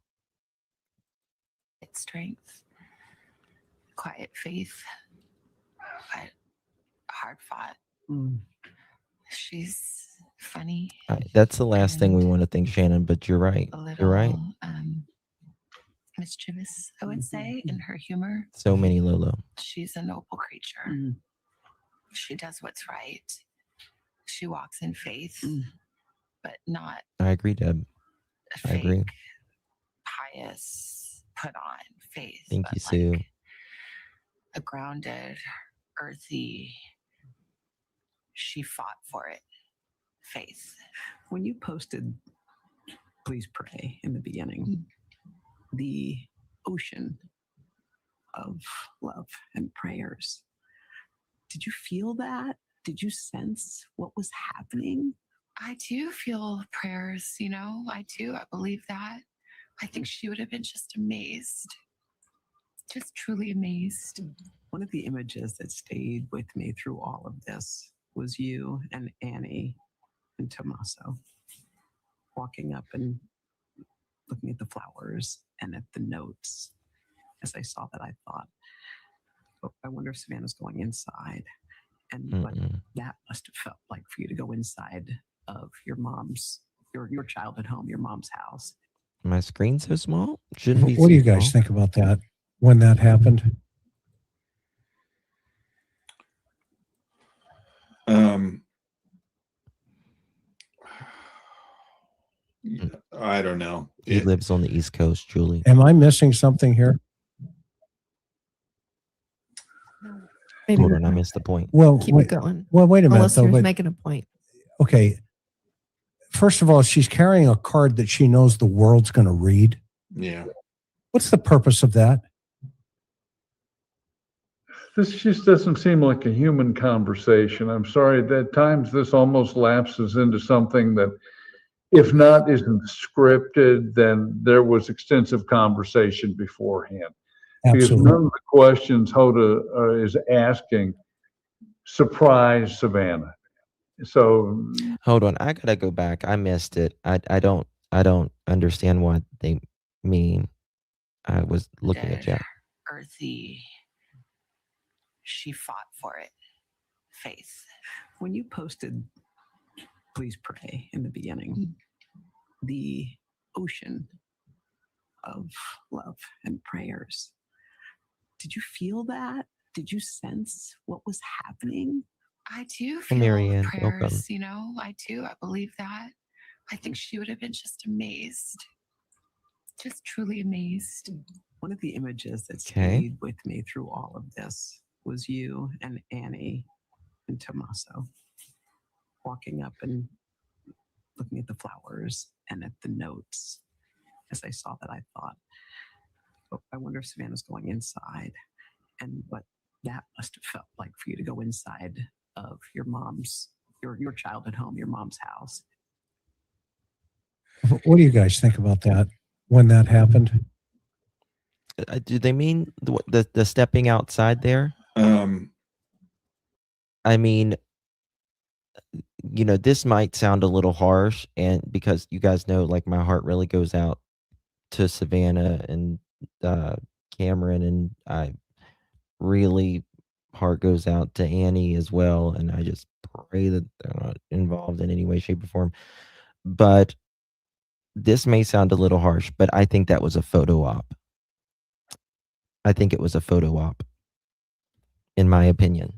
Strength, quiet faith, but hard fought. She's funny, That's the last thing we want to think, Shannon, but you're right. a little You're right. Mischievous, I would say, in her humor. So many Lolo. She's a noble creature. She does what's right. She walks in faith, but not I agree, Deb. I agree. pious, put on faith. Thank but you, Sue. a grounded, earthy, she fought for it faith. When you posted, please pray in the beginning, the ocean of love and prayers, did you feel that? Did you sense what was happening? I do feel prayers, I do. I believe that. I think she would have been just amazed, just truly amazed. One of the images that stayed with me through all of this was you and Annie and Tommaso walking up and looking at the flowers and at the notes. As I saw that, I thought, oh, I wonder if Savannah's going inside. And what that must have felt like for you to go inside of your mom's, your childhood home, your mom's house. My screen's so small? Shouldn't be. What do you so guys small. think about that when that happened? I don't know. He lives on the East Coast, Julie. Am I missing something here? Maybe Hold on, I missed the point. Well, keep wait, it going. well, wait a minute, Unless though. you're But, making a point. okay, first of all, she's carrying a card that she knows the world's going to read. Yeah. What's the purpose of that? This just doesn't seem like a human conversation. I'm sorry, at times this almost lapses into something that, if not isn't scripted, then there was extensive conversation beforehand. Because Absolutely. none of the questions Hoda is asking surprise Savannah. So Hold on, I gotta go back. I missed it. I don't understand what they mean. I was looking at chat. Earthy, she fought for it faith. When you posted, please pray in the beginning, the ocean of love and prayers, did you feel that? Did you sense what was happening? I do Hey, feel Marianne, prayers, welcome. I do. I believe that. I think she would have been just amazed, just truly amazed. One of the images that Okay. stayed with me through all of this was you and Annie and Tommaso walking up and looking at the flowers and at the notes. As I saw that, I thought, oh, I wonder if Savannah's going inside. And what that must have felt like for you to go inside of your mom's, your childhood home, your mom's house. What do you guys think about that when that happened? Do they mean the stepping outside there? I mean, this might sound a little harsh, and because you guys know, like, my heart really goes out to Savannah and Cameron, and I really heart goes out to Annie as well, and I just pray that they're not involved in any way, shape, or form. But this may sound a little harsh, but I think that was a photo op. I think it was a photo op, in my opinion.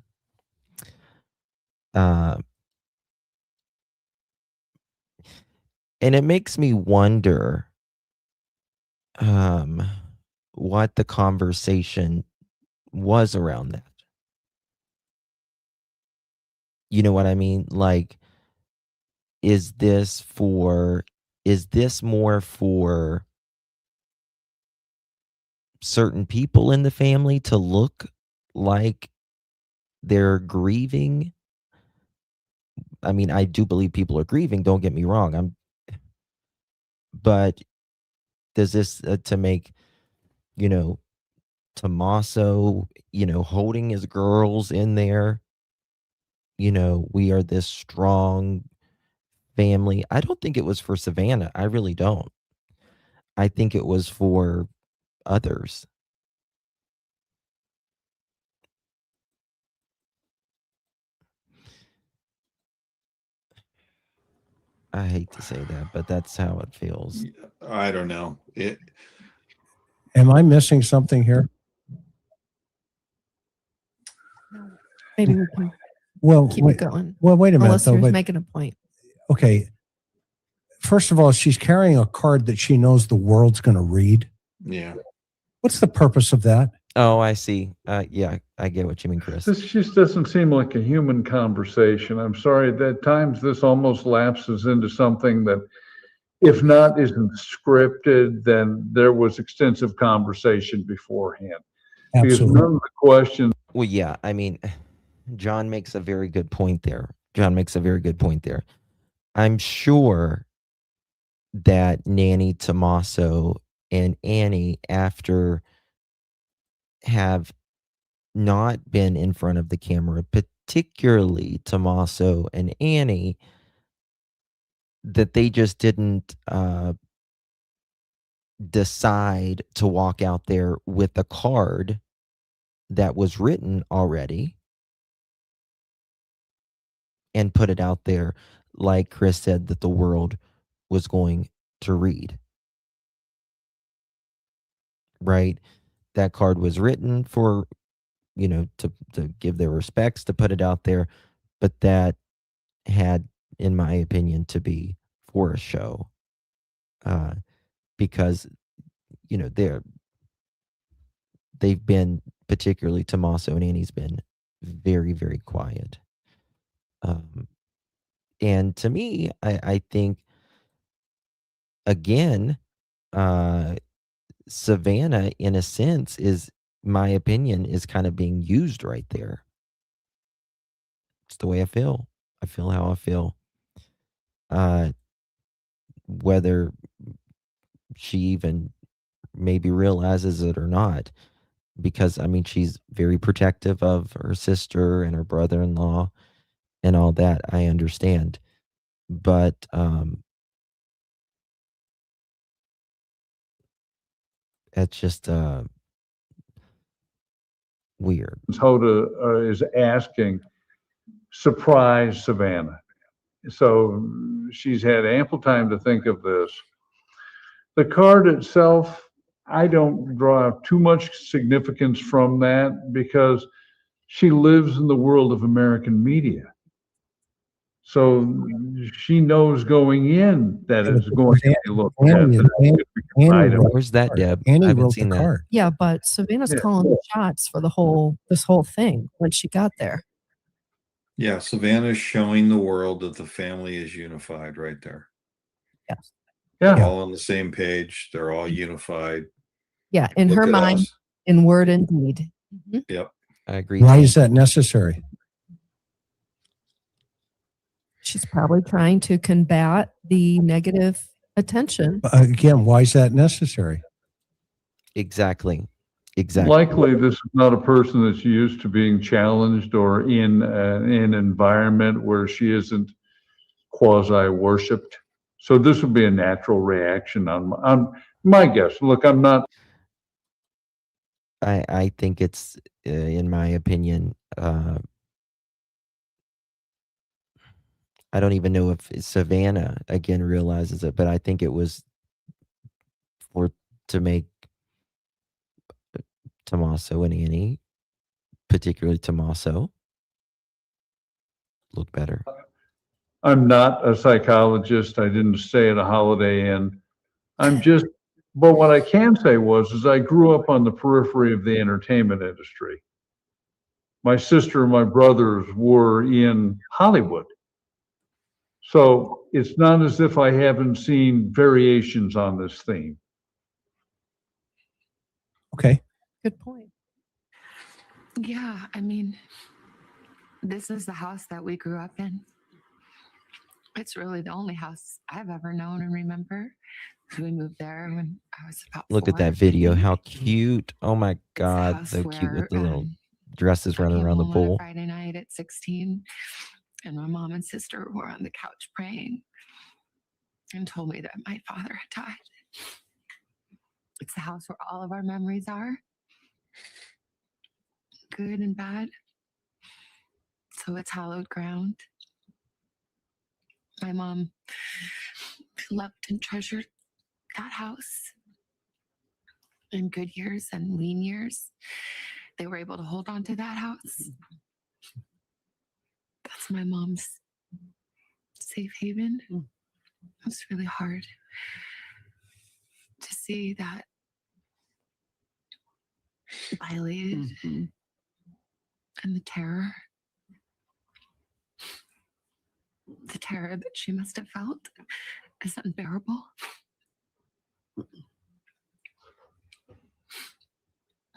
And it makes me wonder what the conversation was around that. You know what I mean? Like, is this more for certain people in the family to look like they're grieving? I mean, I do believe people are grieving, don't get me wrong. But does this to make, Tommaso, holding his girls in there. We are this strong family. I don't think it was for Savannah. I really don't. I think it was for others. I hate to say that, but that's how it feels. I don't know. Am I missing something here? Maybe we can Well, keep it going. Well, wait a minute, Unless though. you're But making a point. okay, first of all, she's carrying a card that she knows the world's going to read. Yeah. What's the purpose of that? Oh, I see. Yeah, I get what you mean, Chris. This just doesn't seem like a human conversation. I'm sorry, at times this almost lapses into something that, if not isn't scripted, then there was extensive conversation beforehand. Because Absolutely. none of the questions. Well, yeah, I mean, John makes a very good point there. I'm sure that Nanny, Tommaso, and Annie, after have not been in front of the camera, particularly Tommaso and Annie, that they just didn't decide to walk out there with a card that was written already and put it out there, like Chris said, that the world was going to read. Right? That card was written for, to give their respects, to put it out there, but that had, in my opinion, to be for a show. Because, they've been, particularly Tommaso and Annie's been very, very quiet. And to me, I think, again, Savannah, in a sense, is, my opinion, is kind of being used right there. It's the way I feel. I feel how I feel. Whether she even maybe realizes it or not, because I mean, she's very protective of her sister and her brother-in-law and all that. I understand, but it's just weird. Hoda is asking, surprise Savannah. So she's had ample time to think of this. The card itself, I don't draw too much significance from that because she lives in the world of American media. So she knows going in that it's going to be looked at. Where's that, Deb? I Annie haven't wrote seen the that. card. Yeah, but Savannah's calling the shots for this whole thing when she got there. Yeah, Savannah's showing the world that the family is unified right there. Yes. They're Yeah. all on the same page. They're all unified. Yeah, in Look her at mind, us. in word and deed. Mhm. Yep. I agree. Why is that necessary? She's probably trying to combat the negative attention. Again, why is that necessary? Exactly. Likely, this is not a person that's used to being challenged or in an environment where she isn't quasi-worshipped. So this would be a natural reaction on my guess. Look, I'm not. I think it's, in my opinion, I don't even know if Savannah again realizes it, but I think it was to make Tommaso and Annie, particularly Tommaso, look better. I'm not a psychologist. I didn't stay at a Holiday Inn. But what I can say is I grew up on the periphery of the entertainment industry. My sister and my brothers were in Hollywood. So it's not as if I haven't seen variations on this theme. Okay. Good point. Yeah, I mean, this is the house that we grew up in. It's really the only house I've ever known and remember. We moved there when I was about Look at 4, that I video. think. How cute. Oh my It's the God. house So cute with where the little dresses I running came around the home on a pool. Friday night at 16, and my mom and sister were on the couch praying and told me that my father had died. It's the house where all of our memories are, good and bad. So it's hallowed ground. My mom loved and treasured that house in good years and lean years. They were able to hold on to that house. That's my mom's safe haven. It's really hard to see that violated and the terror that she must have felt is unbearable.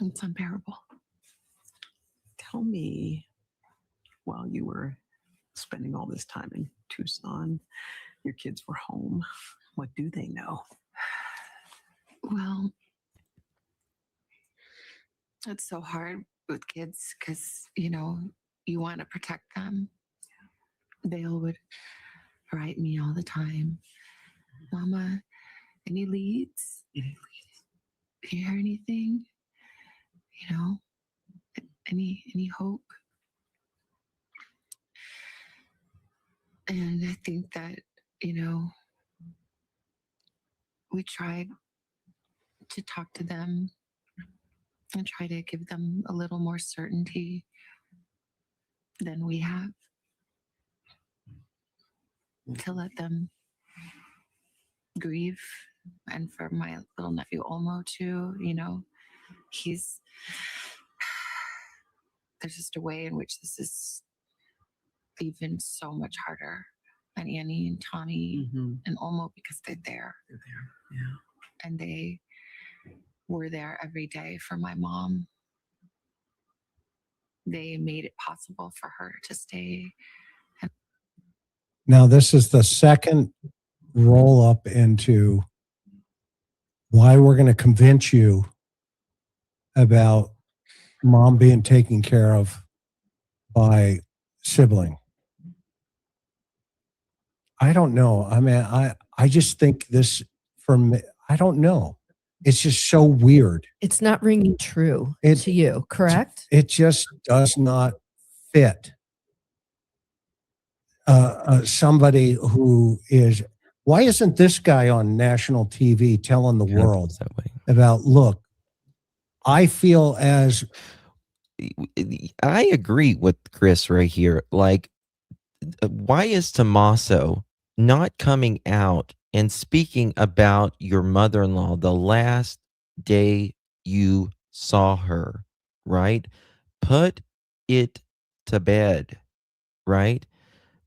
It's unbearable. Tell me, while you were spending all this time in Tucson, your kids were home, what do they know? Well, it's so hard with kids because, you want to protect them. Vale would write me all the time, Mama, any leads? Do you hear anything? Any hope? And I think that, we tried to talk to them and try to give them a little more certainty than we have, to let them grieve. And for my little nephew Olmo too, there's just a way in which this is even so much harder on Annie and Tommy and Olmo because they're there. Yeah. And they were there every day for my mom. They made it possible for her to stay. Now, this is the second roll up into why we're going to convince you about mom being taken care of by sibling. I don't know. I mean, I just think this from, I don't know. It's just so weird. It's not ringing true to you, correct? It just does not fit. Somebody who is, why isn't this guy on national TV telling the world about, look, I feel as. I agree with Chris right here. Like, why is Tommaso not coming out and speaking about your mother-in-law the last day you saw her, right? Put it to bed, right?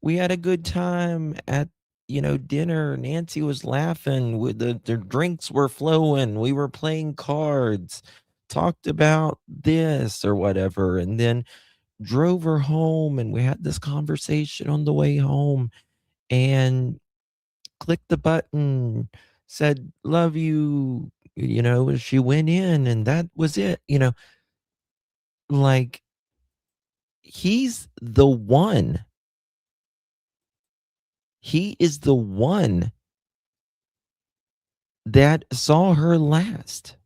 We had a good time at, dinner. Nancy was laughing. The drinks were flowing. We were playing cards, talked about this or whatever, and then drove her home, and we had this conversation on the way home, and clicked the button, said, love you, she went in, and that was it, like, he's the one. He is the one that saw her last.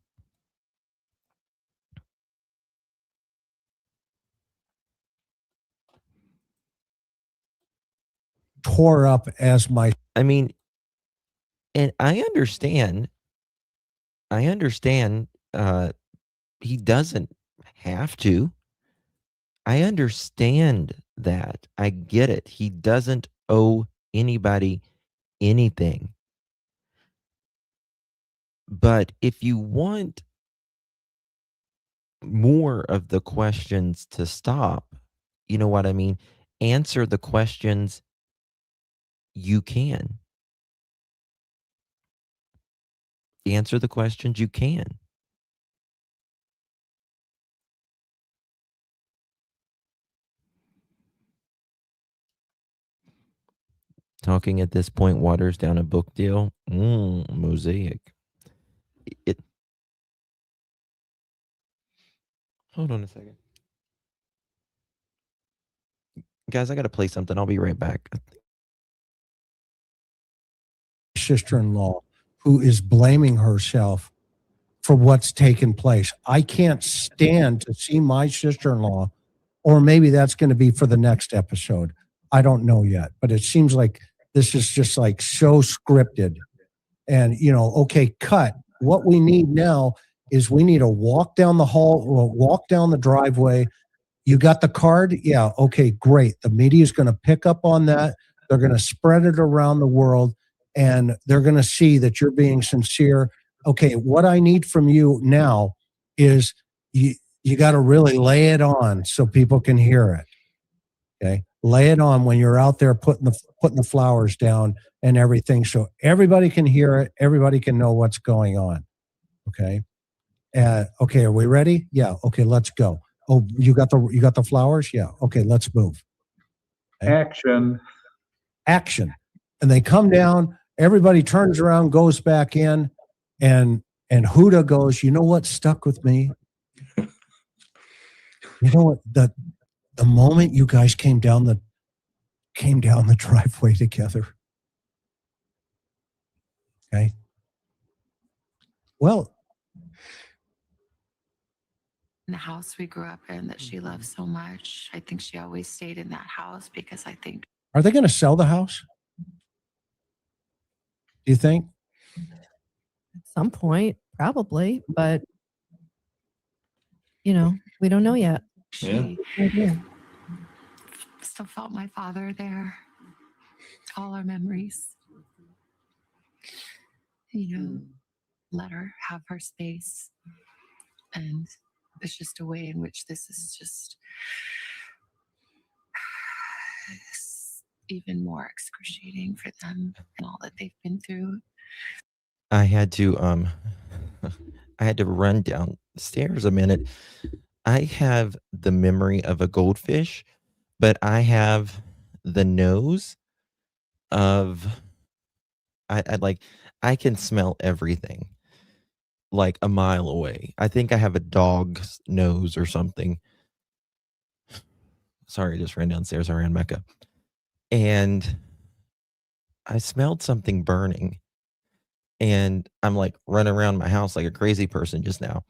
Tore up as my. I mean, and I understand, he doesn't have to. I understand that. I get it. He doesn't owe anybody anything. But if you want more of the questions to stop, you know what I mean? Answer the questions you can. Answer the questions you can. Talking at this point waters down a book deal. Mosaic. It. Hold on a second. Guys, I got to play something. I'll be right back. Sister-in-law who is blaming herself for what's taken place. I can't stand to see my sister-in-law, or maybe that's going to be for the next episode. I don't know yet, but it seems like this is just like so scripted. And, okay, cut. What we need now is we need to walk down the hall, or walk down the driveway. You got the card? Yeah. Okay, great. The media is going to pick up on that. They're going to spread it around the world, and they're going to see that you're being sincere. Okay, what I need from you now is you got to really lay it on so people can hear it. Okay, lay it on when you're out there putting the flowers down and everything, so everybody can hear it. Everybody can know what's going on. Okay. Okay, are we ready? Yeah. Okay, let's go. Oh, you got the flowers? Yeah. Okay, let's move. Okay. Action. And they come down, everybody turns around, goes back in, and Huda goes, you know what stuck with me? You know what? The moment you guys came down the driveway together. Okay. Well, In the house we grew up in that she loves so much. I think she always stayed in that house because I think. are they going to sell the house? Do you think? At some point, probably, but we don't know yet. She still felt my father there. All our memories. Let her have her space. And it's just a way in which this is just even more excruciating for them and all that they've been through. I had to run downstairs a minute. I have the memory of a goldfish, but I have the nose of I can smell everything like a mile away. I think I have a dog's nose or something. Sorry, I just ran downstairs. I ran back up. And I smelled something burning. And I'm like running around my house like a crazy person just now.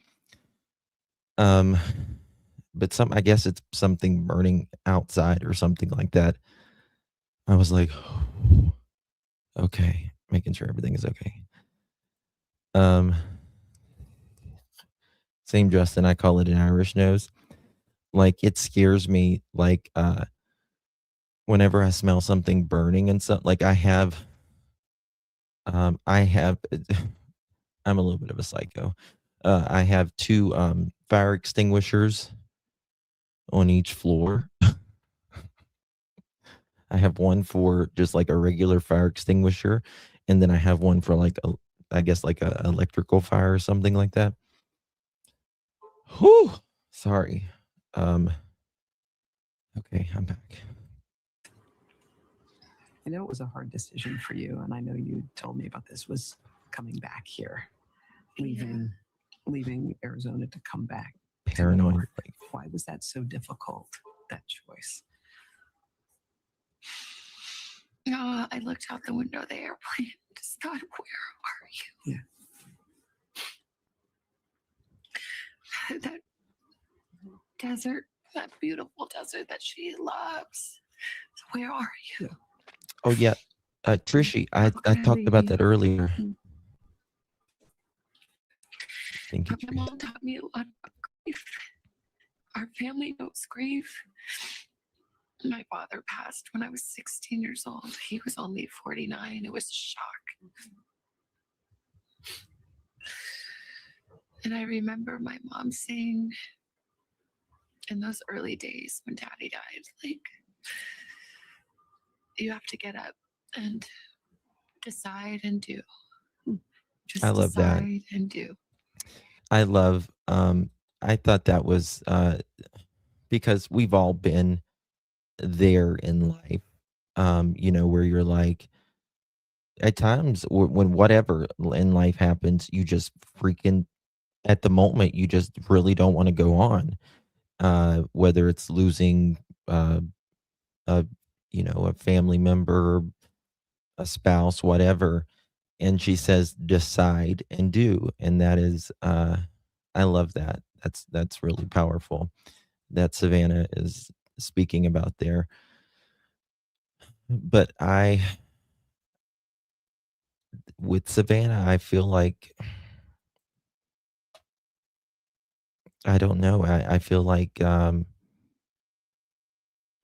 But I guess it's something burning outside or something like that. I was like, okay, making sure everything is okay. Same Justin, I call it an Irish nose. Like it scares me. Like whenever I smell something burning and stuff, like I'm a little bit of a psycho. I have 2 fire extinguishers on each floor. I have one for just like a regular fire extinguisher, and then I have one for like I guess like a electrical fire or something like that. Whew. Sorry. Okay, I'm back. I know it was a hard decision for you, and I know you told me about this, was coming back here, leaving Arizona to come back. Paranoid. Why was that so difficult, that choice? I looked out the window of the airplane and just thought, where are you? Yeah. That desert, that beautiful desert that she loves. Where are you? Oh yeah, Trishy, I talked about that earlier. Thank you, My mom taught me a lot about grief. Our family knows grief. My father passed when I was 16 years old. He was only 49. It was a shock. And I remember my mom saying in those early days when Daddy died, like, you have to get up and decide and do. Just I love that. decide and do. I love. I thought that was because we've all been there in life. where you're like, at times when whatever in life happens, you just freaking, at the moment, you just really don't want to go on. Whether it's losing, a, a family member, a spouse, whatever. And she says, decide and do. And that is, I love that. That's really powerful that Savannah is speaking about there. But with Savannah, I feel like, I don't know. I feel like,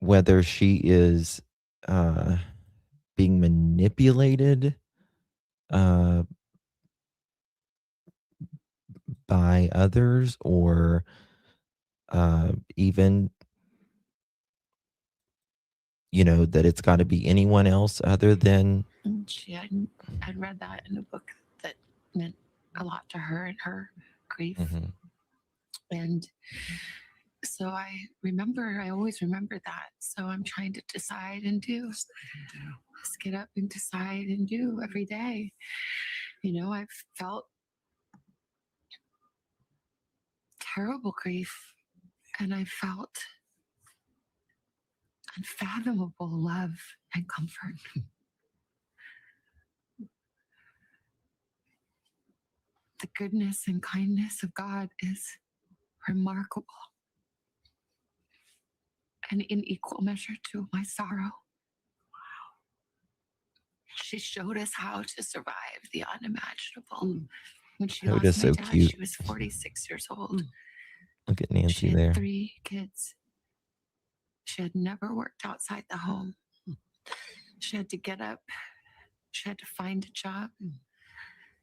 whether she is, uh, being manipulated, uh, by others, or, even, that it's got to be anyone else other than. And I'd read that in a book that meant a lot to her and her grief. Mhm. And so I always remember that. So I'm trying to decide and do. Just get up and decide and do every day. I've felt terrible grief, and I felt unfathomable love and comfort. The goodness and kindness of God is remarkable and in equal measure to my sorrow. She showed us how to survive the unimaginable. When she Hoda's lost my so dad, cute. she was 46 years old. Look at She Nancy had there. 3 kids. She had never worked outside the home. She had to get up. She had to find a job.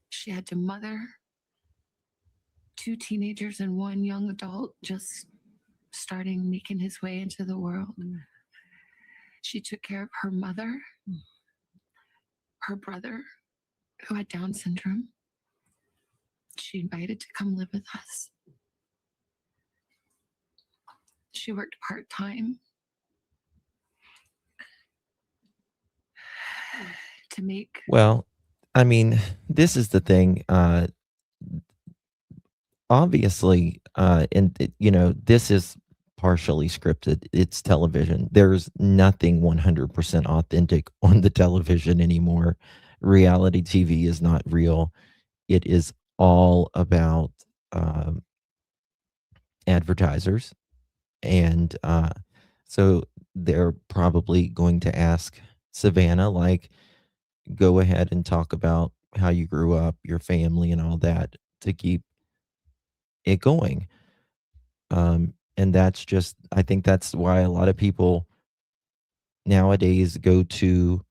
She had to mother 2 teenagers and 1 young adult just starting making his way into the world. She took care of her mother, her brother, who had Down syndrome. She invited to come live with us. She worked part-time to make. Well, I mean, this is the thing. Obviously, this is partially scripted. It's television. There's nothing 100% authentic on the television anymore. Reality TV is not real. It is all about, um, advertisers. And so they're probably going to ask Savannah, like, go ahead and talk about how you grew up, your family, and all that to keep it going. And that's just, I think that's why a lot of people nowadays go to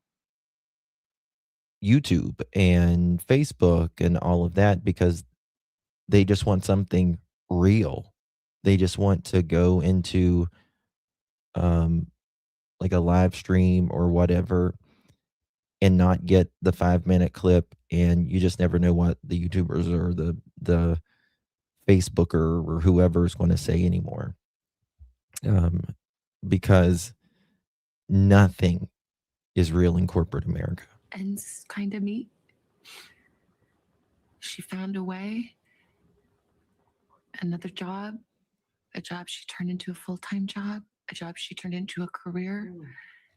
YouTube and Facebook and all of that, because they just want something real. They just want to go into, um, like a live stream or whatever, and not get the 5-minute clip, and you just never know what the YouTubers or the Facebooker or whoever is going to say anymore. Because nothing is real in corporate America. Ends kind of meet. She found a way, another job, a job she turned into a full-time job, a job she turned into a career.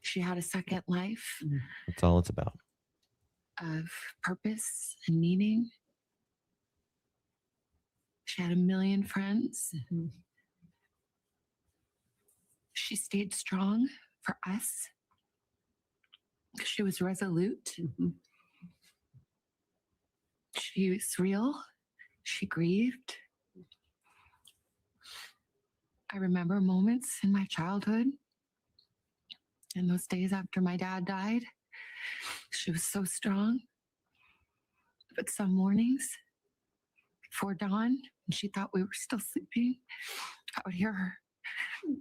She had a second life That's all it's about. of purpose and meaning. She had a million friends. She stayed strong for us. She was resolute. She was real. She grieved. I remember moments in my childhood, in those days after my dad died. She was so strong. But some mornings, before dawn, when she thought we were still sleeping, I would hear her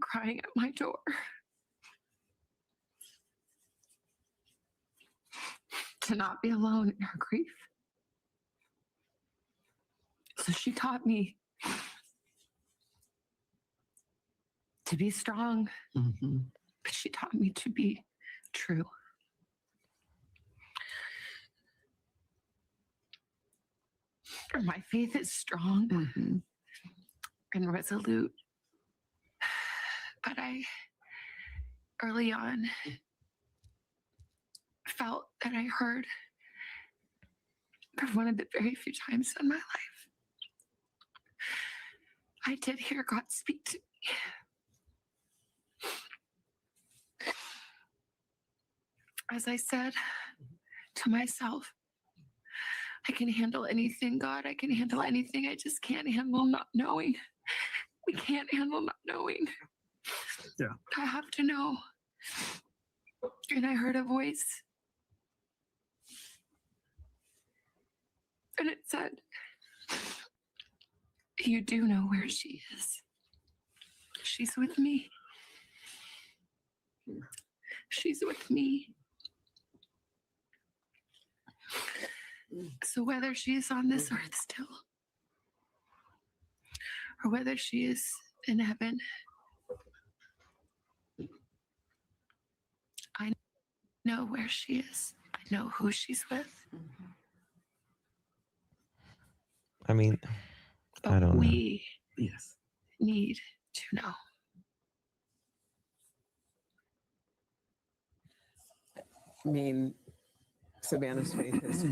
crying at my door. To not be alone in her grief. So she taught me to be strong. But she taught me to be true. My faith is strong and resolute. But I, early on, felt that I heard for one of the very few times in my life, I did hear God speak to me. As I said to myself, I can handle anything, God. I can handle anything. I just can't handle not knowing. We can't handle not knowing. Yeah. I have to know. And I heard a voice. And it said, you do know where she is. She's with me. She's with me. So whether she is on this earth still, or whether she is in heaven, I know where she is. I know who she's with. I mean, I don't know. We need to know. I mean, Savannah's faith is.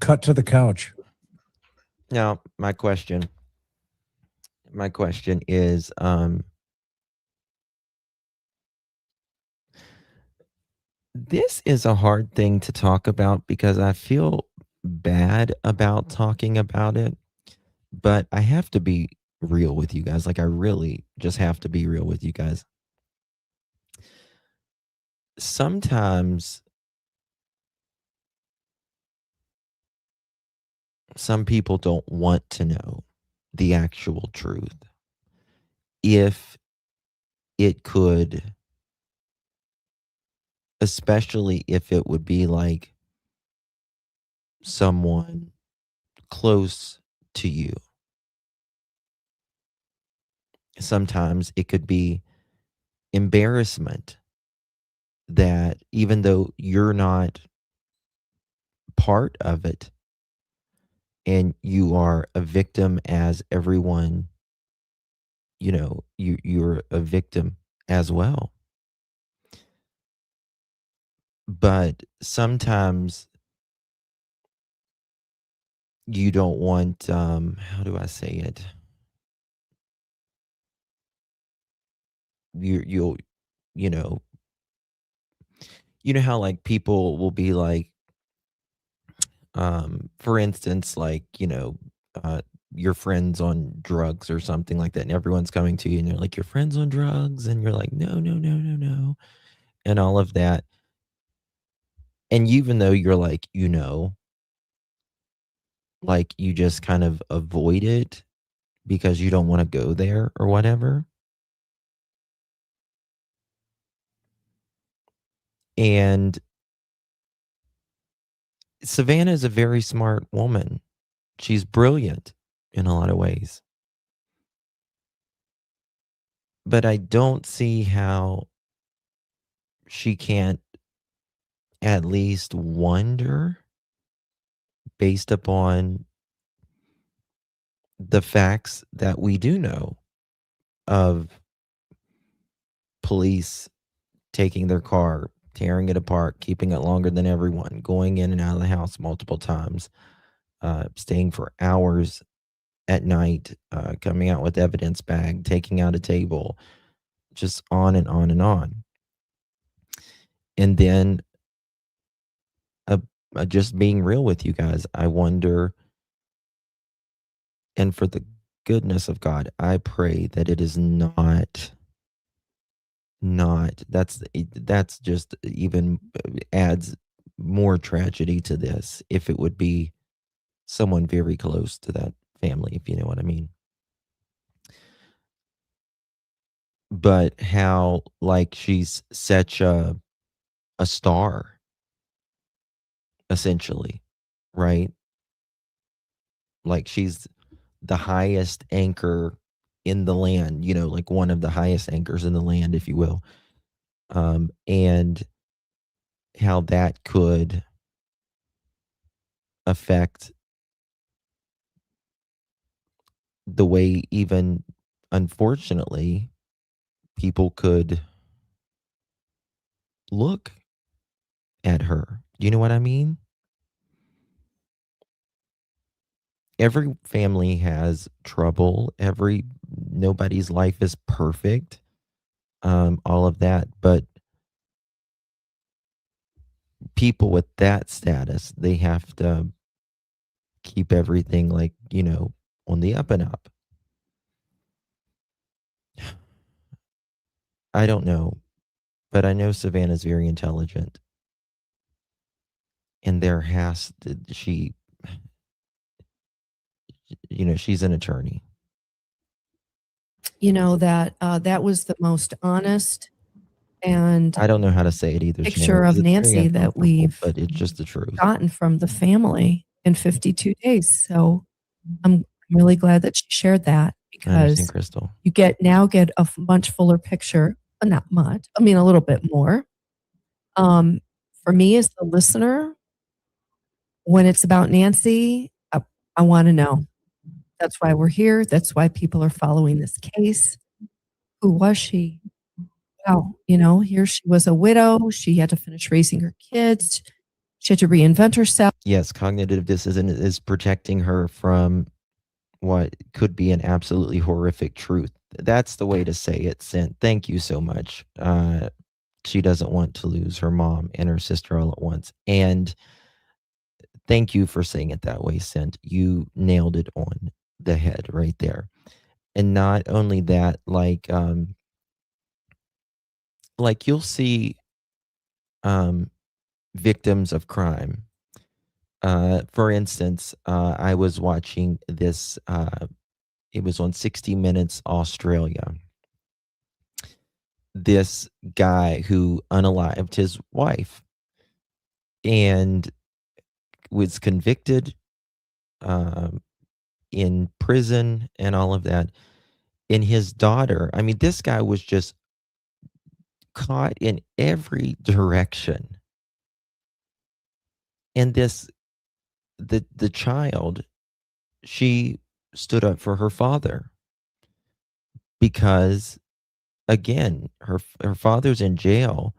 Cut to the couch. Now, my question is, this is a hard thing to talk about because I feel bad about talking about it, but I have to be real with you guys. Like, I really just have to be real with you guys. Sometimes some people don't want to know the actual truth. If it could, especially if it would be like someone close to you. Sometimes it could be embarrassment that even though you're not part of it and you are a victim as everyone, you're a victim as well. But sometimes you don't want, how do I say it? You'll, you know, how like people will be like, for instance, like, your friends on drugs or something like that, and everyone's coming to you and they're like, your friend's on drugs, and you're like, no, no, no, no, no, and all of that. And even though you're like, like you just kind of avoid it because you don't want to go there or whatever. And Savannah is a very smart woman. She's brilliant in a lot of ways. But I don't see how she can't at least wonder, based upon the facts that we do know of police taking their car, tearing it apart, keeping it longer than everyone, going in and out of the house multiple times, staying for hours at night, coming out with evidence bag, taking out a table, just on and on and on. And then just being real with you guys, I wonder, and for the goodness of God, I pray that it is not that's just even adds more tragedy to this, if it would be someone very close to that family, if you know what I mean. But how, like, she's such a star, essentially, right? Like, she's the highest anchor in the land, like one of the highest anchors in the land, if you will. And how that could affect the way, even unfortunately, people could look at her. You know what I mean? Every family has trouble. Nobody's life is perfect. All of that, but people with that status, they have to keep everything like, on the up and up. I don't know, but I know Savannah's very intelligent. And she's an attorney. That was the most honest and I don't know how to say it either, picture Shannon, 'cause of it's very Nancy that uncomfortable, we've but it's just the truth. gotten from the family in 52 days. So I'm really glad that she shared that, I understand, because Crystal. you get a much fuller picture. Not much. I mean, a little bit more. For me as the listener, when it's about Nancy, I want to know. That's why we're here. That's why people are following this case. Who was she? Wow, here she was a widow. She had to finish raising her kids. She had to reinvent herself. Yes, cognitive dissonance is protecting her from what could be an absolutely horrific truth. That's the way to say it, Sint. Thank you so much. She doesn't want to lose her mom and her sister all at once. And thank you for saying it that way, Sint. You nailed it on the head right there. And not only that, like you'll see victims of crime. For instance, I was watching this, it was on 60 Minutes Australia. This guy who unalived his wife and was convicted in prison and all of that. And his daughter, I mean, this guy was just caught in every direction. And the child, she stood up for her father because, again, her father's in jail.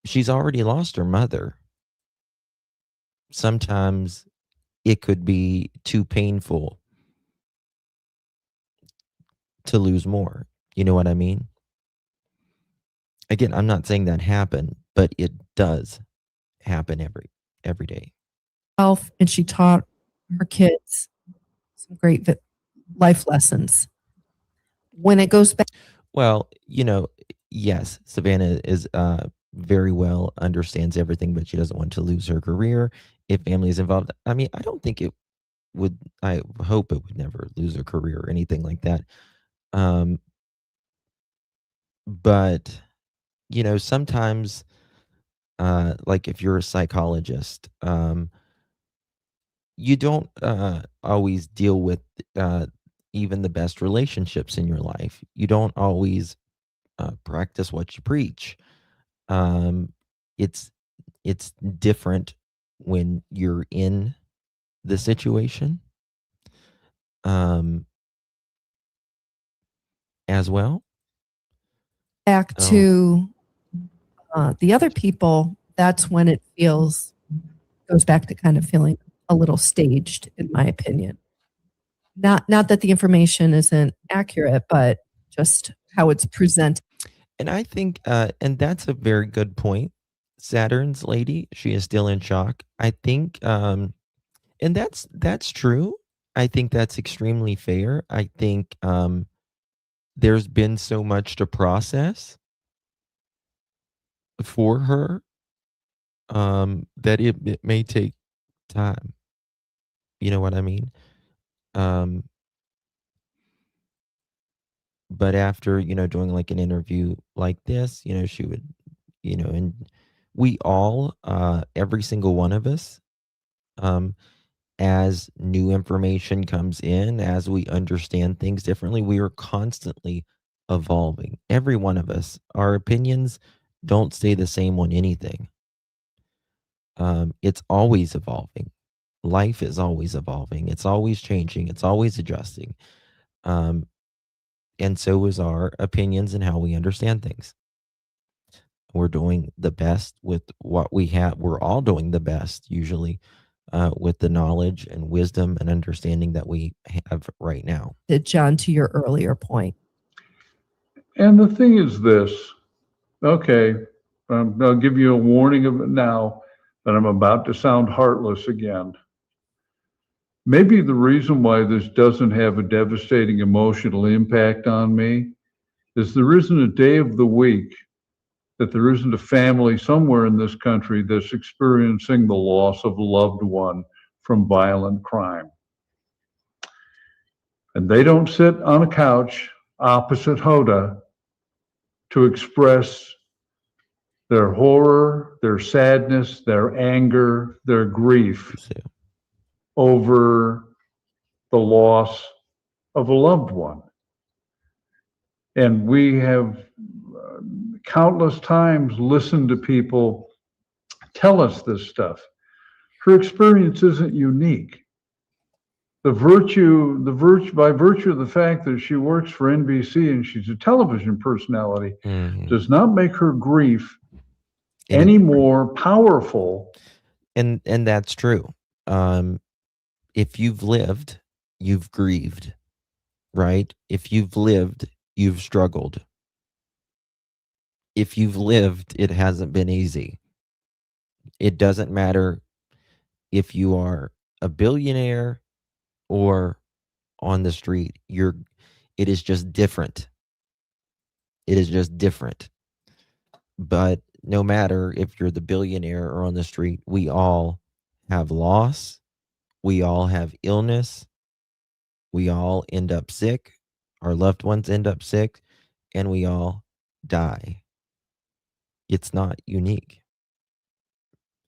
She's already lost her mother. Sometimes it could be too painful to lose more. You know what I mean? Again, I'm not saying that happened, but it does happen every day. And she taught her kids some great life lessons. When it goes back, Well, yes, Savannah is very well understands everything, but she doesn't want to lose her career. If family is involved, I mean, I don't think it would. I hope it would never lose her career or anything like that. But sometimes, like if you're a psychologist, you don't always deal with even the best relationships in your life. You don't always practice what you preach. It's different when you're in the situation as well. back to the other people, that's when it goes back to kind of feeling a little staged, in my opinion. Not that the information isn't accurate, but just how it's presented. And I think, and that's a very good point. Saturn's lady, she is still in shock. I think, and that's true. I think that's extremely fair. I think there's been so much to process for her that it may take time. You know what I mean? But after, doing like an interview like this, she would, and we all, every single one of us, as new information comes in, as we understand things differently, we are constantly evolving. Every one of us, our opinions don't stay the same on anything. It's always evolving. Life is always evolving. It's always changing. It's always adjusting. Um, and so is our opinions and how we understand things. We're doing the best with what we have. We're all doing the best usually with the knowledge and wisdom and understanding that we have right now. John, to your earlier point. And the thing is this, okay, I'll give you a warning of it now that I'm about to sound heartless again. Maybe the reason why this doesn't have a devastating emotional impact on me is there isn't a day of the week that there isn't a family somewhere in this country that's experiencing the loss of a loved one from violent crime. And they don't sit on a couch opposite Hoda to express their horror, their sadness, their anger, their grief over the loss of a loved one. And we have countless times listened to people tell us this stuff. Her experience isn't unique. By virtue of the fact that she works for NBC and she's a television personality, does not make her grief any more powerful. And that's true. If you've lived, you've grieved, right? If you've lived, you've struggled. If you've lived, it hasn't been easy. It doesn't matter if you are a billionaire or on the street. It is just different. It is just different. But no matter if you're the billionaire or on the street, we all have loss. We all have illness. We all end up sick. Our loved ones end up sick, and we all die. It's not unique.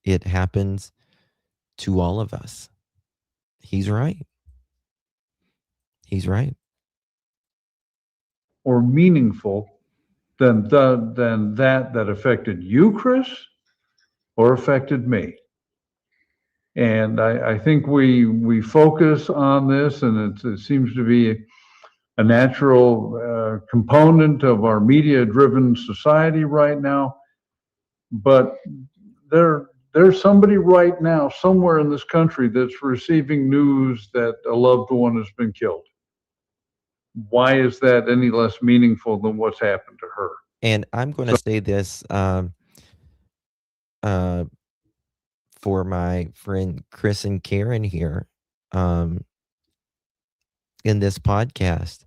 It happens to all of us. He's right. He's right. Or meaningful than that affected you, Chris, or affected me. And I think we focus on this, and it seems to be a natural component of our media-driven society right now. But there's somebody right now somewhere in this country that's receiving news that a loved one has been killed. Why is that any less meaningful than what's happened to her? And I'm going to say this for my friend Chris and Karen here in this podcast.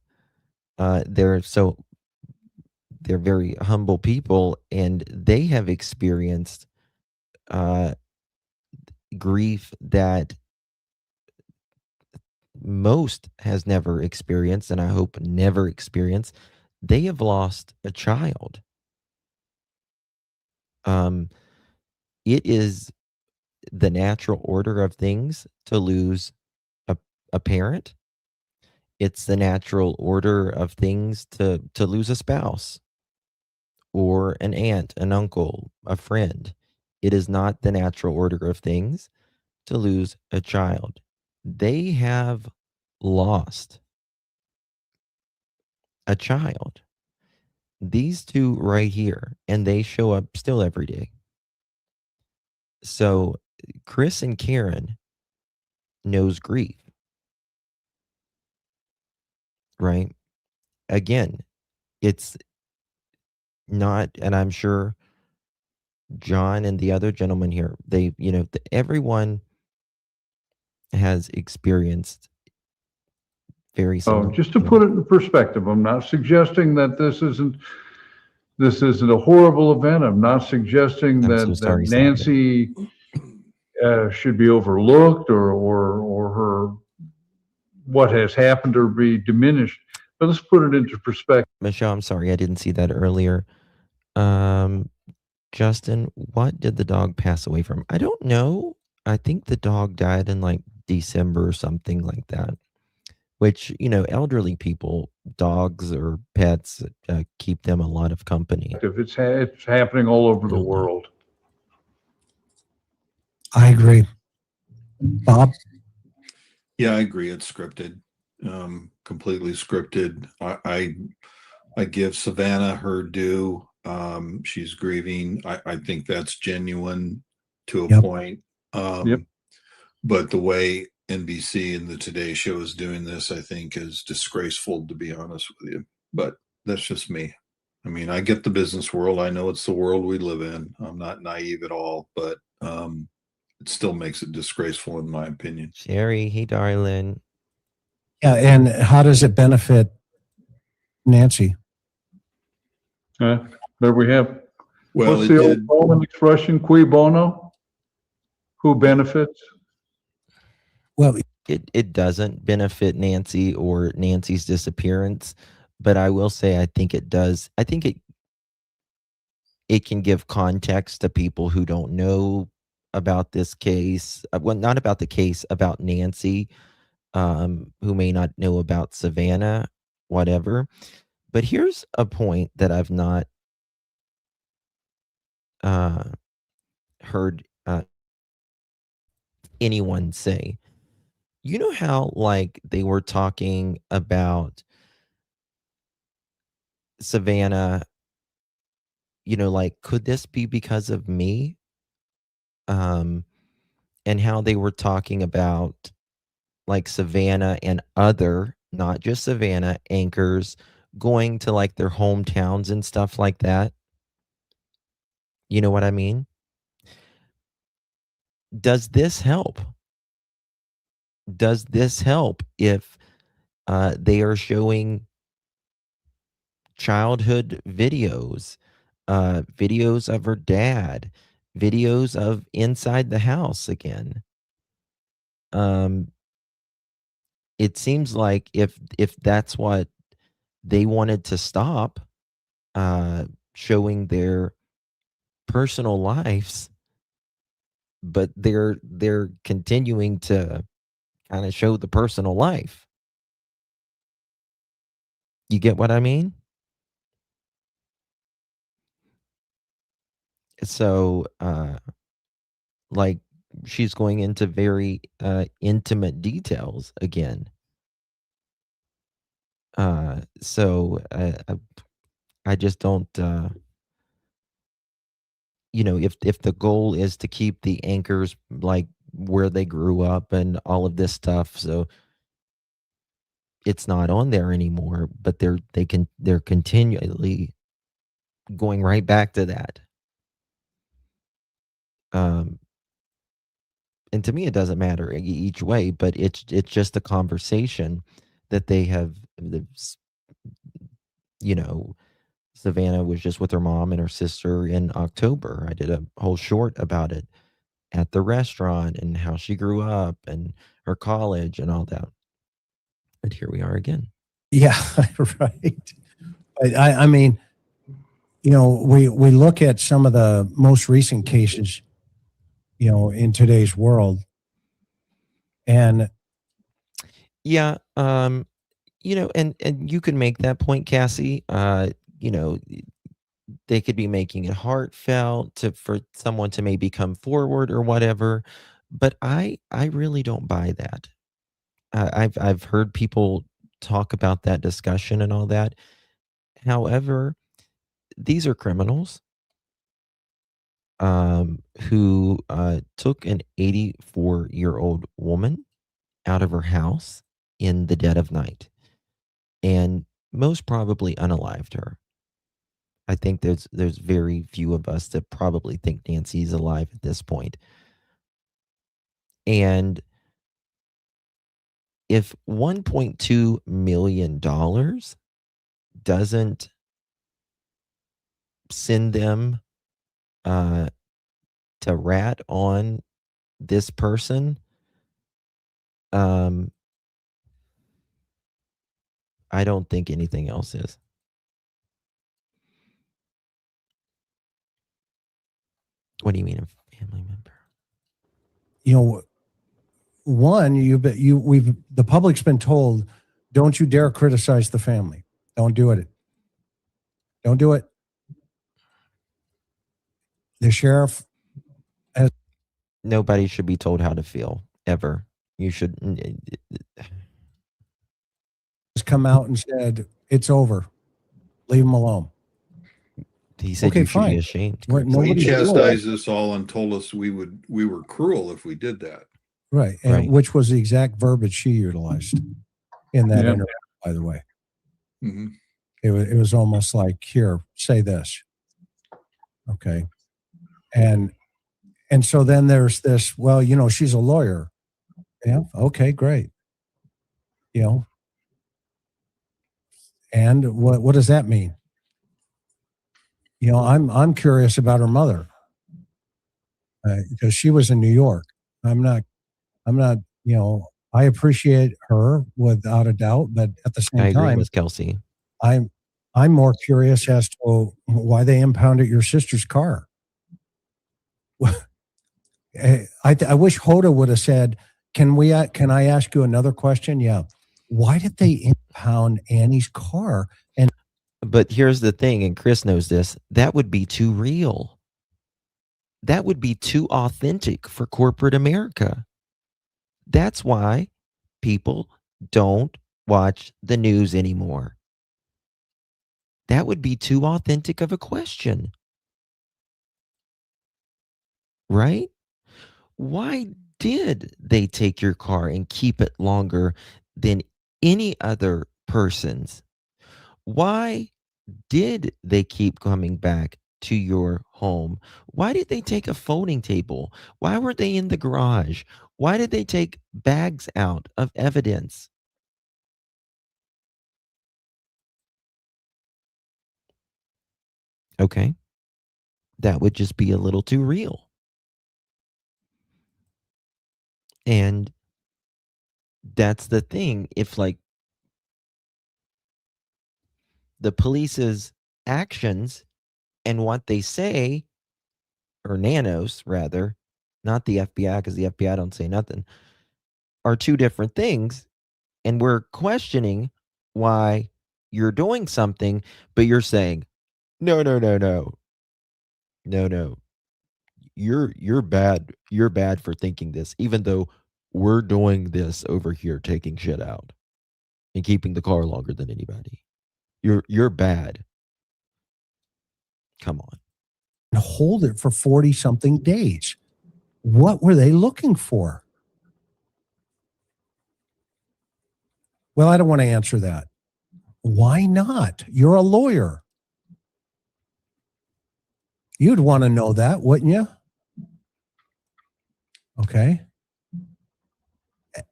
They're very humble people, and they have experienced grief that most has never experienced, and I hope never experience. They have lost a child. It is the natural order of things to lose a parent. It's the natural order of things to lose a spouse or an aunt, an uncle, a friend. It is not the natural order of things to lose a child. They have lost a child. These two right here, and they show up still every day. So Chris and Karen knows grief, right? Again, it's not, and I'm sure John and the other gentleman here, everyone has experienced very similar. Just to put it in perspective, I'm not suggesting that this isn't a horrible event. I'm not suggesting that Nancy should be overlooked or her what has happened or be diminished. But let's put it into perspective. Michelle, I'm sorry, I didn't see that earlier. Justin, what did the dog pass away from? I don't know. I think the dog died in like December or something like that. Which, you know, elderly people, dogs or pets, keep them a lot of company. If it's happening all over the world. I agree. Bob? Yeah, I agree. It's scripted, completely scripted. I give Savannah her due. She's grieving. I think that's genuine to a Yep. point. Yep. But the way NBC and the Today Show is doing this, I think, is disgraceful, to be honest with you. But that's just me. I mean, I get the business world. I know it's the world we live in. I'm not naive at all, but it still makes it disgraceful, in my opinion. Sherry, hey, darling. Yeah, and how does it benefit Nancy? There we have. Well, What's it the did. old Roman expression, cui bono? Who benefits? Well, it doesn't benefit Nancy or Nancy's disappearance, but I will say I think it does. I think it can give context to people who don't know about this case. Well, not about the case, about Nancy, who may not know about Savannah, whatever. But here's a point that I've not heard anyone say. You know how, like, they were talking about Savannah, you know, like, could this be because of me? And how they were talking about, like, Savannah and other, not just Savannah, anchors going to, like, their hometowns and stuff like that. You know what I mean? Does this help? Does this help if they are showing childhood videos, videos of her dad, videos of inside the house again? It seems like if that's what they wanted to stop, showing their personal lives, but they're continuing to kind of show the personal life. You get what I mean? So, like, she's going into very intimate details again. So I just don't. You know, if the goal is to keep the anchors like where they grew up and all of this stuff, so it's not on there anymore. But they're continually going right back to that. And to me, it doesn't matter each way, but it's just a conversation that they have. You know, Savannah was just with her mom and her sister in October. I did a whole short about it at the restaurant and how she grew up and her college and all that. But here we are again. Yeah, right. I mean, you know, we look at some of the most recent cases, you know, in today's world, and yeah, you know, and you can make that point, Cassie. You know, they could be making it heartfelt for someone to maybe come forward or whatever, but I really don't buy that. I've heard people talk about that discussion and all that. However, these are criminals who took an 84-year-old woman out of her house in the dead of night and most probably unalived her. I think there's very few of us that probably think Nancy's alive at this point. And if $1.2 million doesn't send them to rat on this person, I don't think anything else is. What do you mean a family member? you know, one, the public's been told, don't you dare criticize the family. Don't do it. Don't do it. The sheriff has Nobody should be told how to feel ever. You should. come out and said, it's over. Leave him alone. He said Okay, you should be fine. ashamed. Well, Well, he nobody's chastised us all and told us we were cruel if we did that. Right. And Right. which was the exact verbiage she utilized in that Yeah. interview, by the way. Mm-hmm. It was almost like, here, say this. Okay. And so then there's this, well, she's a lawyer. Yeah. Okay, great. And what does that mean? I'm curious about her mother because she was in New York. I'm not, I appreciate her without a doubt, but at the I same agree time, with Kelsey. I'm more curious as to why they impounded your sister's car. I wish Hoda would have said, can I ask you another question? Yeah. Why did they impound Annie's car? But here's the thing, and Chris knows this, that would be too real. That would be too authentic for corporate America. That's why people don't watch the news anymore. That would be too authentic of a question. Right? Why did they take your car and keep it longer than any other person's? Why did they keep coming back to your home? Why did they take a folding table? Why were they in the garage? Why did they take bags out of evidence? Okay. That would just be a little too real. And that's the thing. If like the police's actions and what they say, or nanos rather, not the FBI, because the FBI don't say nothing, are two different things. And we're questioning why you're doing something, but you're saying, no, no, no, no. No, no. You're bad. You're bad for thinking this, even though we're doing this over here, taking shit out and keeping the car longer than anybody. You're bad. Come on. And hold it for 40 something days. What were they looking for? Well, I don't want to answer that. Why not? You're a lawyer. You'd want to know that, wouldn't you? Okay.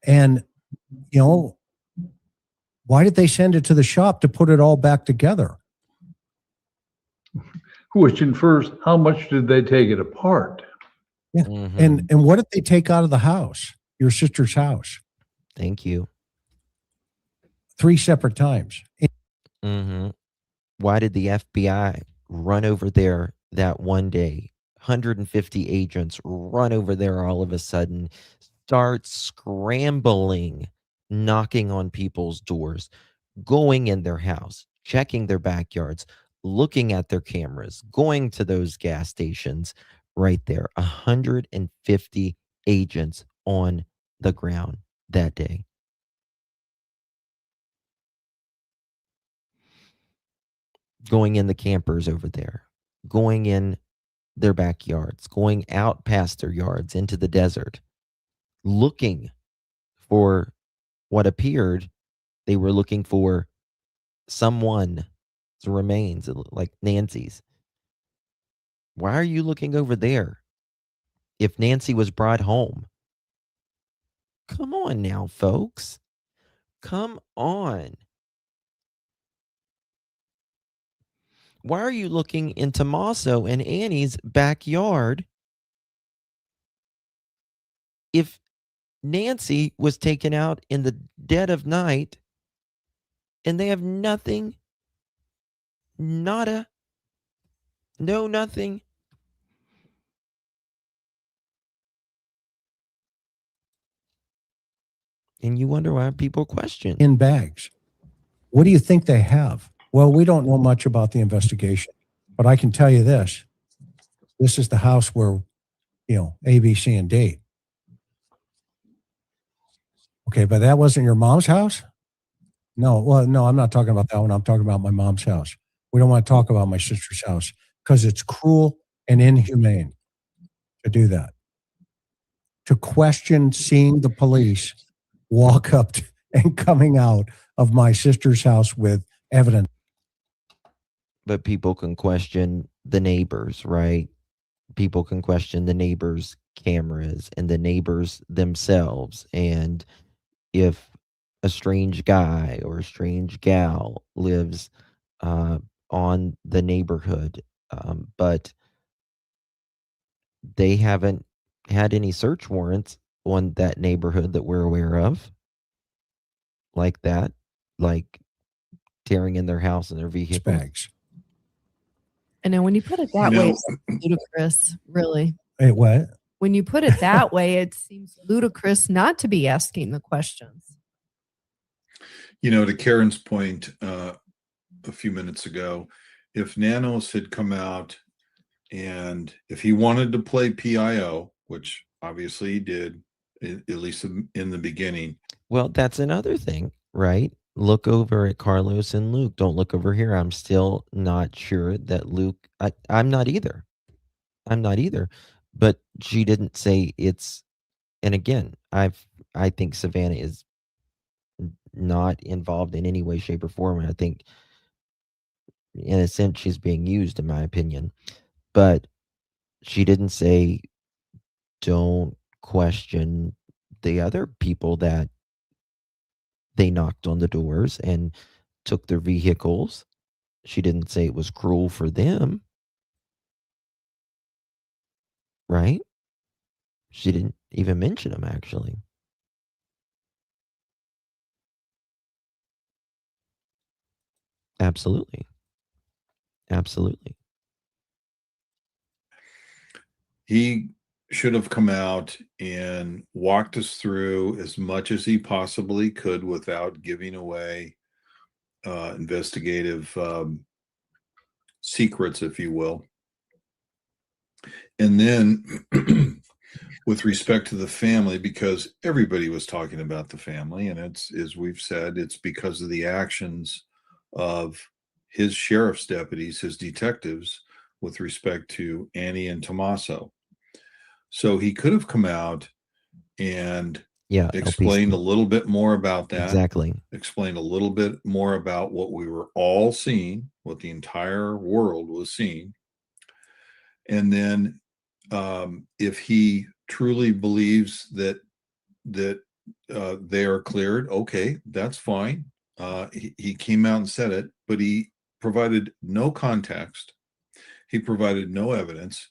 And, why did they send it to the shop to put it all back together? Which infers how much did they take it apart? Yeah. And what did they take out of the house? Your sister's house? Thank you. 3 separate times. Why did the FBI run over there that one day? 150 agents run over there all of a sudden, start scrambling, knocking on people's doors, going in their house, checking their backyards, looking at their cameras, going to those gas stations right there. 150 agents on the ground that day. Going in the campers over there, going in their backyards, going out past their yards into the desert, looking for what appeared they were looking for someone's remains, like Nancy's. Why are you looking over there if Nancy was brought home? Come on now, folks. Come on. Why are you looking in Tommaso and Annie's backyard if Nancy was taken out in the dead of night and they have nothing, nada, no nothing? And you wonder why people question. in bags. What do you think they have? Well, we don't know much about the investigation, but I can tell you this. This is the house where, A, B, C, and D. Okay, but that wasn't your mom's house? No, well, no, I'm not talking about that one. I'm talking about my mom's house. We don't want to talk about my sister's house because it's cruel and inhumane to do that. To question seeing the police walk up and coming out of my sister's house with evidence. But people can question the neighbors, right? People can question the neighbors' cameras and the neighbors themselves. And if a strange guy or a strange gal lives on the neighborhood, but they haven't had any search warrants on that neighborhood that we're aware of, like that, like tearing in their house and their vehicle. Bags. And then when you put it that way, it's ludicrous, really. Hey, what? When you put it that way, it seems ludicrous not to be asking the questions. To Karen's point a few minutes ago, if Nanos had come out and if he wanted to play PIO, which obviously he did, at least in the beginning. Well, that's another thing, right? Look over at Carlos and Luke. Don't look over here. I'm still not sure that Luke, I'm not either. I'm not either. But she didn't say it's, and again, I think Savannah is not involved in any way, shape, or form. I think in a sense she's being used, in my opinion. But she didn't say don't question the other people that they knocked on the doors and took their vehicles. She didn't say it was cruel for them. Right? She didn't even mention them, actually. Absolutely. Absolutely. He should have come out and walked us through as much as he possibly could without giving away investigative secrets, if you will. And then with respect to the family, because everybody was talking about the family, and it's, as we've said, it's because of the actions of his sheriff's deputies, his detectives, with respect to Annie and Tommaso. So he could have come out and explained a little bit more about that. Exactly. Explained a little bit more about what we were all seeing, what the entire world was seeing. And then if he truly believes that they are cleared, okay, that's fine. He came out and said it, but he provided no context. He provided no evidence.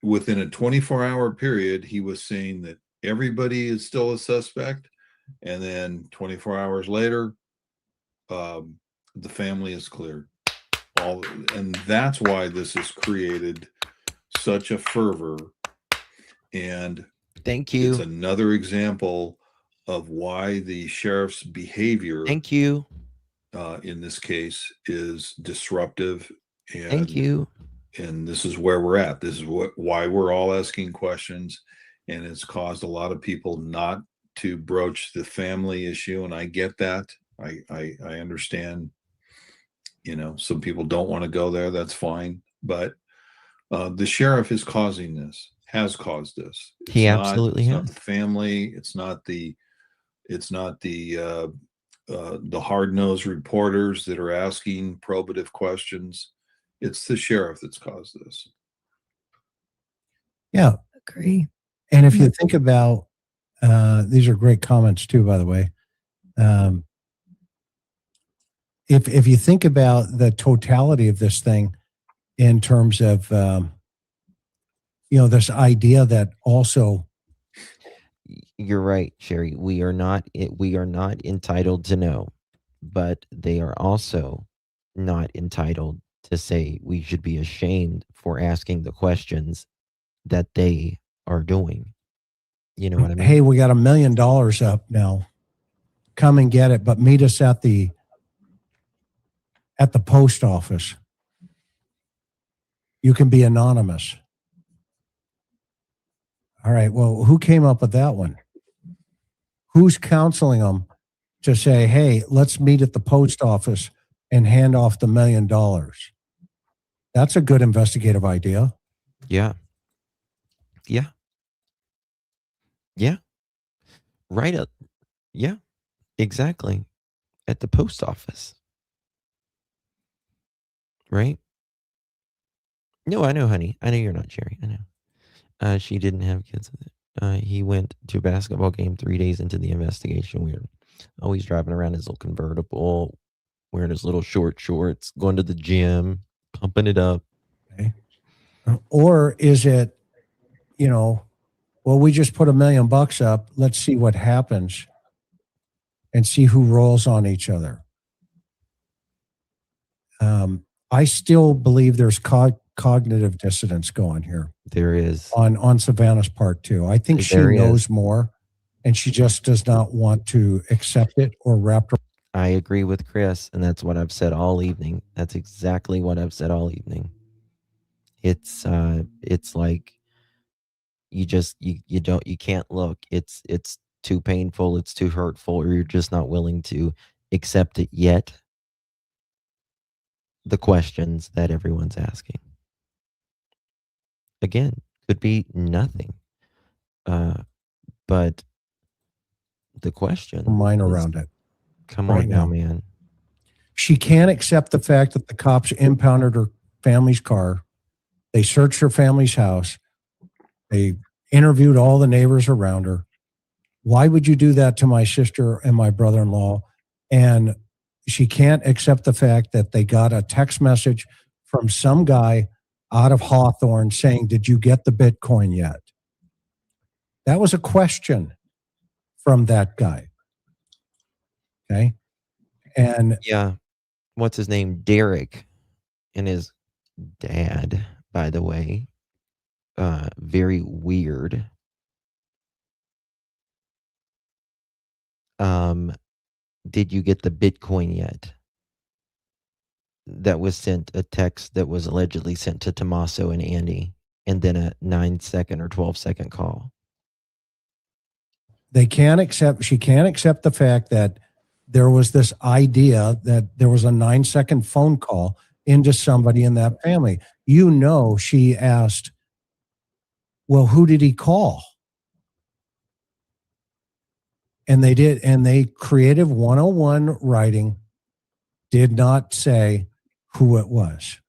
Within a 24-hour period, he was saying that everybody is still a suspect. And then 24 hours later, the family is cleared. And that's why this has created such a fervor. And thank you. It's another example of why the sheriff's behavior, thank you, in this case, is disruptive. And thank you. And this is where we're at. This is why we're all asking questions, and it's caused a lot of people not to broach the family issue. And I get that. I understand. Some people don't want to go there. That's fine. But the sheriff is causing this. Has caused this. He absolutely has. Not the family. It's not the hard-nosed reporters that are asking probative questions. It's the sheriff that's caused this. Yeah. Agree. And if you think about, these are great comments too, by the way. If you think about the totality of this thing in terms of, this idea that also. You're right, Sherry. We are not entitled to know, but they are also not entitled to say we should be ashamed for asking the questions that they are doing. You know what I mean? Hey, we got $1 million up now. come and get it, but meet us at the post office. You can be anonymous. All right. Well, who came up with that one? Who's counseling them to say, hey, let's meet at the post office and hand off the $1 million? That's a good investigative idea. Yeah. Yeah. Yeah. Right up. Yeah. Exactly. At the post office. Right? No, I know, honey. I know you're not Jerry. I know. She didn't have kids with it. He went to a basketball game 3 days into the investigation. We were always driving around his little convertible, wearing his little short shorts, going to the gym, pumping it up. Okay. Or is it, well, we just put $1 million up. Let's see what happens and see who rolls on each other. I still believe there's cognitive dissonance going here. There is. On Savannah's part too. I think she knows more and she just does not want to accept it or wrap her. I agree with Chris, and that's what I've said all evening. That's exactly what I've said all evening. It's like you can't look. It's too painful, it's too hurtful, or you're just not willing to accept it yet. The questions that everyone's asking. Again, could be nothing. But the question Mind around it. Come on now, man. She can't accept the fact that the cops impounded her family's car. They searched her family's house. They interviewed all the neighbors around her. Why would you do that to my sister and my brother-in-law? And she can't accept the fact that they got a text message from some guy out of Hawthorne saying, did you get the Bitcoin yet? That was a question from that guy. Okay. And yeah, what's his name? Derek and his dad, by the way. Very weird. Did you get the Bitcoin yet? That was sent, a text that was allegedly sent to Tommaso and Andy, and then a 9-second or 12-second call. She can't accept the fact that there was this idea that there was a 9-second phone call into somebody in that family. She asked, well, who did he call? And they did, and they creative 101 writing did not say who it was.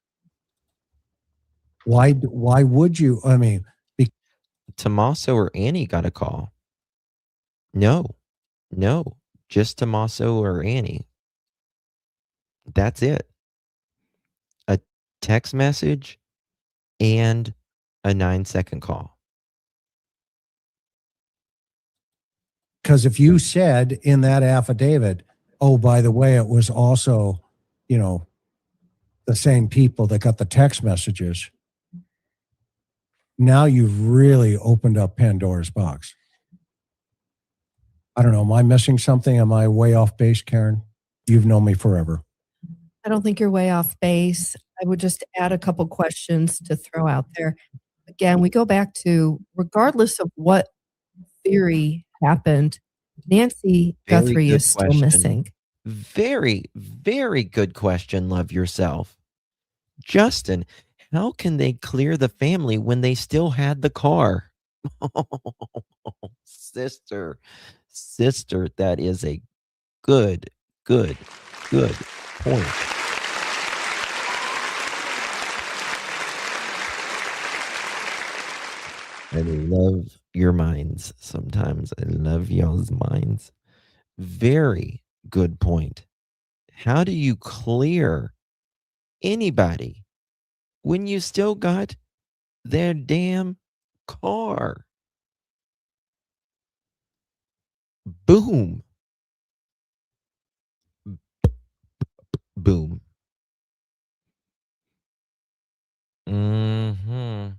Why would you? I mean, Tommaso or Annie got a call. No, just Tommaso or Annie. That's it. A text message and a 9-second call. Because if you said in that affidavit, oh, by the way, it was also, the same people that got the text messages, now you've really opened up Pandora's box. I don't know. Am I missing something? Am I way off base, Karen? You've known me forever. I don't think you're way off base. I would just add a couple questions to throw out there. Again, we go back to, regardless of what theory happened, Nancy Guthrie is still missing. Very, very good question. Love yourself. Justin, how can they clear the family when they still had the car? Sister, that is a good point. I love your minds sometimes. I love y'all's minds. Very good point. How do you clear anybody when you still got their damn car? Boom. Boom. Mm-hmm.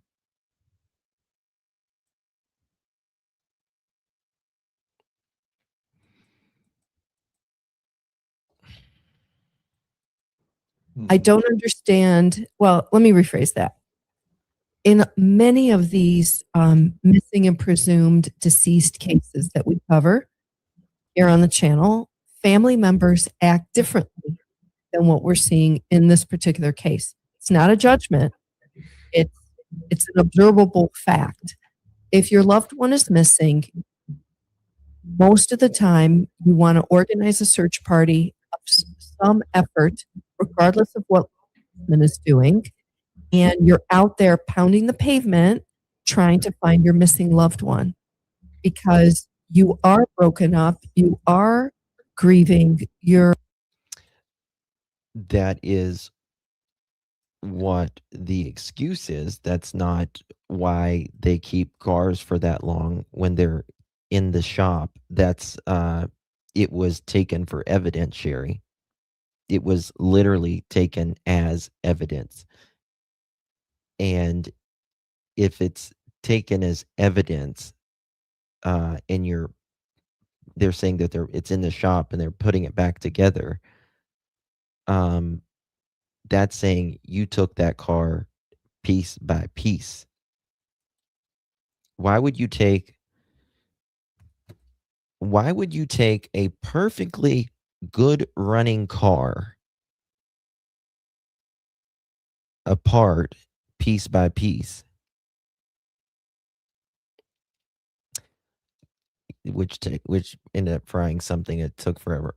I don't understand. Well, let me rephrase that. In many of these missing and presumed deceased cases that we cover here on the channel, family members act differently than what we're seeing in this particular case. It's not a judgment. It's an observable fact. If your loved one is missing, most of the time you want to organize a search party of some effort, regardless of what the is doing, and you're out there pounding the pavement trying to find your missing loved one because you are broken up, you are grieving, That is what the excuse is. That's not why they keep cars for that long when they're in the shop. That's it was taken for evidence, Sherry. It was literally taken as evidence. And if it's taken as evidence, and they're saying that it's in the shop and they're putting it back together, that's saying you took that car piece by piece. Why would you take a perfectly good running car apart piece by piece? Which ended up frying something that took forever.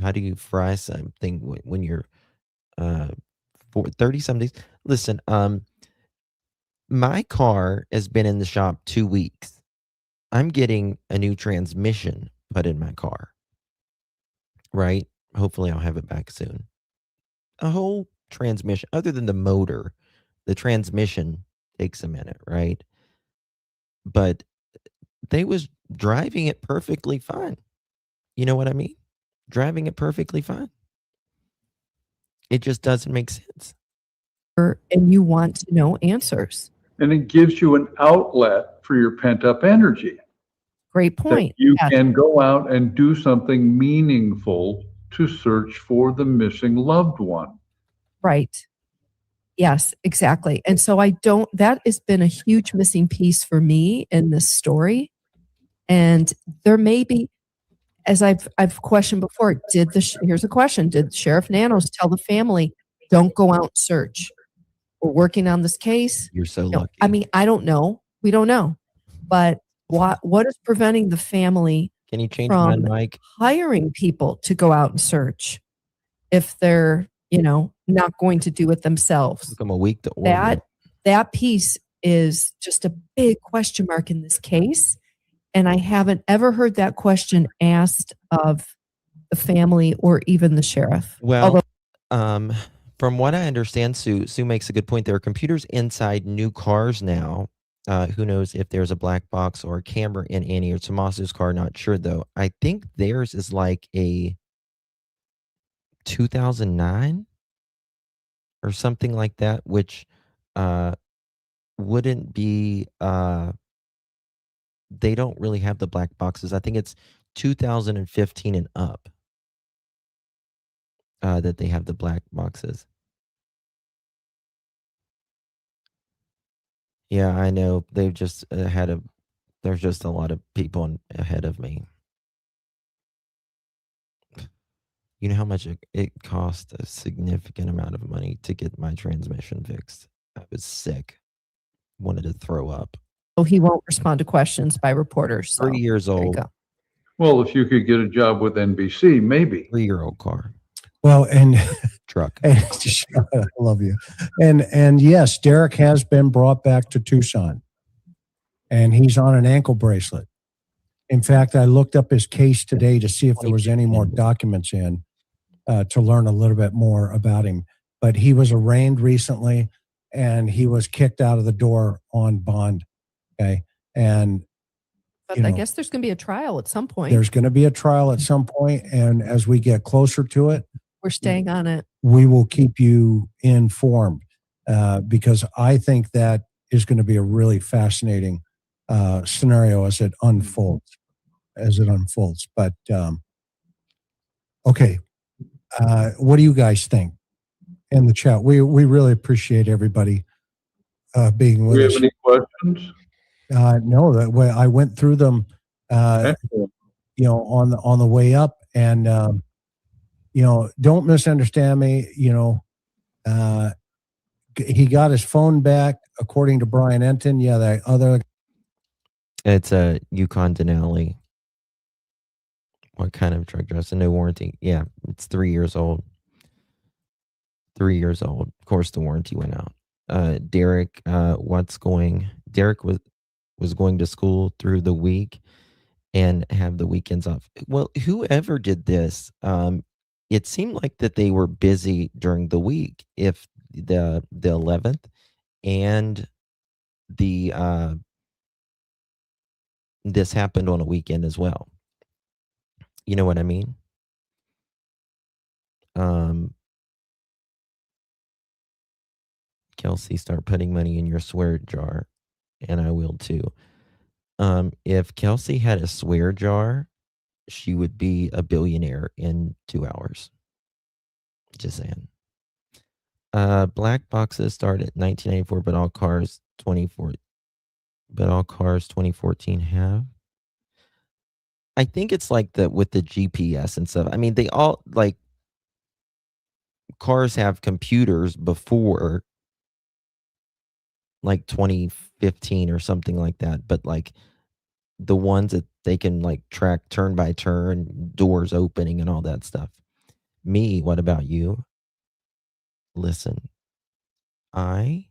How do you fry something when you're for 30 some days? Listen, my car has been in the shop 2 weeks. I'm getting a new transmission put in my car. Right? Hopefully I'll have it back soon. A whole transmission, other than the motor, the transmission takes a minute, right? But they was driving it perfectly fine. You know what I mean? Driving it perfectly fine. It just doesn't make sense. and you want to know answers. And it gives you an outlet for your pent up energy. Great point. That you Yes. can go out and do something meaningful to search for the missing loved one. Right. Yes, exactly. And so that has been a huge missing piece for me in this story. And there may be, as I've questioned before, here's a question. Did Sheriff Nanos tell the family, don't go out and search? We're working on this case. You're so No, lucky. I mean, I don't know. We don't know. But what is preventing the family Can you change my from mic? hiring people to go out and search if they're, not going to do it themselves? Took them a week to order. That piece is just a big question mark in this case. And I haven't ever heard that question asked of the family or even the sheriff. Well, from what I understand, Sue makes a good point. There are computers inside new cars now. Who knows if there's a black box or a camera in Annie or Tomaso's car? Not sure though. I think theirs is like a 2009 or something like that, which wouldn't be. They don't really have the black boxes. I think it's 2015 and up that they have the black boxes. Yeah, I know. They've just there's just a lot of people ahead of me. You know how much it cost a significant amount of money to get my transmission fixed. I was sick. Wanted to throw up. So he won't respond to questions by reporters. So 3 years there you old. go. Well, if you could get a job with NBC, maybe. 3-year-old car. Well, and truck. I love you. And yes, Derek has been brought back to Tucson, and he's on an ankle bracelet. In fact, I looked up his case today to see if there was any more documents in to learn a little bit more about him. But he was arraigned recently, and he was kicked out of the door on bond. Okay, and But I guess there's going to be a trial at some point. there's going to be a trial at some point, and as we get closer to it, We're staying on it. we will keep you informed because I think that is going to be a really fascinating scenario as it unfolds. But okay, What do you guys think in the chat? We really appreciate everybody being Do with we us. have any questions? No, that way I went through them, Excellent. on the way up, and don't misunderstand me. He got his phone back, according to Brian Enton. Yeah, the other. It's a Yukon Denali. What kind of truck drives? No warranty. Yeah, it's 3 years old. 3 years old. Of course, the warranty went out. Derek, Derek was going to school through the week and have the weekends off. Well, whoever did this, it seemed like that they were busy during the week. If the 11th and the this happened on a weekend as well. You know what I mean? Kelsey, start putting money in your swear jar, and I will too. If Kelsey had a swear jar, she would be a billionaire in 2 hours. Just saying. Black boxes start at 1994, but all cars 2014 have. I think it's like with the GPS and stuff. I mean, they all like cars have computers before like 2015 or something like that, but like the ones that they can like track turn by turn, doors opening and all that stuff. Me, what about you? Listen, I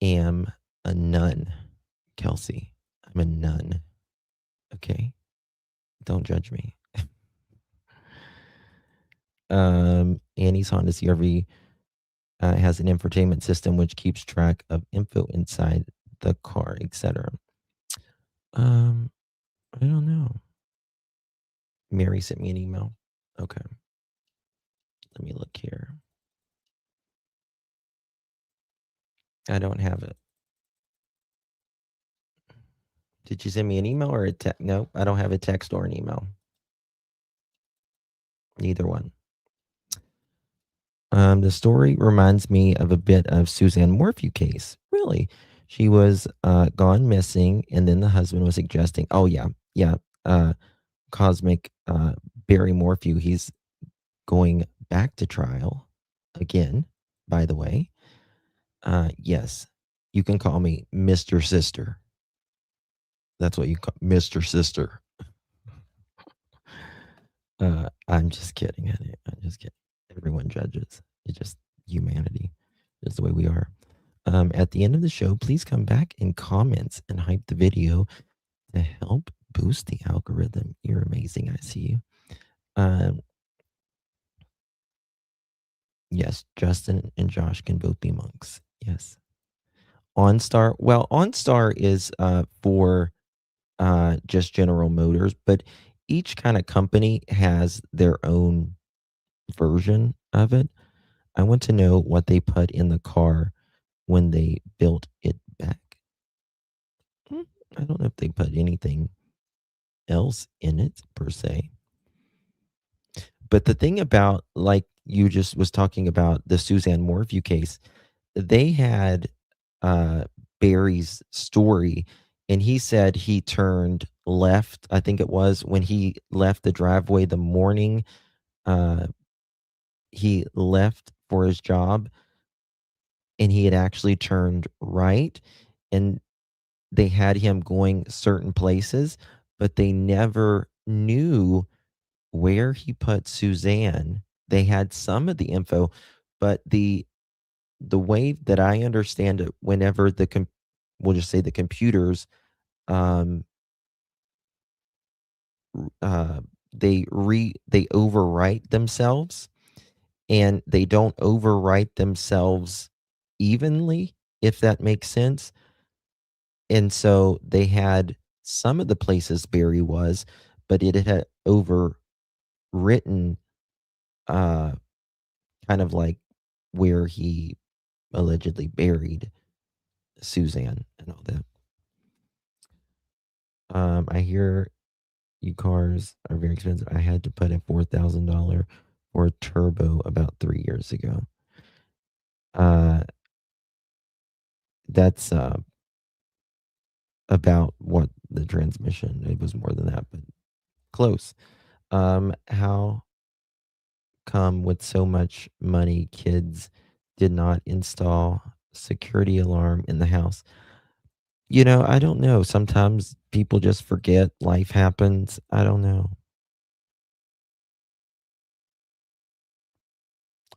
am a nun, Kelsey. I'm a nun. Okay? Don't judge me. Annie's Honda CRV has an infotainment system which keeps track of info inside the car, etc. I don't know. Mary sent me an email. Okay. Let me look here. I don't have it. Did you send me an email or a text? No, I don't have a text or an email. Neither one. The story reminds me of a bit of Suzanne Morphew case. Really? She was gone missing, and then the husband was suggesting, oh, yeah, Cosmic Barry Morphew, he's going back to trial again, by the way. Yes, you can call me Mr. Sister. That's what you call Mr. Sister. I'm just kidding, honey. I'm just kidding. Everyone judges. It's just humanity. It's the way we are. At the end of the show, please come back in comments and hype the video to help boost the algorithm. You're amazing. I see you. Yes, Justin and Josh can both be monks. Yes. OnStar. Well, OnStar is for just General Motors, but each kind of company has their own version of it. I want to know what they put in the car when they built it back. I don't know if they put anything else in it per se. But the thing about, like you just was talking about the Suzanne Morphew case, they had Barry's story, and he said he turned left, I think it was, when he left the driveway the morning he left for his job, and he had actually turned right, and they had him going certain places, but they never knew where he put Suzanne. They had some of the info, but the way that I understand it, whenever we'll just say the computers, they overwrite themselves, and they don't overwrite themselves evenly, if that makes sense. And so they had some of the places Barry was, but it had overwritten kind of like where he allegedly buried Suzanne and all that. I hear You cars are very expensive. I had to put a $4,000 for a turbo about 3 years ago. That's about what the transmission. It was more than that, but close. How come with so much money, kids did not install security alarm in the house? I don't know. Sometimes people just forget. Life happens. I don't know.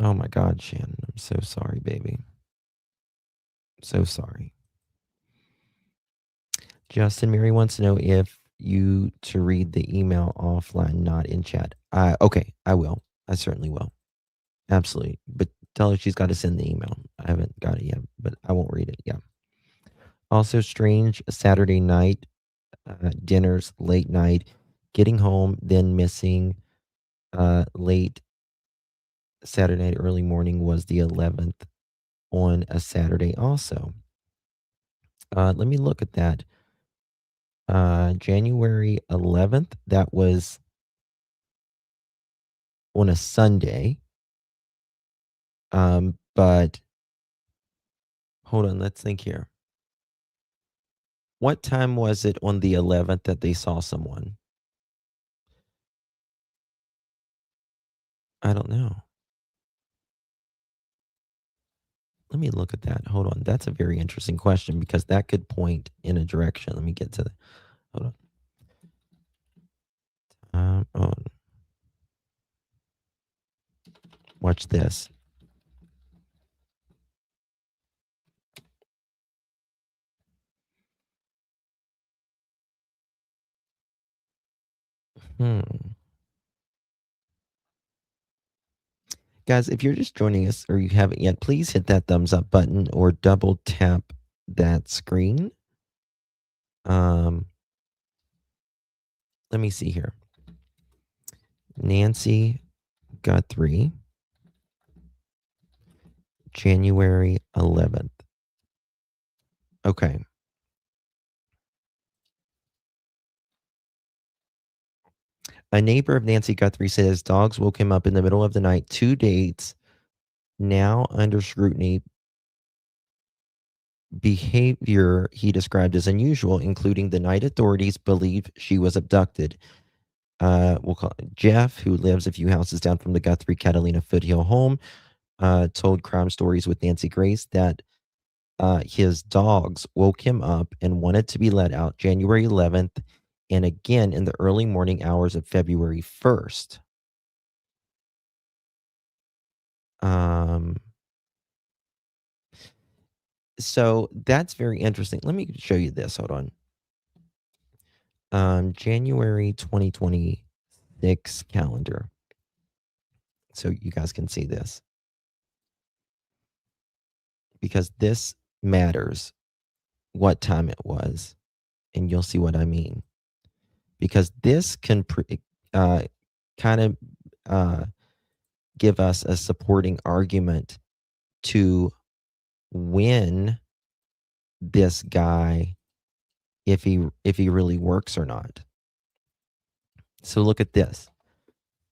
Oh my God, Shannon. I'm so sorry, baby. So sorry. Justin Mary wants to know if you to read the email offline, not in chat. Okay, I will. I certainly will. Absolutely. But tell her she's got to send the email. I haven't got it yet, but I won't read it. Yeah. Also, strange Saturday night dinners, late night, getting home, then missing late Saturday night, early morning was the 11th on a Saturday also. Let me look at that. January 11th, that was on a Sunday. But hold on, let's think here. What time was it on the 11th that they saw someone? I don't know. Let me look at that. Hold on. That's a very interesting question because that could point in a direction. Let me get to the. Hold on. Watch this. Guys, if you're just joining us or you haven't yet, please hit that thumbs up button or double tap that screen. Let me see here. Nancy Guthrie, January 11th. Okay. A neighbor of Nancy Guthrie says dogs woke him up in the middle of the night. 2 dates now under scrutiny. Behavior he described as unusual, including the night authorities believe she was abducted. We'll call it Jeff, who lives a few houses down from the Guthrie Catalina Foothill home, told Crime Stories with Nancy Grace that his dogs woke him up and wanted to be let out January 11th and again in the early morning hours of February 1st. So that's very interesting. Let me show you this. Hold on. January 2026 calendar. So you guys can see this. Because this matters what time it was. And you'll see what I mean. Because this can kind of give us a supporting argument to win this guy if he really works or not. So look at this.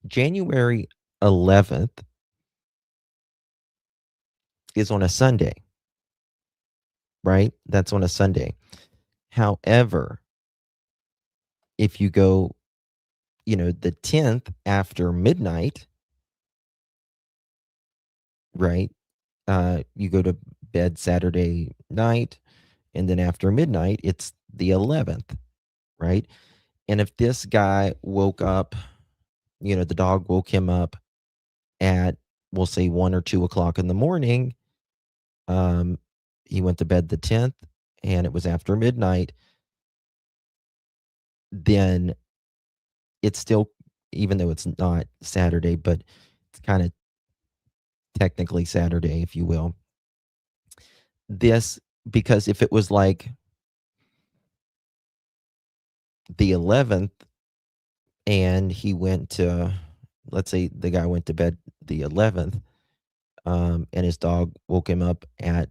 January 11th is on a Sunday, right? That's on a Sunday. However, if you go, the 10th after midnight, right? You go to bed Saturday night, and then after midnight, it's the 11th, right? And if this guy woke up, the dog woke him up at, we'll say 1 or 2 o'clock in the morning, he went to bed the 10th, and it was after midnight, then it's still, even though it's not Saturday, but it's kind of technically Saturday, if you will. Because if it was like the 11th and he went to, let's say the guy went to bed the 11th, and his dog woke him up at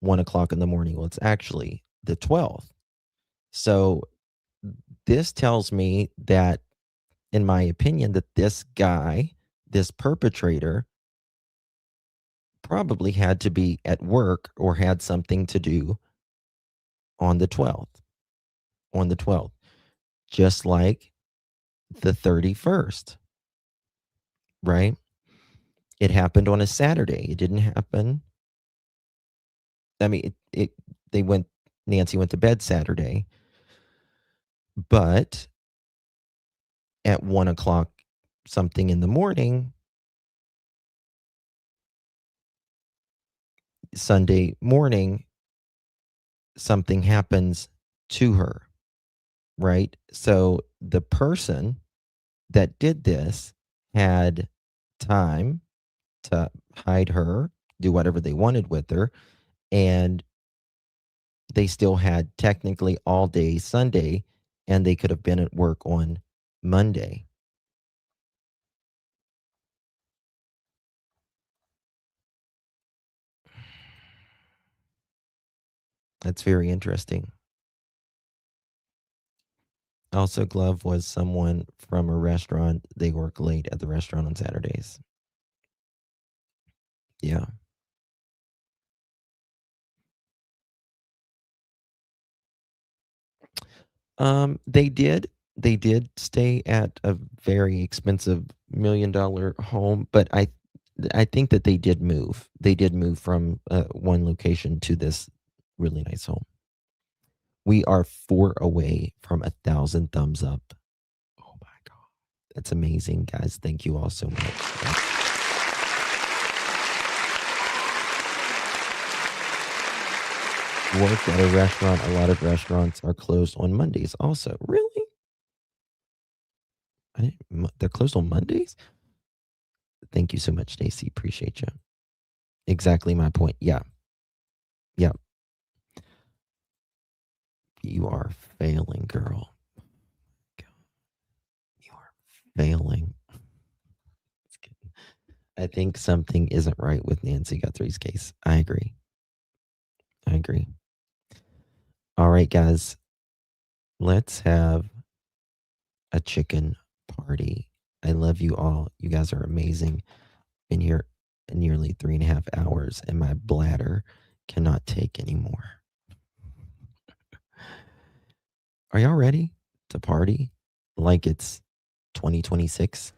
1 o'clock in the morning. Well, it's actually the 12th. So this tells me that, in my opinion, that this guy, this perpetrator, probably had to be at work or had something to do on the 12th. On the 12th. Just like the 31st. Right? It happened on a Saturday. It didn't happen. I mean, Nancy went to bed Saturday, but at 1:00 something in the morning, Sunday morning, something happens to her, right? So the person that did this had time to hide her, do whatever they wanted with her, and they still had technically all day Sunday, and they could have been at work on Monday. That's very interesting. Also, Glove was someone from a restaurant. They work late at the restaurant on Saturdays. Yeah. They did stay at a very expensive $1 million home, but I think that they did move. They did move from one location to this really nice home. We are 4 away from 1,000 thumbs up. Oh my God. That's amazing, guys. Thank you all so much. Work at a restaurant. A lot of restaurants are closed on Mondays also. Really? They're closed on Mondays? Thank you so much, Stacy. Appreciate you. Exactly my point. Yeah. Yeah. You are failing, girl. You are failing. I think something isn't right with Nancy Guthrie's case. I agree. All right, guys. Let's have a chicken party. I love you all. You guys are amazing. Been here nearly 3.5 hours, and my bladder cannot take anymore. Are y'all ready to party like it's 2026?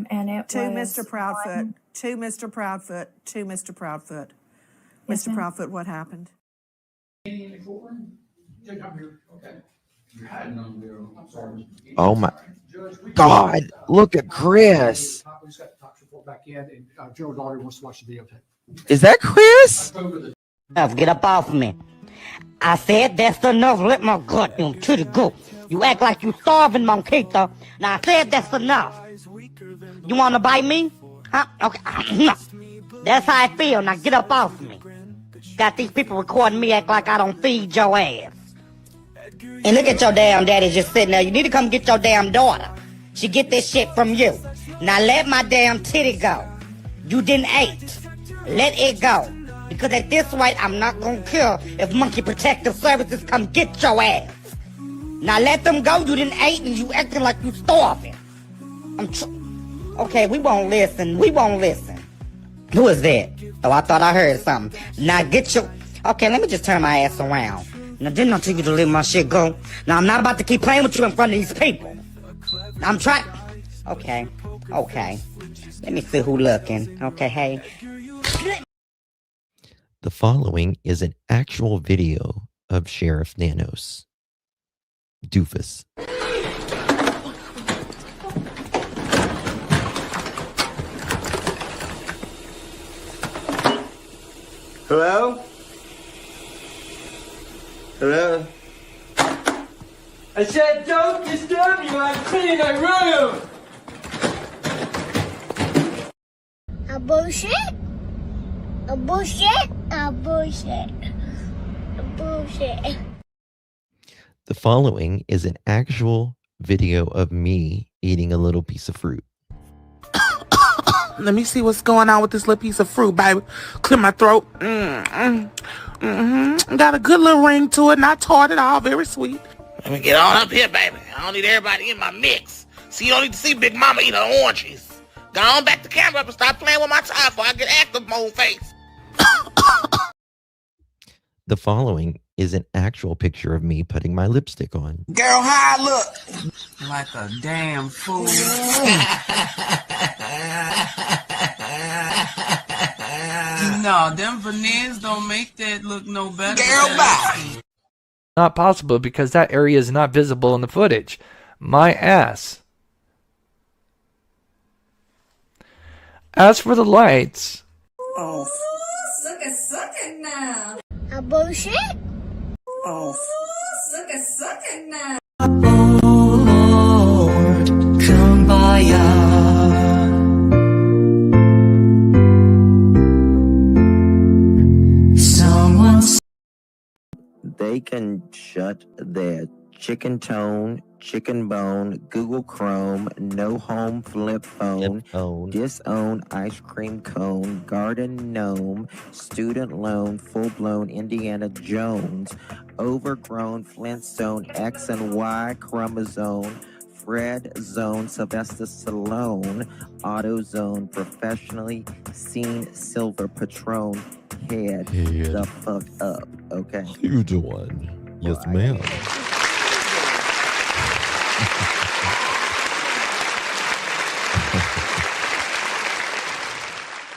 And it to was Mr. Proudfoot, to Mr. Proudfoot, to Mr. Proudfoot. Yes, Mr. ma'am. Proudfoot, what happened? Oh my God, look at Chris. Joe Daugherty wants to watch the videotape. Is that Chris? Get up off me. I said that's enough. Let my goddamn titty go. You act like you starving, Monquito. Now I said that's enough. You want to bite me? Huh? Okay. That's how I feel. Now get up off me. Got these people recording me act like I don't feed your ass. And look at your damn daddy just sitting there. You need to come get your damn daughter. She get this shit from you. Now let my damn titty go. You didn't eat. Let it go. Because at this rate, I'm not gonna care if Monkey Protective Services come get your ass. Now let them go. You didn't eat and you acting like you starving. Okay, we won't listen. We won't listen. Who is that? Oh, I thought I heard something. Now get your... Okay, let me just turn my ass around. Now, didn't I tell you to let my shit go? Now, I'm not about to keep playing with you in front of these people. I'm trying... Okay. Let me see who looking. Okay, hey. The following is an actual video of Sheriff Nanos. Doofus. Hello? Hello? I said don't disturb you, I'm cleaning my room! A bullshit? A bullshit? A bullshit? A bullshit. The following is an actual video of me eating a little piece of fruit. Let me see what's going on with this little piece of fruit, baby. Clear my throat. Got a good little ring to it, not tart at all. Very sweet. Let me get on up here, baby. I don't need everybody in my mix. See, you don't need to see Big Mama eat her oranges. Go on back the camera up and stop playing with my time before I get active mode face. The following is an actual picture of me putting my lipstick on. Girl, how I look? Like a damn fool. No, them veneers don't make that look no better. Girl, bye. Not possible because that area is not visible in the footage. My ass. As for the lights. Oh. Suck it now. A bullshit? Oh. Suck it now. Lord, kumbaya. They can shut their chicken tone, chicken bone, Google Chrome, no home flip phone, disown ice cream cone, garden gnome, student loan, full-blown Indiana Jones, overgrown Flintstone, X and Y chromosome, Fred Zone, Sylvester Stallone, AutoZone, professionally seen silver Patron, head the fuck up, okay? You doing? Yes, ma'am.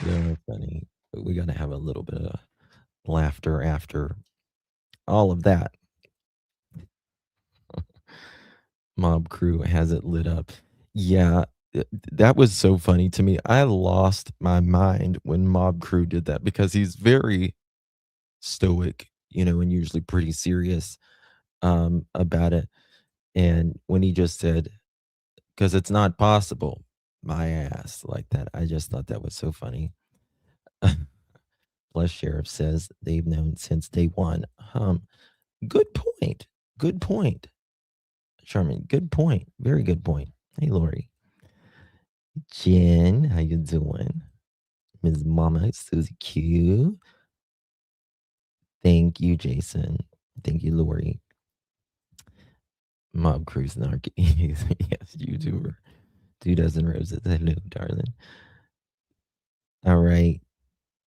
Yeah, funny. But we gotta have a little bit of laughter after all of that. Mob Crew has it lit up. Yeah, that was so funny to me. I lost my mind when Mob Crew did that because he's very stoic, and usually pretty serious about it. And when he just said, because it's not possible, my ass, like that, I just thought that was so funny. Plus, Sheriff says they've known since day one. Good point. Good point. Charmin, good point. Very good point. Hey, Lori. Jen, how you doing? Ms. Mama, Susie Q. Thank you, Jason. Thank you, Lori. Mob Crew's Narc. Yes, YouTuber. 2 dozen roses. Hello, darling. All right.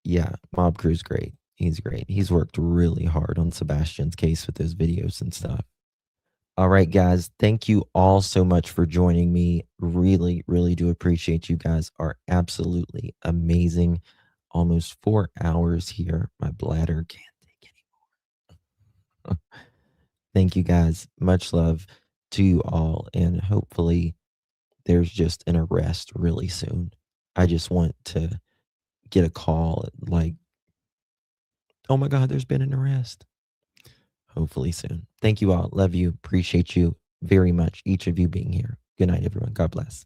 Yeah, Mob Crew's great. He's great. He's worked really hard on Sebastian's case with those videos and stuff. All right, guys. Thank you all so much for joining me. Really, really do appreciate you guys are absolutely amazing. Almost 4 hours here. My bladder can't take anymore. Thank you, guys. Much love to you all. And hopefully there's just an arrest really soon. I just want to get a call like, oh my God, there's been an arrest. Hopefully soon. Thank you all. Love you. Appreciate you very much. Each of you being here. Good night, everyone. God bless.